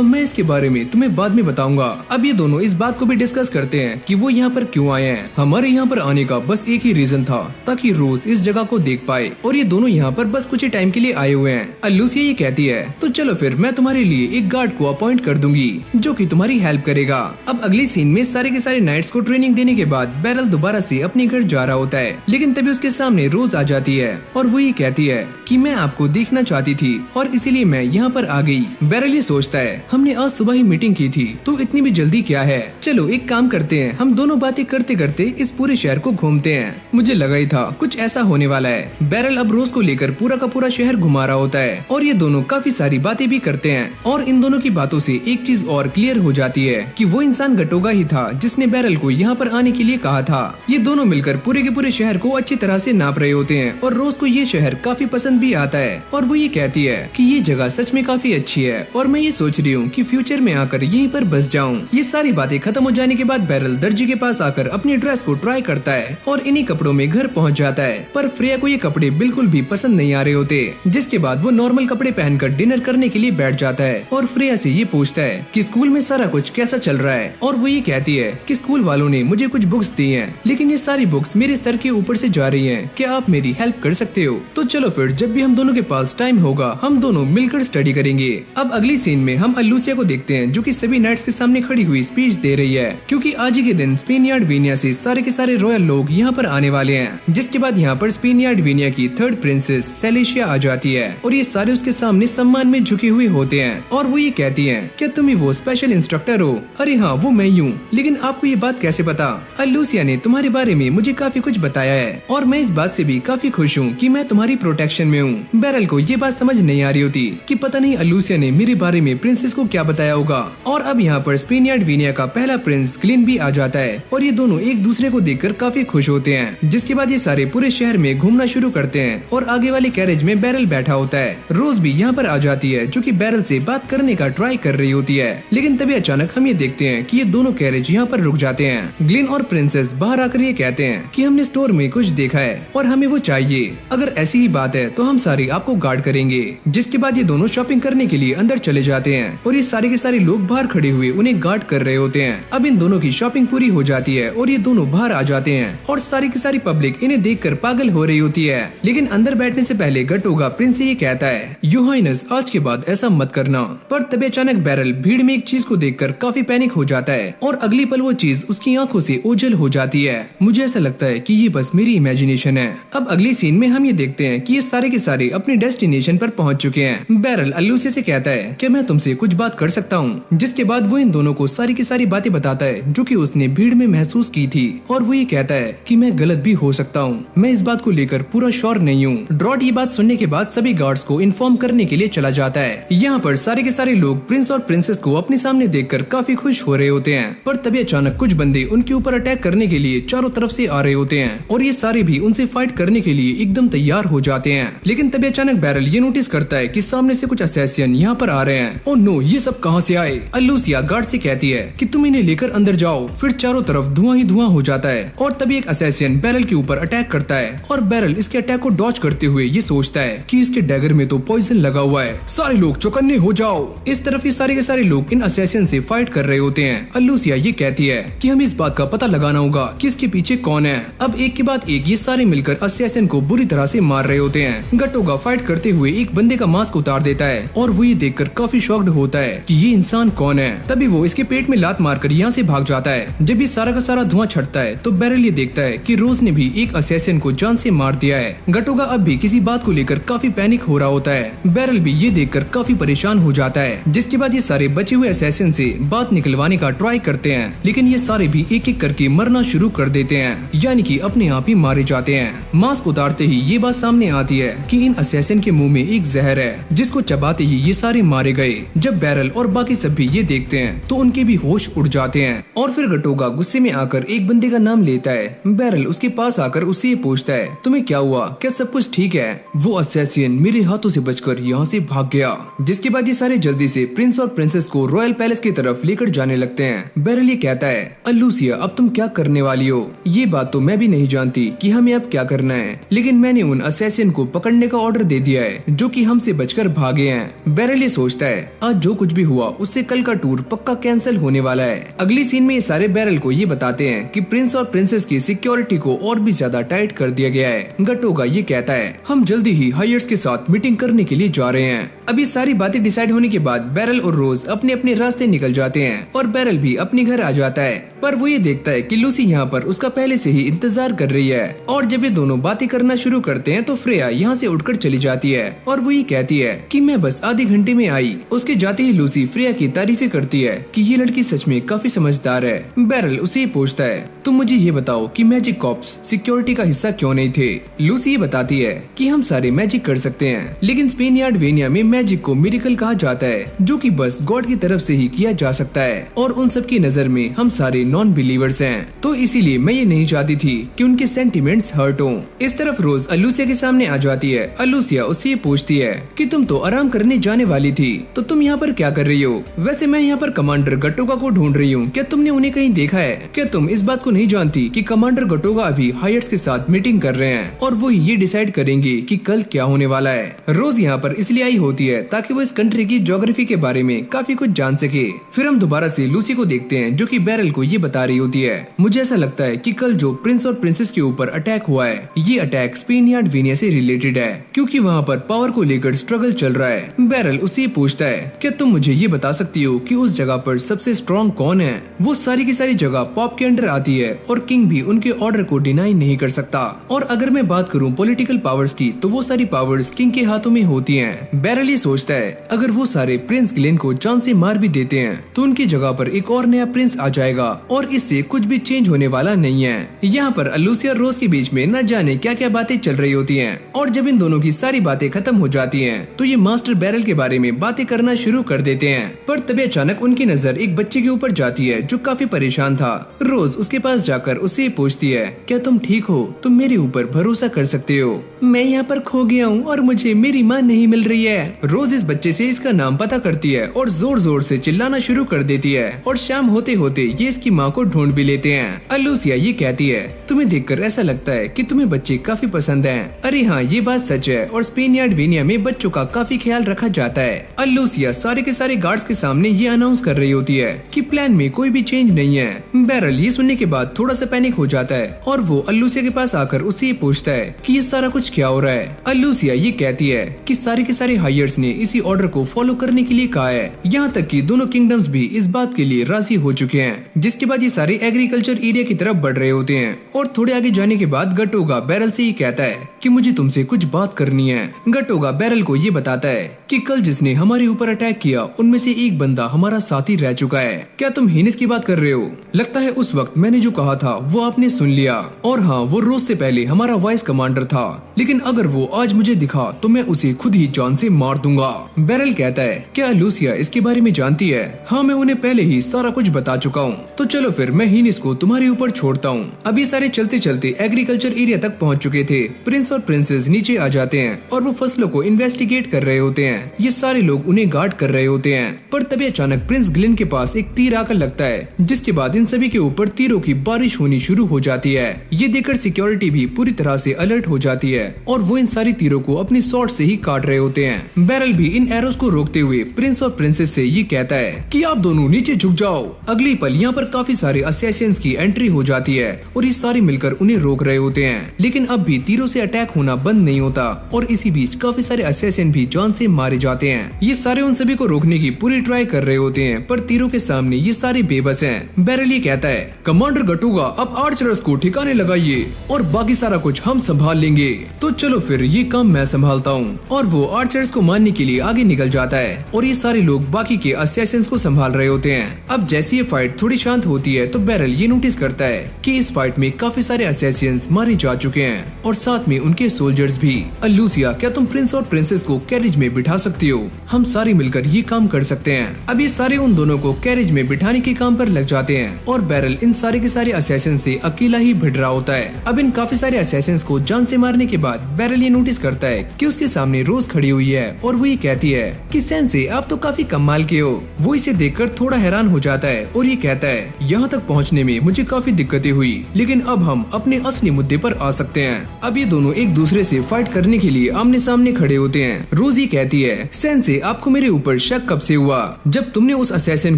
मैं इसके बारे में तुम्हें बाद में बताऊंगा। अब ये दोनों इस बात को भी डिस्कस करते हैं कि वो यहाँ पर क्यों आए हैं। हमारे यहाँ पर आने का बस एक ही रीजन था, ताकि रोज इस जगह को देख पाए और ये दोनों यहाँ पर बस कुछ ही टाइम के लिए आए हुए हैं। अलूसिया ये कहती है, तो चलो फिर मैं तुम्हारे लिए एक गार्ड को अपॉइंट कर दूंगी जो कि तुम्हारी हेल्प करेगा। अब अगली सीन में सारे के सारे नाइट्स को ट्रेनिंग देने के बाद बैरल दोबारा से अपने घर जा रहा होता है। लेकिन तभी उसके सामने रोज आ जाती है और वो ये कहती है कि मैं आपको देखना चाहती थी और इसीलिए मैं यहाँ पर आ गई। बैरल ये सोचता है, हमने आज सुबह ही मीटिंग की थी, तो इतनी भी जल्दी क्या है। चलो एक काम करते हैं, हम दोनों बातें करते करते इस पूरे शहर को घूमते हैं। मुझे लगा ही था कुछ ऐसा होने वाला है। बैरल अब रोज को लेकर पूरा का पूरा शहर घुमा रहा होता है और ये दोनों काफी सारी बातें भी करते हैं। और इन दोनों की बातों से एक चीज और क्लियर हो जाती है कि वो इंसान गटोगा ही था जिसने बैरल को यहाँ पर आने के लिए कहा था। ये दोनों मिलकर पूरे के पूरे शहर को अच्छी तरह से नाप रहे होते हैं और रोज को ये शहर काफी पसंद भी आता है और वो ये कहती है कि ये जगह सच में काफी अच्छी है और मैं ये सोच रही हूँ कि फ्यूचर में आकर यहीं पर बस जाऊँ। ये सारी बातें खत्म हो जाने के बाद बैरल दर्जी के पास आकर अपनी ड्रेस को ट्राई करता है और इन्हीं कपड़ों में घर पहुँच जाता है। पर फ्रेया को ये कपड़े बिल्कुल भी पसंद नहीं आ रहे होते। जिसके बाद वो नॉर्मल कपड़े पहनकर डिनर करने के लिए बैठ जाता है और फ्रेया से ये पूछता है कि स्कूल में सारा कुछ कैसा चल रहा है। और वो ये कहती है कि स्कूल वालों ने मुझे कुछ बुक्स दी हैं, लेकिन ये सारी बुक्स मेरे मेरे सर के ऊपर से जा रही हैं। क्या आप मेरी हेल्प कर सकते हो? तो चलो फिर जब भी हम दोनों के पास टाइम होगा हम दोनों मिलकर स्टडी करेंगे। अब अगली सीन में हम अलूसिया को देखते हैं जो कि सभी नाइट्स के सामने खड़ी हुई स्पीच दे रही है, क्योंकि आज ही के दिन स्पेनयार्ड वीनिया से सारे के सारे रॉयल लोग यहाँ पर आने वाले हैं। जिसके बाद यहाँ पर स्पेनयार्ड वीनिया की थर्ड प्रिंसेस सेलेशिया आ जाती है और ये सारे उसके सामने सम्मान में झुके हुए होते हैं और वो ये कहती है, क्या तुम ही वो स्पेशल इंस्ट्रक्टर हो? अरे हाँ, वो मैं ही हूँ, लेकिन आपको ये बात कैसे पता? अलूसिया ने तुम्हारे बारे में मुझे काफी कुछ बताया है और मैं इस बात से भी काफी खुश हूँ कि मैं तुम्हारी प्रोटेक्शन में हूँ। बैरल को ये बात समझ नहीं आ रही होती कि पता नहीं अलूसिया ने मेरे बारे में प्रिंसेस को क्या बताया होगा। और अब यहाँ पर स्पेनयार्ड वीनिया का पहला प्रिंस ग्लिन भी आ जाता है और ये दोनों एक दूसरे को देखकर काफी खुश होते हैं। जिसके बाद ये सारे पूरे शहर में घूमना शुरू करते हैं और आगे वाले कैरेज में बैरल बैठा होता है। रोज भी यहाँ पर आ जाती है जो कि बैरल से बात करने का ट्राई कर रही होती है, लेकिन तभी अचानक हम ये देखते हैं कि ये दोनों कैरेज यहाँ पर रुक जाते हैं। ग्लिन और प्रिंसेस बाहर आकर ये कहते हैं कि हमने स्टोर में कुछ देखा है और हमें वो चाहिए। अगर ऐसी ही बात है तो हम सारे आपको गार्ड करेंगे। जिसके बाद ये दोनों शॉपिंग करने के लिए अंदर चले जाते हैं और ये सारे के सारे लोग बाहर खड़े हुए उन्हें गार्ड कर रहे होते हैं। अब इन दोनों की शॉपिंग पूरी हो जाती है और ये दोनों बाहर आ जाते हैं और सारी की सारी पब्लिक इन्हें देखकर पागल हो रही होती है। लेकिन अंदर बैठने से पहले गटोगा प्रिंस से ये कहता है, योर हाइनेस आज के बाद ऐसा मत करना। पर तभी अचानक बैरल भीड़ में एक चीज को देखकर काफी पैनिक हो जाता है और अगली पल वो चीज उसकी आंखों से ओझल हो जाती है। मुझे ऐसा लगता है कि ये बस मेरी इमेजिनेशन है। अब अगली सीन में हम ये देखते हैं कि ये सारे के सारे अपने डेस्टिनेशन पर पहुंच चुके हैं। बैरल अलूसिया से कहता है कि मैं तुमसे कुछ बात कर सकता हूँ। जिसके बाद वो इन दोनों को सारी की सारी बातें बताता है जो कि उसने भीड़ में महसूस की थी और वो ये कहता है कि मैं गलत भी हो सकता हूँ। मैं इस बात को लेकर पूरा श्योर नहीं हूँ। ड्रॉट ये बात सुनने के बाद सभी गार्ड्स को इन्फॉर्म करने के लिए चला जाता है। यहाँ पर सारे के सारे लोग प्रिंस और प्रिंसेस को अपने सामने देखकर काफी खुश हो रहे होते हैं। पर तभी अचानक कुछ बंदे उनके ऊपर अटैक करने के लिए चारों तरफ से आ रहे होते हैं और ये सारे भी उनसे फाइट करने के लिए एकदम तैयार हो जाते हैं। लेकिन तभी अचानक बैरल ये नोटिस करता है कि सामने से कुछ असैसियन यहाँ पर आ रहे हैं। ओह नो, ये सब कहाँ से आए? अलूसिया गार्ड से कहती है कि तुम इन्हें लेकर अंदर जाओ। फिर चारों तरफ धुआं ही धुआं हो जाता है और तभी एक असैसियन बैरल के ऊपर अटैक करता है और बैरल इसके अटैक को डॉज करते हुए ये सोचता है कि इसके डैगर में तो पॉइजन लगा हुआ है, सारे लोग चौकन्ने हो जाओ। इस तरफ ये सारे के सारे लोग इन असैसियन से फाइट कर रहे होते हैं। अलूसिया ये कहती है कि हमें इस बात का पता लगाना होगा कि इसके पीछे कौन है। अब एक के बाद एक ये सारे मिलकर असैसिन को बुरी तरह से मार रहे होते हैं। गटोगा फाइट करते हुए एक बंदे का मास्क उतार देता है और वो ये देखकर काफी शॉक्ड होता है कि ये इंसान कौन है। तभी वो इसके पेट में लात मारकर यहाँ से भाग जाता है। जब ये सारा का सारा धुआं छटता है तो बैरल ये देखता है कि रोज ने भी एक असैसिन को जान से मार दिया है। गटोगा अब भी किसी बात को लेकर काफी पैनिक हो रहा होता है। बैरल भी ये देखकर काफी परेशान हो जाता है। जिसके बाद ये सारे बचे हुए असैसिन से बात निकलवाने का ट्राई करते हैं, लेकिन ये सारे भी एक एक करके मरना शुरू कर देते हैं, यानी कि अपने आप ही मारे जाते हैं। मास्क उतारते ही ये बात सामने आती है कि इन असैसिन के मुंह में एक जहर है जिसको चबाते ही ये सारे मारे गए। जब बैरल और बाकी सब भी ये देखते हैं तो उनके भी होश उड़ जाते हैं और फिर गटोगा गुस्से में आकर एक बंदे का नाम लेता है। बैरल उसके पास आकर उससे ये पूछता है, तुम्हें क्या हुआ? क्या सब कुछ ठीक है? वो असैसिन मेरे हाथों से बचकर यहाँ से भाग गया। जिसके बाद ये सारे जल्दी से प्रिंस और प्रिंसेस को रॉयल पैलेस की तरफ लेकर जाने लगते हैं। बैरल ये कहता है, अलूसिया अब तुम क्या करने वाली हो? ये बात तो मैं भी नहीं जानती कि हमें अब क्या करना है, लेकिन मैंने उन असैसिन को पकड़ने का ऑर्डर दे दिया है जो कि हमसे बचकर भागे हैं। बैरल ये सोचता है आज जो कुछ भी हुआ उससे कल का टूर पक्का कैंसिल होने वाला है। अगली सीन में ये सारे बैरल को ये बताते हैं कि प्रिंस और प्रिंसेस की सिक्योरिटी को और भी ज्यादा टाइट कर दिया गया है। गटोगा ये कहता है, हम जल्दी ही हायर्स के साथ मीटिंग करने के लिए जा रहे हैं। अभी सारी बातें डिसाइड होने के बाद बैरल और रोज अपने अपने रास्ते निकल जाते हैं और बैरल भी अपने घर आ जाता है। पर वो ये देखता है कि लूसी यहाँ पर उसका पहले से ही इंतजार कर रही है और जब ये दोनों बातें करना शुरू करते हैं तो फ्रेया यहाँ से उठकर चली जाती है और वो ये कहती है कि मैं बस आधे घंटे में आई। उसके जाते ही लूसी फ्रेया की तारीफें करती है कि ये लड़की सच में काफी समझदार है। बैरल उसे पूछता है, तुम मुझे ये बताओ कि मैजिक कॉप्स सिक्योरिटी का हिस्सा क्यों नहीं थे? लूसी ये बताती है कि हम सारे मैजिक कर सकते हैं, लेकिन स्पेनयार्ड वेनिया में मैजिक को मिरेकल कहा जाता है जो कि बस गॉड की तरफ से ही किया जा सकता है और उन सब की नजर में हम सारे नॉन बिलीवर्स हैं। तो इसीलिए मैं ये नहीं चाहती थी कि उनके सेंटिमेंट्स हर्ट हों। इस तरफ रोज अलूसिया के सामने आ जाती है। अलूसिया उससे ये पूछती है कि तुम तो आराम करने जाने वाली थी, तो तुम यहाँ पर क्या कर रही हो? वैसे मैं यहाँ पर कमांडर गटोगा को ढूंढ रही हूँ, क्या तुमने उन्हें कहीं देखा है? क्या तुम इस बात को नहीं जानती कि कमांडर गटोगा अभी हायर्स के साथ मीटिंग कर रहे हैं और वो ये डिसाइड करेंगे कि कल क्या होने वाला है? रोज यहाँ पर इसलिए आई होती होती है ताकि वो इस कंट्री की ज्योग्राफी के बारे में काफी कुछ जान सके। फिर हम दोबारा से लूसी को देखते हैं जो कि बैरल को ये बता रही होती है, मुझे ऐसा लगता है कि कल जो प्रिंस और प्रिंसेस के ऊपर अटैक हुआ है, ये अटैक स्पेन यार्ड वेनिया से रिलेटेड है क्योंकि वहाँ पर पावर को लेकर स्ट्रगल चल रहा है। बैरल उससे पूछता है, क्या तुम मुझे ये बता सकती हो कि उस जगह पर सबसे स्ट्रॉन्ग कौन है? वो सारी की सारी जगह पॉप के अंडर आती है और किंग भी उनके ऑर्डर को डिनाई नहीं कर सकता। और अगर मैं बात करूं पॉलिटिकल पावर्स की, तो वो सारी पावर्स किंग के हाथों में होती हैं। बैरल ये सोचता है अगर वो सारे प्रिंस ग्लेन को जान से मार भी देते हैं तो उनकी जगह पर एक और नया प्रिंस आ जाएगा और इससे कुछ भी चेंज होने वाला नहीं है। यहाँ पर लूसी और रोज के बीच में न जाने क्या क्या बातें चल रही होती हैं और जब इन दोनों की सारी बातें खत्म हो जाती हैं तो ये मास्टर बैरल के बारे में बातें करना शुरू कर देते हैं। पर तभी अचानक उनकी नजर एक बच्चे के ऊपर जाती है जो काफी परेशान था। रोज उसके पास जाकर उससे पूछती है, क्या तुम ठीक हो? तुम मेरे ऊपर भरोसा कर सकते हो। मैं यहाँ पर खो गया हूँ और मुझे मेरी माँ नहीं मिल रही है। रोज इस बच्चे से इसका नाम पता करती है और जोर जोर से चिल्लाना शुरू कर देती है और शाम होते होते ये इसकी माँ को ढूंढ भी लेते हैं। लूसिया ये कहती है, तुम्हें देखकर ऐसा लगता है कि तुम्हें बच्चे काफी पसंद हैं। अरे हाँ, ये बात सच है और स्पेन यार्ड वेनिया में बच्चों का काफी ख्याल रखा जाता है। लूसिया सारे के सारे गार्ड्स के सामने ये अनाउंस कर रही होती है कि प्लान में कोई भी चेंज नहीं है। बैरल ये सुनने के बाद थोड़ा सा पैनिक हो जाता है और वो लूसिया के पास आकर उससे ये पूछता है कि ये सारा कुछ क्या हो रहा है। लूसिया ये कहती है कि सारे के सारे हायर्स ने इसी ऑर्डर को फॉलो करने के लिए कहा है, यहाँ तक कि दोनों किंगडम्स भी इस बात के लिए राजी हो चुके हैं। जिसके बाद ये सारे एग्रीकल्चर एरिया की तरफ बढ़ रहे होते हैं और थोड़े आगे जाने के बाद गटोगा बैरल से ये कहता है कि मुझे तुमसे कुछ बात करनी है। गटोगा बैरल को ये बताता है कि कल जिसने हमारे ऊपर अटैक किया उनमें से एक बंदा हमारा साथी रह चुका है। क्या तुम हिनिस की बात कर रहे हो? लगता है उस वक्त मैंने जो कहा था वो आपने सुन लिया। और हाँ, वो रोज से पहले हमारा वाइस कमांडर था, लेकिन अगर वो आज मुझे दिखा तो मैं उसे खुद ही जान से मार दूंगा। बैरल कहता है, क्या लूसिया इसके बारे में जानती है? हाँ, मैं उन्हें पहले ही सारा कुछ बता चुका हूँ। तो चलो फिर मैं हिनिस को तुम्हारे ऊपर छोड़ता हूँ। अभी सारे चलते चलते एग्रीकल्चर एरिया तक पहुँच चुके थे। प्रिंस और प्रिंसेस नीचे आ जाते हैं और वो फसलों को इन्वेस्टिगेट कर रहे होते हैं। ये सारे लोग उन्हें गार्ड कर रहे होते हैं। पर तभी अचानक प्रिंस ग्लेन के पास एक तीर आकर लगता है, जिसके बाद इन सभी के ऊपर तीरों की बारिश होनी शुरू हो जाती है। ये देखकर सिक्योरिटी भी पूरी तरह से अलर्ट हो जाती है और वो इन सारी तीरों को अपनी स्वॉर्ड से ही काट रहे होते हैं। बैरल भी इन एरोस को रोकते हुए प्रिंस और प्रिंसेस से ये कहता है कि आप दोनों नीचे झुक जाओ। अगली पल यहाँ पर काफी सारे असैसिन्स की एंट्री हो जाती है और ये सारे मिलकर उन्हें रोक रहे होते हैं, लेकिन अब भी तीरों से अटैक होना बंद नहीं होता और इसी बीच काफी सारे असैसिन भी जान से मारे जाते हैं। ये सारे उन सभी को रोकने की पूरी ट्राई कर रहे होते हैं, पर तीरों के सामने ये सारे बेबस हैं। बैरल ये कहता है, कमांडर गटूगा अब आर्चर्स को ठिकाने लगाइए और बाकी सारा कुछ हम संभाल लेंगे। तो चलो फिर ये काम मैं संभालता हूँ। और वो आर्चर्स को मारने के लिए आगे निकल जाता है और ये सारे लोग बाकी के असैसिन्स को संभाल रहे होते हैं। अब जैसे ये फाइट थोड़ी शांत होती है तो बैरल ये नोटिस करता है कि इस फाइट में काफी सारे असैसिन्स मारे जा चुके हैं और साथ में उनके सोल्जर्स भी। लूसिया, क्या तुम प्रिंस और प्रिंसेस को कैरेज में बिठा सकती हो? हम सारे मिलकर ये काम कर सकते हैं। अब ये सारे उन दोनों को कैरेज में बिठाने के काम पर लग जाते हैं और बैरल इन सारे के सारे असैसिन से अकेला ही भिड़ रहा होता है। अब इन काफी सारे असैसिन्स को जान से मारने के बाद बैरल ये नोटिस करता है कि उसके सामने रोज खड़ी हुई है और वो ये कहती है कि सेंसे, आप तो काफी कमाल के हो। वो इसे देखकर थोड़ा हैरान हो जाता है और ये कहता है, यहाँ तक पहुँचने में मुझे काफी दिक्कतें हुई, लेकिन अब हम अपने असली मुद्दे पर आ सकते हैं। अब ये दोनों एक दूसरे से फाइट करने के लिए आमने सामने खड़े होते हैं। रोजी कहती है, सेंसे, आपको मेरे ऊपर शक कब से हुआ? जब तुमने उस असैसिन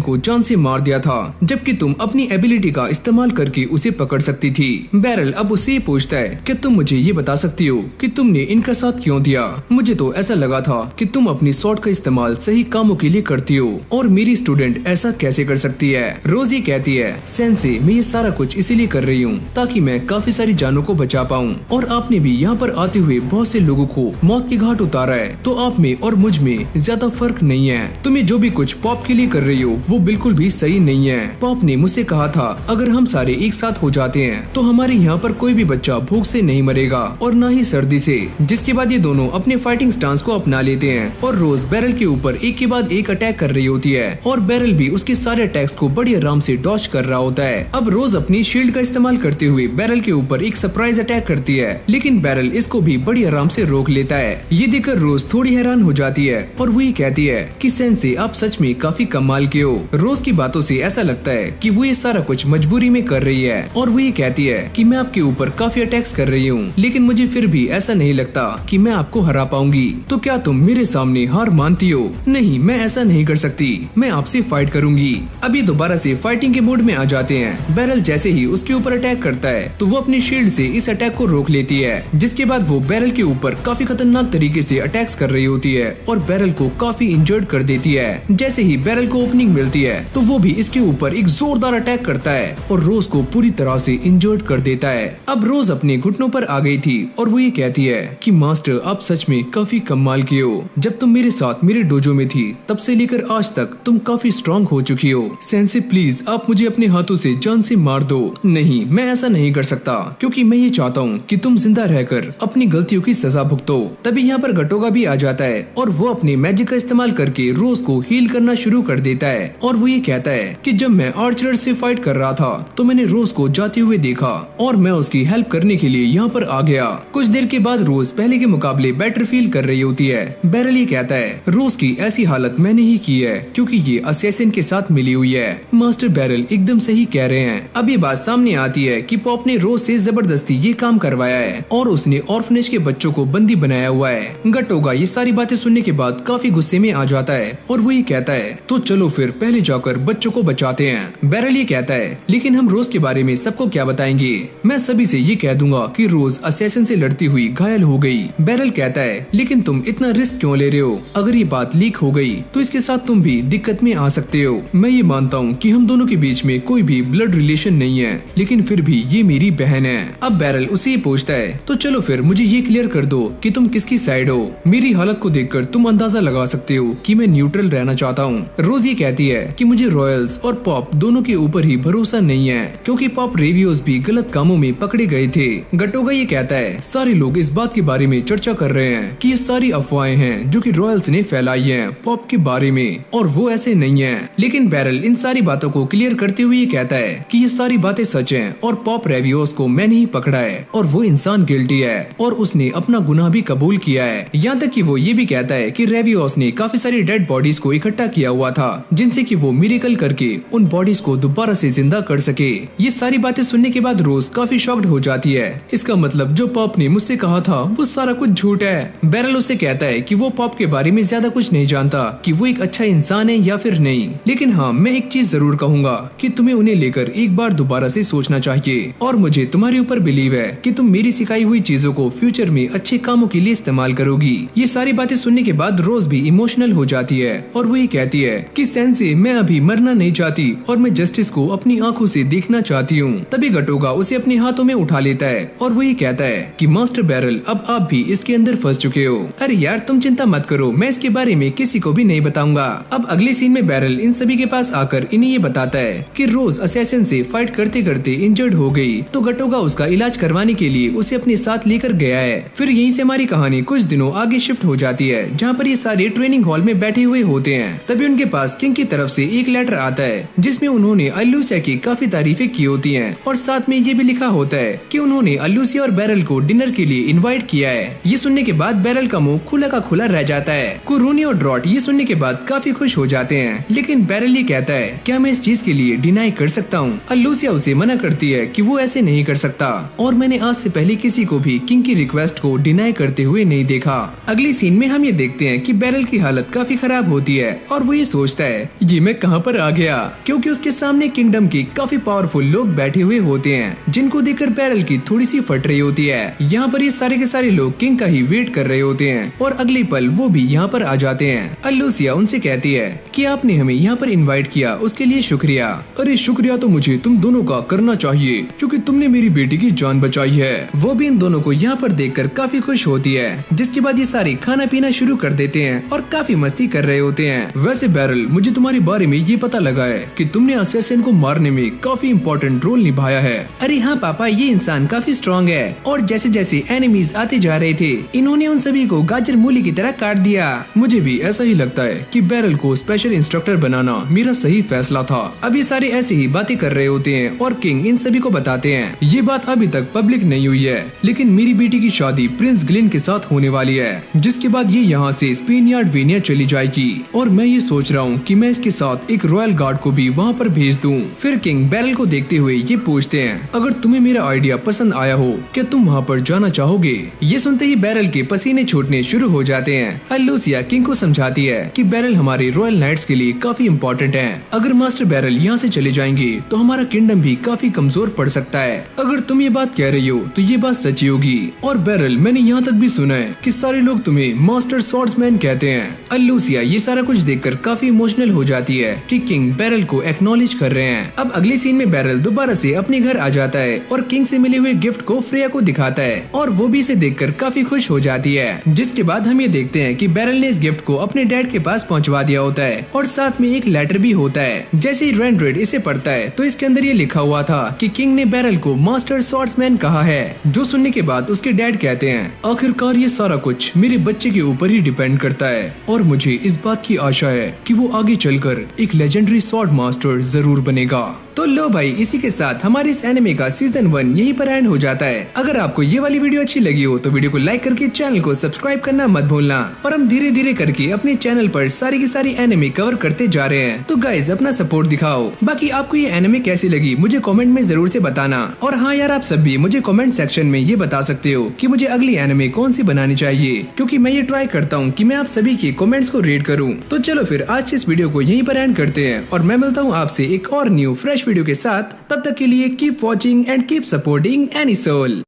को जान से मार दिया था, जबकि तुम अपनी एबिलिटी का इस्तेमाल करके उसे पकड़ सकती थी। बैरल अब उससे पूछता है, क्या तुम मुझे ये बता सकती हो कि तुमने इनका साथ क्यों दिया? मुझे तो ऐसा लगा था कि तुम अपनी स्वॉर्ड का इस्तेमाल सही कामों के लिए करती हो और मेरी स्टूडेंट ऐसा कैसे कर सकती है? रोजी कहती है, सेंसे, मैं ये सारा कुछ इसीलिए कर रही हूँ ताकि मैं काफी सारी जानों को बचा पाऊँ और आपने भी यहाँ पर आते हुए बहुत से लोगों को मौत की घाट उतारा है, तो आप में और मुझ में ज्यादा फर्क नहीं है। तुम्हें जो भी कुछ पॉप के लिए कर रही हो वो बिल्कुल भी सही नहीं है। पॉप ने मुझसे कहा था अगर हम सारे एक साथ हो जाते हैं तो हमारे यहाँ पर कोई भी बच्चा भूख से नहीं मरेगा और न ही सर्दी से। जिसके बाद ये दोनों अपने फाइटिंग स्टांस को अपना लेते हैं और रोज बैरल के ऊपर एक के बाद एक अटैक कर रही होती है और बैरल भी उसके सारे अटैक्स को बड़ी आराम से डॉज कर रहा होता है। अब रोज अपनी शील्ड का इस्तेमाल करते हुए बैरल के ऊपर एक सरप्राइज अटैक करती है, लेकिन बैरल इसको भी बड़ी आराम से रोक लेता है। ये देखकर रोज थोड़ी हैरान हो जाती है और वो ये कहती है कि सेंसे, आप सच में काफी कमाल के हो। रोज की बातों से ऐसा लगता है कि वो ये सारा कुछ मजबूरी में कर रही है और वो ये कहती है कि मैं आपके ऊपर काफी अटैक्स कर रही हूँ, लेकिन मुझे फिर भी ऐसा नहीं लगता कि मैं आपको हरा पाऊंगी। तो क्या तुम मेरे मेरे सामने हार मानती हो? नहीं, मैं ऐसा नहीं कर सकती, मैं आपसे फाइट करूंगी। अभी दोबारा से फाइटिंग के मूड में आ जाते हैं। बैरल जैसे ही उसके ऊपर अटैक करता है तो वो अपनी शील्ड से इस अटैक को रोक लेती है, जिसके बाद वो बैरल के ऊपर काफी खतरनाक तरीके से अटैक्स कर रही होती है और बैरल को काफी इंजर्ड कर देती है। जैसे ही बैरल को ओपनिंग मिलती है तो वो भी इसके ऊपर एक जोरदार अटैक करता है और रोज को पूरी तरह से इंजर्ड कर देता है। अब रोज अपने घुटनों पर आ गई थी और वो ये कहती है कि मास्टर, आप सच में काफी कमाल के हो। जब तुम मेरे साथ मेरे डोजो में थी तब से लेकर आज तक तुम काफी स्ट्रॉन्ग हो चुकी हो। सेंसे प्लीज आप मुझे अपने हाथों से जान से मार दो। नहीं, मैं ऐसा नहीं कर सकता क्योंकि मैं ये चाहता हूँ कि तुम जिंदा रहकर अपनी गलतियों की सजा भुगतो। तभी यहाँ पर गटोगा भी आ जाता है और वो अपने मैजिक का इस्तेमाल करके रोज को हील करना शुरू कर देता है और वो ये कहता है कि जब मैं आर्चर से फाइट कर रहा था तो मैंने रोज को जाते हुए देखा और मैं उसकी हेल्प करने के लिए यहाँ पर आ गया। कुछ देर के बाद रोज पहले के मुकाबले बेटर फील कर रही होती है। बैरल ये कहता है, रोज की ऐसी हालत मैंने ही की है क्योंकि ये असैसिन के साथ मिली हुई है। मास्टर बैरल एकदम सही कह रहे हैं। अब ये बात सामने आती है कि पॉप ने रोज से जबरदस्ती ये काम करवाया है और उसने ऑर्फनेज के बच्चों को बंदी बनाया हुआ है। गटोगा ये सारी बातें सुनने के बाद काफी गुस्से में आ जाता है और वो ये कहता है, तो चलो फिर पहले जाकर बच्चों को बचाते हैं। बैरल ये कहता है, लेकिन हम रोज के बारे में सबको क्या बताएंगे? मैं सभी से ये कह दूंगा कि रोज असैसिन से लड़ती हुई घायल हो गई। बैरल कहता है, लेकिन तुम इतना रिस्क क्यों ले रहे हो? अगर ये बात लीक हो गई तो इसके साथ तुम भी दिक्कत में आ सकते हो। मैं ये मानता हूँ कि हम दोनों के बीच में कोई भी ब्लड रिलेशन नहीं है, लेकिन फिर भी ये मेरी बहन है। अब बैरल उसे ये पूछता है, तो चलो फिर मुझे ये क्लियर कर दो कि तुम किसकी साइड हो। मेरी हालत को देखकर तुम अंदाजा लगा सकते हो कि मैं न्यूट्रल रहना चाहता हूँ। रोज ये कहती है कि मुझे रॉयल्स और पॉप दोनों के ऊपर ही भरोसा नहीं है क्योंकि पॉप रेवियोस भी गलत कामों में पकड़े गए थे। गटोगा ये कहता है, सारे लोग इस बात के बारे में चर्चा कर रहे हैं कि ये सारी अफवाहें हैं जो कि रॉयल्स ने फैलाई हैं पॉप के बारे में, और वो ऐसे नहीं है। लेकिन बैरल इन सारी बातों को क्लियर करते हुए ये कहता है कि ये सारी बातें सच हैं और पॉप रेवियोस को मैंने ही पकड़ा है और वो इंसान गिल्टी है और उसने अपना गुनाह भी कबूल किया है। यहाँ तक कि वो ये भी कहता है कि रेवियोस ने काफी सारी डेड बॉडीज को इकट्ठा किया हुआ था जिनसे कि वो मिरेकल करके उन बॉडीज को दोबारा से जिंदा कर सके। ये सारी बातें सुनने के बाद रोज काफी शॉक्ड हो जाती है। इसका मतलब जो पॉप ने मुझसे कहा था वो सारा कुछ झूठ है। बैरल उससे कहता है कि वो पॉप के बारे में ज्यादा कुछ नहीं जानता कि वो एक अच्छा इंसान है या फिर नहीं, लेकिन हाँ मैं एक चीज जरूर कहूंगा कि तुम्हें उन्हें लेकर एक बार दोबारा से सोचना चाहिए और मुझे तुम्हारे ऊपर बिलीव है कि तुम मेरी सिखाई हुई चीजों को फ्यूचर में अच्छे कामों के लिए इस्तेमाल करोगी। ये सारी बातें सुनने के बाद रोज भी इमोशनल हो जाती है और वो ये कहती है कि सेंसे मैं अभी मरना नहीं चाहती और मैं जस्टिस को अपनी आंखों से देखना चाहती हूँ। तभी गटोगा उसे अपने हाथों में उठा लेता है और वो ये कहता है कि मास्टर बैरल अब आप भी इसके अंदर फंस चुके हो। अरे यार तुम चिंता मत करो, मैं इसके बारे में किसी को भी नहीं बताऊंगा। अब अगले सीन में बैरल इन सभी के पास आकर इन्हें ये बताता है कि रोज असैसिन से फाइट करते करते इंजर्ड हो गई तो गटोगा उसका इलाज करवाने के लिए उसे अपने साथ लेकर गया है। फिर यहीं से हमारी कहानी कुछ दिनों आगे शिफ्ट हो जाती है जहाँ पर ये सारे ट्रेनिंग हॉल में बैठे हुए होते हैं। तभी उनके पास किंग की तरफ से एक लेटर आता है जिसमें उन्होंने अल्लूसिया की काफी तारीफें की होती हैं और साथ में ये भी लिखा होता है कि उन्होंने अल्लूसिया और बैरल को डिनर के लिए इनवाइट किया है। ये सुनने के बाद बैरल का मुंह खुला का खुला रह जाता है। कुरूनी और ड्रॉट ये सुनने के बाद काफी खुश हो जाते हैं, लेकिन बैरल ये कहता है क्या मैं इस चीज के लिए डिनाई कर सकता हूँ। अल्लूसिया उसे मना करती है कि वो ऐसे नहीं कर सकता और मैंने आज से पहले किसी को भी किंग की रिक्वेस्ट को डिनाई करते हुए नहीं देखा। अगली सीन में हम ये देखते हैं कि बैरल की हालत काफी खराब होती है और वो ये सोचता है ये मैं कहाँ पर आ गया, क्योंकि उसके सामने किंगडम के काफी पावरफुल लोग बैठे हुए होते हैं जिनको देखकर बैरल की थोड़ी सी फट रही होती है। यहाँ पर ये सारे के सारे लोग किंग का ही वेट कर रहे होते हैं और अगले पल वो भी यहाँ पर आ जाते हैं। अल्लूसिया उनसे कहती है कि आपने हमें यहाँ पर इनवाइट किया उसके लिए शुक्रिया। अरे शुक्रिया तो मुझे तुम दोनों का करना चाहिए क्योंकि तुमने मेरी बेटी की जान बचाई है। वो भी इन दोनों को यहाँ पर देखकर काफी खुश होती है, जिसके बाद ये सारे खाना पीना शुरू कर देते हैं और काफी मस्ती कर रहे होते हैं। वैसे बैरल मुझे तुम्हारे बारे में ये पता लगा है कि तुमने असैसिन को मारने में काफी इम्पोर्टेंट रोल निभाया है। अरे हाँ पापा, ये इंसान काफी स्ट्रॉन्ग है और जैसे जैसे एनिमीज आते जा रहे थे इन्होंने उन सभी को गाजर मूली की तरह काट दिया। मुझे भी ऐसा ही लगता है कि बैरल को स्पेशल इंस्ट्रक्टर बनाना मेरा सही फैसला था। अब ये सारे ऐसे ही बातें कर रहे होते हैं और किंग इन सभी को बताते हैं ये बात अभी तक पब्लिक नहीं हुई है, लेकिन मेरी बेटी की शादी प्रिंस ग्लिन के साथ होने वाली है, जिसके बाद ये यहाँ से स्पेनियार्ड वेनिया चली जाएगी और मैं ये सोच रहा हूँ कि मैं इसके साथ एक रॉयल गार्ड को भी वहाँ पर भेज दूँ। फिर किंग बैरल को देखते हुए ये पूछते हैं अगर तुम्हें मेरा आइडिया पसंद आया हो क्या तुम वहाँ पर जाना चाहोगे। ये सुनते ही बैरल के पसीने छूटने शुरू हो जाते जाते हैं। लूसिया किंग को समझाती है कि बैरल हमारे रॉयल नाइट्स के लिए काफी इम्पोर्टेंट है। अगर मास्टर बैरल यहाँ से चले जाएंगे तो हमारा किंगडम भी काफी कमजोर पड़ सकता है। अगर तुम ये बात कह रही हो तो ये बात सच्ची होगी। और बैरल, मैंने यहाँ तक भी सुना है कि सारे लोग तुम्हें मास्टर स्वॉर्ड्समैन कहते हैं। लूसिया ये सारा कुछ देखकर काफी इमोशनल हो जाती है कि किंग बैरल को एक्नॉलेज कर रहे हैं। अब अगले सीन में बैरल दोबारा से अपने घर आ जाता है और किंग से मिले हुए गिफ्ट को फ्रेया को दिखाता है और वो भी इसे देखकर काफी खुश हो जाती है। जिसके बाद हम ये देखते हैं कि बैरल ने इस गिफ्ट को अपने डैड के पास पहुंचवा दिया होता है और साथ में एक लेटर भी होता है। जैसे ही रेंड्रेड इसे पढ़ता है तो इसके अंदर ये लिखा हुआ था कि किंग ने बैरल को मास्टर स्वॉर्ड्समैन कहा है। जो सुनने के बाद उसके डैड कहते हैं, आखिरकार ये सारा कुछ मेरे बच्चे के ऊपर ही डिपेंड करता है और मुझे इस बात की आशा है कि वो आगे चलकर एक लेजेंडरी स्वॉर्ड मास्टर जरूर बनेगा। तो लो भाई, इसी के साथ हमारे इस एनिमे का सीजन 1 यहीं पर एंड हो जाता है। अगर आपको ये वाली वीडियो अच्छी लगी हो तो वीडियो को लाइक करके चैनल को सब्सक्राइब करना मत भूलना। और हम धीरे धीरे करके अपने चैनल पर सारी की सारी एनिमे कवर करते जा रहे हैं, तो गाइज अपना सपोर्ट दिखाओ। बाकी आपको ये एनिमे कैसी लगी मुझे कमेंट में जरूर से बताना। और हाँ यार, आप सब भी मुझे कमेंट सेक्शन में ये बता सकते हो कि मुझे अगली एनिमे कौन सी बनानी चाहिए, क्योंकि मैं ये ट्राई करता हूँ कि मैं आप सभी के कमेंट्स को रीड करूँ। तो चलो फिर आज इस वीडियो को यहीं पर एंड करते हैं और मैं मिलता हूँ आपसे एक और न्यू फ्रेश वीडियो के साथ। तब तक के लिए keep watching and keep supporting anisole.